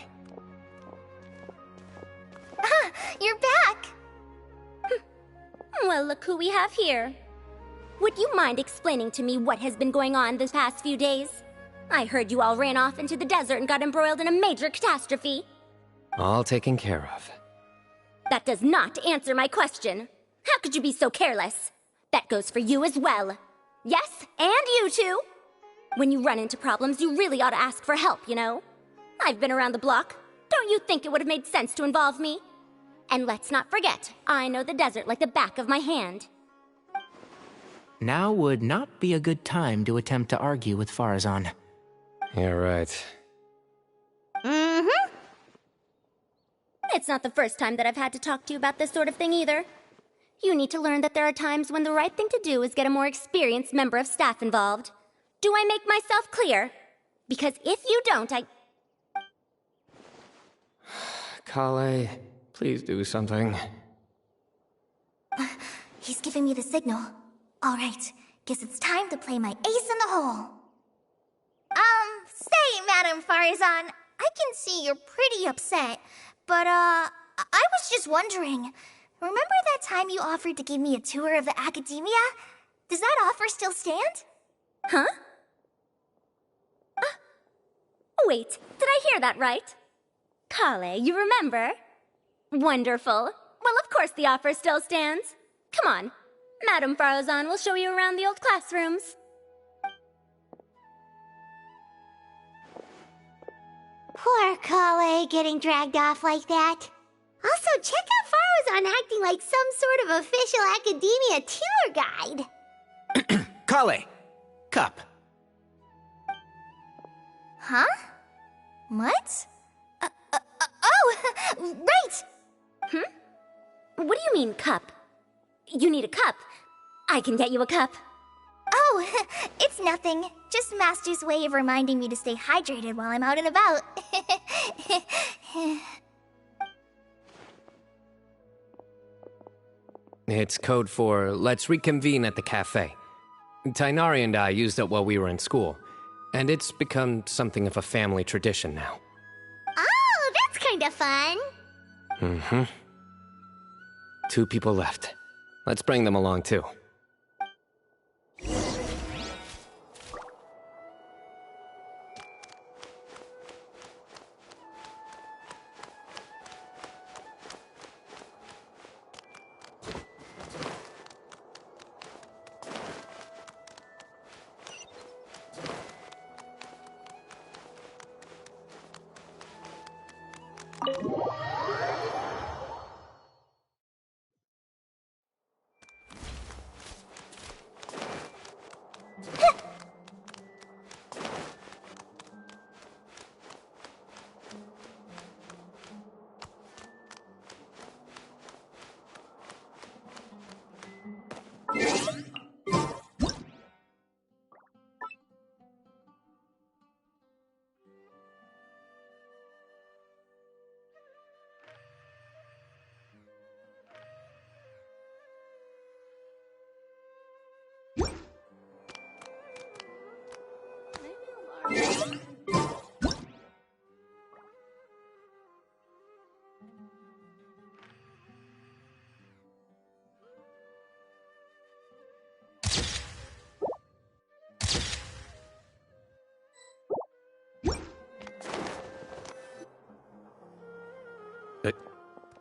You're back! Well, look who we have here. Would you mind explaining to me what has been going on this past few days? I heard you all ran off into the desert and got embroiled in a major catastrophe. All taken care of. That does not answer my question. How could you be so careless? That goes for you as well. Yes, and you too. When you run into problems, you really ought to ask for help, you know? I've been around the block. Don't you think it would have made sense to involve me? And let's not forget, I know the desert like the back of my hand. Now would not be a good time to attempt to argue with Farazan. You're right. Mm-hmm. It's not the first time that I've had to talk to you about this sort of thing either. You need to learn that there are times when the right thing to do is get a more experienced member of staff involved. Do I make myself clear? Because if you don't, Kale, please do something. He's giving me the signal. All right, guess it's time to play my ace in the hole. Say, Madam Farazan, I can see you're pretty upset, but, I was just wondering, remember that time you offered to give me a tour of the Academia? Does that offer still stand? Huh? Wait, did I hear that right? Kale, you remember? Wonderful. Well, of course the offer still stands. Come on. Madam Farazan will show you around the old classrooms. Poor Kale getting dragged off like that. Also, check how far I was on acting like some sort of official academia tour guide. Kale! Cup. Huh? What? Oh, right! What do you mean, cup? You need a cup. I can get you a cup. Oh, it's nothing. Just Master's way of reminding me to stay hydrated while I'm out and about. It's code for let's reconvene at the cafe. Tainari and I used it while we were in school, and it's become something of a family tradition now. Oh, that's kind of fun. Mm-hmm. 2 people left. Let's bring them along, too.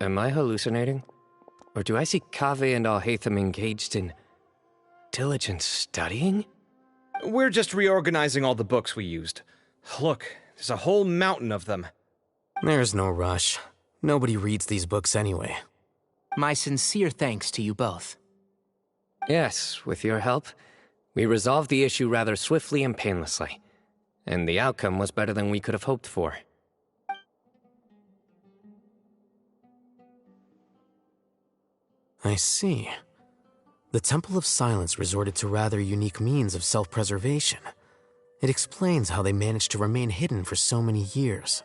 Am I hallucinating? Or do I see Kaveh and Alhaitham engaged in diligent studying? We're just reorganizing all the books we used. Look, there's a whole mountain of them. There's no rush. Nobody reads these books anyway. My sincere thanks to you both. Yes, with your help, we resolved the issue rather swiftly and painlessly. And the outcome was better than we could have hoped for. I see. The Temple of Silence resorted to rather unique means of self-preservation. It explains how they managed to remain hidden for so many years.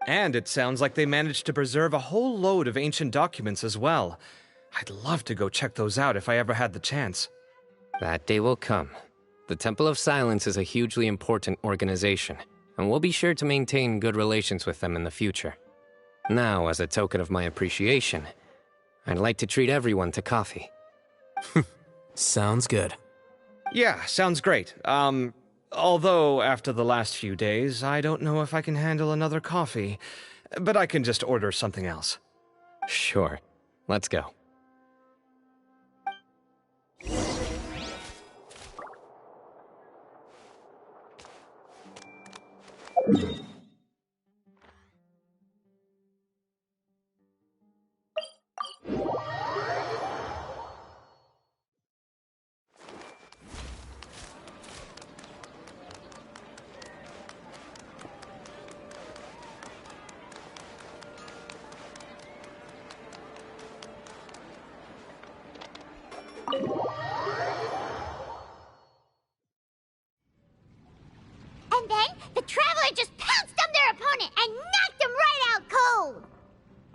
And it sounds like they managed to preserve a whole load of ancient documents as well. I'd love to go check those out if I ever had the chance. That day will come. The Temple of Silence is a hugely important organization, and we'll be sure to maintain good relations with them in the future. Now, as a token of my appreciation, I'd like to treat everyone to coffee. Sounds good. Yeah, sounds great. Although after the last few days, I don't know if I can handle another coffee. But I can just order something else. Sure. Let's go. And then the Traveler just pounced on their opponent and knocked him right out cold.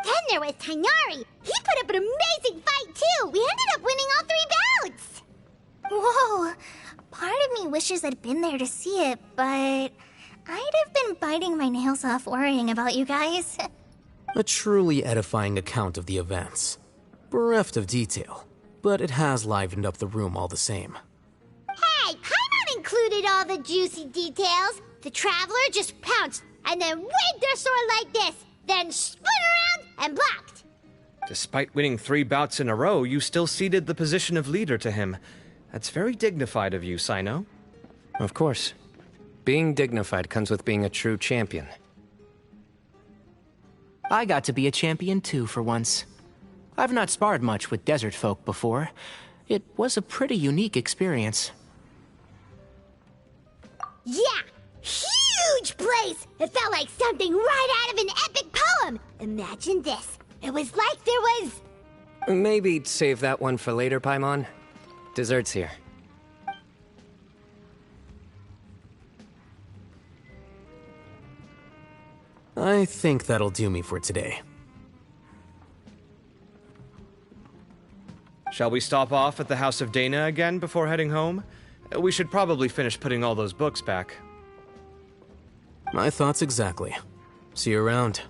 Then there was Tainari. He put up an amazing fight too. We ended up winning all 3 bouts. Whoa. Part of me wishes I'd been there to see it, but I'd have been biting my nails off worrying about you guys. A truly edifying account of the events. Bereft of detail, but it has livened up the room all the same. Hey, Paimon included all the juicy details. The Traveler just pounced and then waved their sword like this, then spun around and blocked. Despite winning 3 bouts in a row, you still ceded the position of leader to him. That's very dignified of you, Cyno. Of course. Being dignified comes with being a true champion. I got to be a champion too for once. I've not sparred much with desert folk before. It was a pretty unique experience. Yeah! Huge place! It felt like something right out of an epic poem! Imagine this. It was like there was... Maybe save that one for later, Paimon. Dessert's here. I think that'll do me for today. Shall we stop off at the House of Dana again before heading home? We should probably finish putting all those books back. My thoughts exactly. See you around.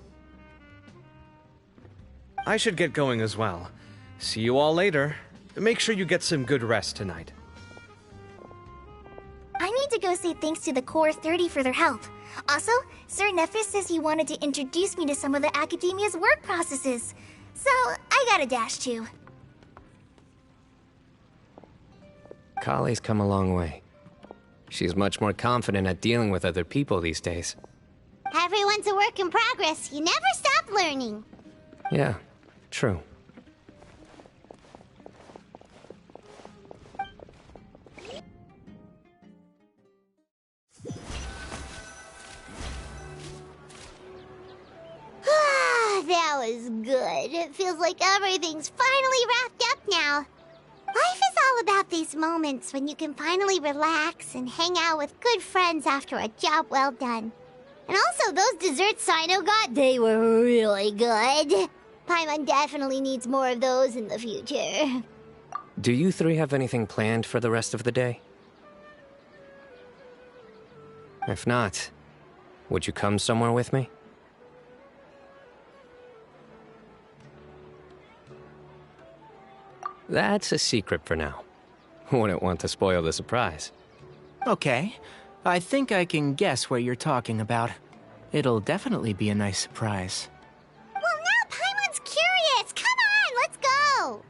I should get going as well. See you all later. Make sure you get some good rest tonight. I need to go say thanks to the Core 30 for their help. Also, Sir Nephis says he wanted to introduce me to some of the Academia's work processes. So, I gotta dash too. Kali's come a long way. She's much more confident at dealing with other people these days. Everyone's a work in progress. You never stop learning. Yeah, true. That was good. It feels like everything's finally wrapped up now. Life is all about these moments when you can finally relax and hang out with good friends after a job well done. And also, those desserts Cyno got, they were really good. Paimon definitely needs more of those in the future. Do you three have anything planned for the rest of the day? If not, would you come somewhere with me? That's a secret for now. Wouldn't want to spoil the surprise. Okay. I think I can guess what you're talking about. It'll definitely be a nice surprise. Well, now Paimon's curious. Come on, let's go.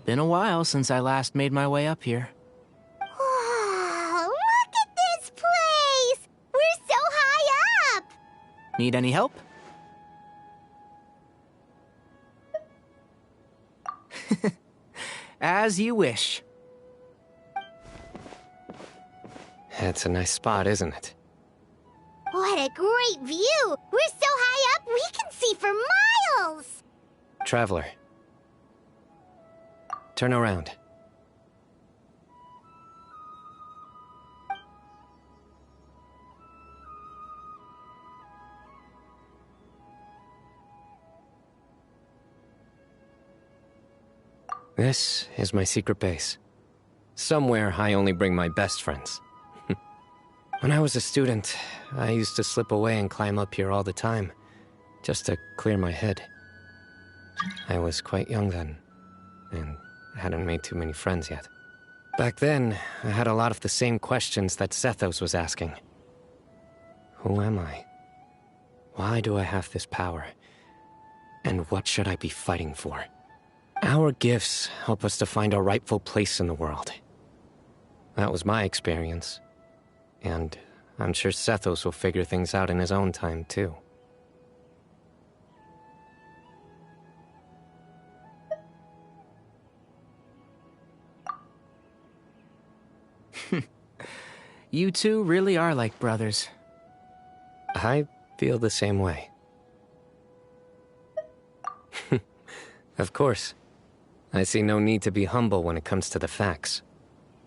Been a while since I last made my way up here. Wow, look at this place! We're so high up! Need any help? As you wish. It's a nice spot, isn't it? What a great view! We're so high up, we can see for miles! Traveler. Turn around. This is my secret base. Somewhere I only bring my best friends. When I was a student, I used to slip away and climb up here all the time, just to clear my head. I was quite young then, and hadn't made too many friends yet. Back then, I had a lot of the same questions that Sethos was asking. Who am I? Why do I have this power? And what should I be fighting for? Our gifts help us to find our rightful place in the world. That was my experience. And I'm sure Sethos will figure things out in his own time, too. You two really are like brothers. I feel the same way. Of course. I see no need to be humble when it comes to the facts.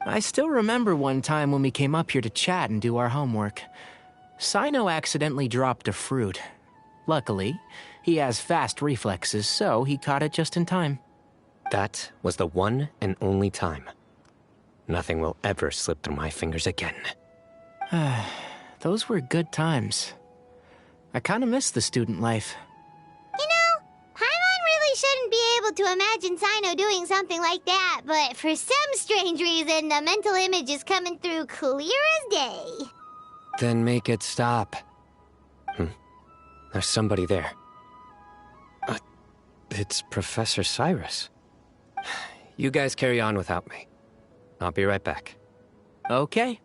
I still remember one time when we came up here to chat and do our homework. Cyno accidentally dropped a fruit. Luckily, he has fast reflexes, so he caught it just in time. That was the one and only time. Nothing will ever slip through my fingers again. Those were good times. I kinda miss the student life. You know, Paimon really shouldn't be able to imagine Cyno doing something like that, but for some strange reason, the mental image is coming through clear as day. Then make it stop. There's somebody there. It's Professor Cyrus. You guys carry on without me. I'll be right back. Okay.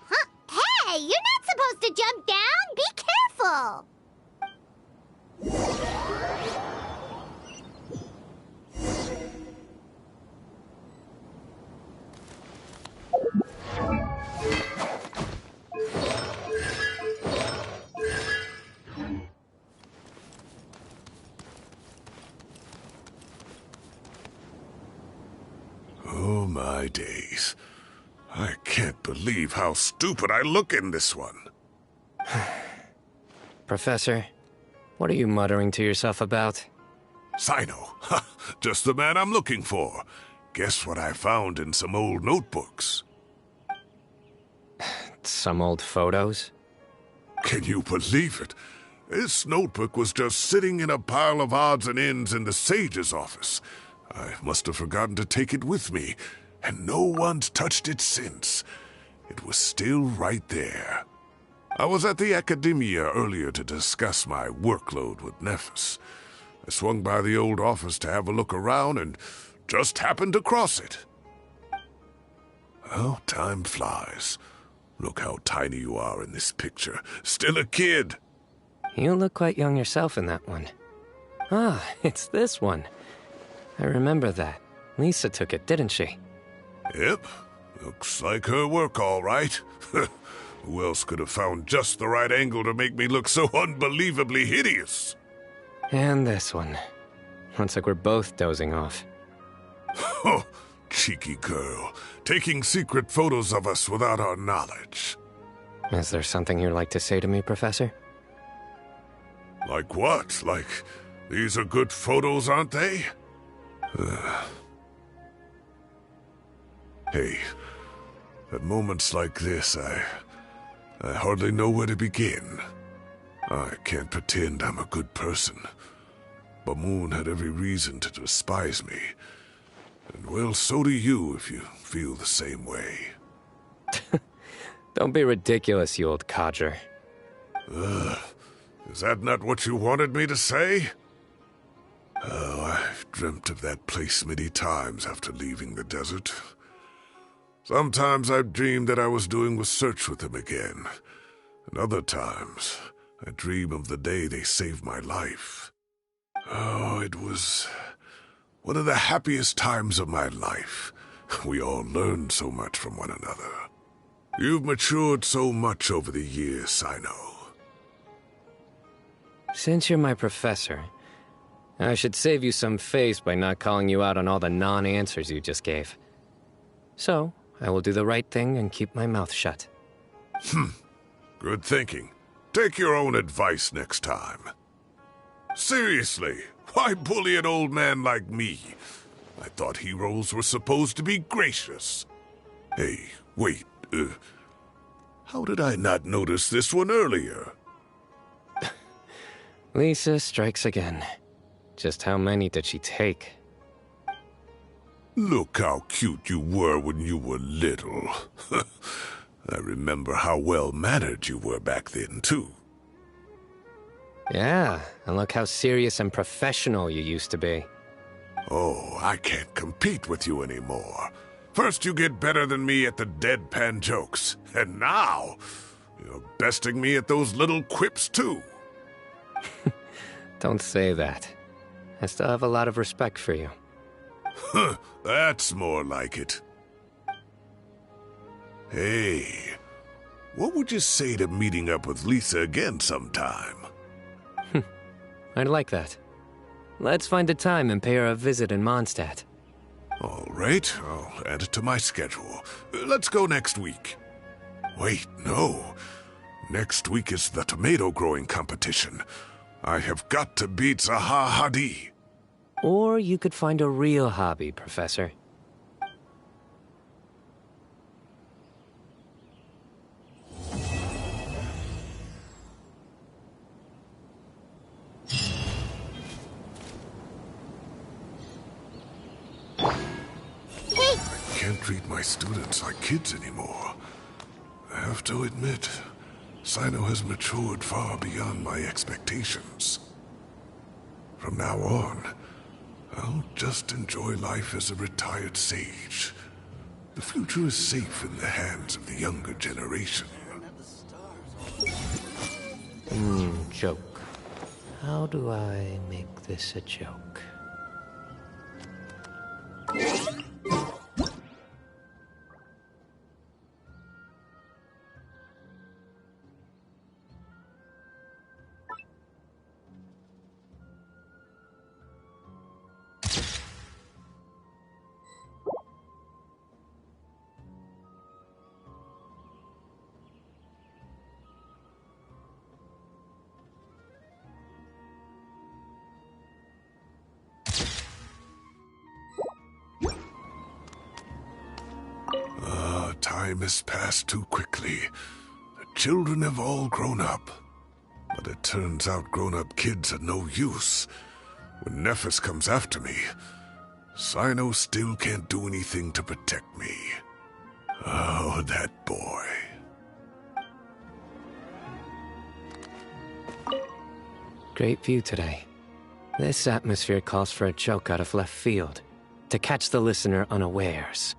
Huh? Hey, you're not supposed to jump down! Be careful! Oh my days. I can't believe how stupid I look in this one. Professor, what are you muttering to yourself about? Cyno. Ha, just the man I'm looking for. Guess what I found in some old notebooks? Some old photos? Can you believe it? This notebook was just sitting in a pile of odds and ends in the Sage's office. I must have forgotten to take it with me, and no one's touched it since. It was still right there. I was at the Academia earlier to discuss my workload with Nephis. I swung by the old office to have a look around and just happened to cross it. Oh, time flies. Look how tiny you are in this picture. Still a kid. You look quite young yourself in that one. Ah, it's this one. I remember that. Lisa took it, didn't she? Yep. Looks like her work, all right. Who else could have found just the right angle to make me look so unbelievably hideous? And this one. Looks like we're both dozing off. Oh, cheeky girl. Taking secret photos of us without our knowledge. Is there something you'd like to say to me, Professor? Like what? Like, these are good photos, aren't they? Hey, at moments like this, I hardly know where to begin. I can't pretend I'm a good person. Bamoon had every reason to despise me. And well, so do you if you feel the same way. Don't be ridiculous, you old codger. Is that not what you wanted me to say? Oh, I've dreamt of that place many times after leaving the desert. Sometimes I've dreamed that I was doing research with them again. And other times, I dream of the day they saved my life. Oh, it was one of the happiest times of my life. We all learned so much from one another. You've matured so much over the years, Cyno. Since you're my professor, I should save you some face by not calling you out on all the non-answers you just gave. So, I will do the right thing and keep my mouth shut. Good thinking. Take your own advice next time. Seriously, why bully an old man like me? I thought heroes were supposed to be gracious. Hey, wait, how did I not notice this one earlier? Lisa strikes again. Just how many did she take? Look how cute you were when you were little. I remember how well-mannered you were back then, too. Yeah, and look how serious and professional you used to be. Oh, I can't compete with you anymore. First you get better than me at the deadpan jokes, and now you're besting me at those little quips, too. Don't say that. I still have a lot of respect for you. Huh, that's more like it. Hey, what would you say to meeting up with Lisa again sometime? I'd like that. Let's find a time and pay her a visit in Mondstadt. All right, I'll add it to my schedule. Let's go next week. Wait, no. Next week is the tomato growing competition. I have got to beat Zaha Hadid. Or you could find a real hobby, Professor. I can't treat my students like kids anymore. I have to admit, Cyno has matured far beyond my expectations. From now on, I'll just enjoy life as a retired sage. The future is safe in the hands of the younger generation. Joke. How do I make this a joke? Time has passed too quickly. The children have all grown up. But it turns out grown-up kids are no use. When Nephis comes after me, Cyno still can't do anything to protect me. Oh, that boy. Great view today. This atmosphere calls for a joke out of left field, to catch the listener unawares.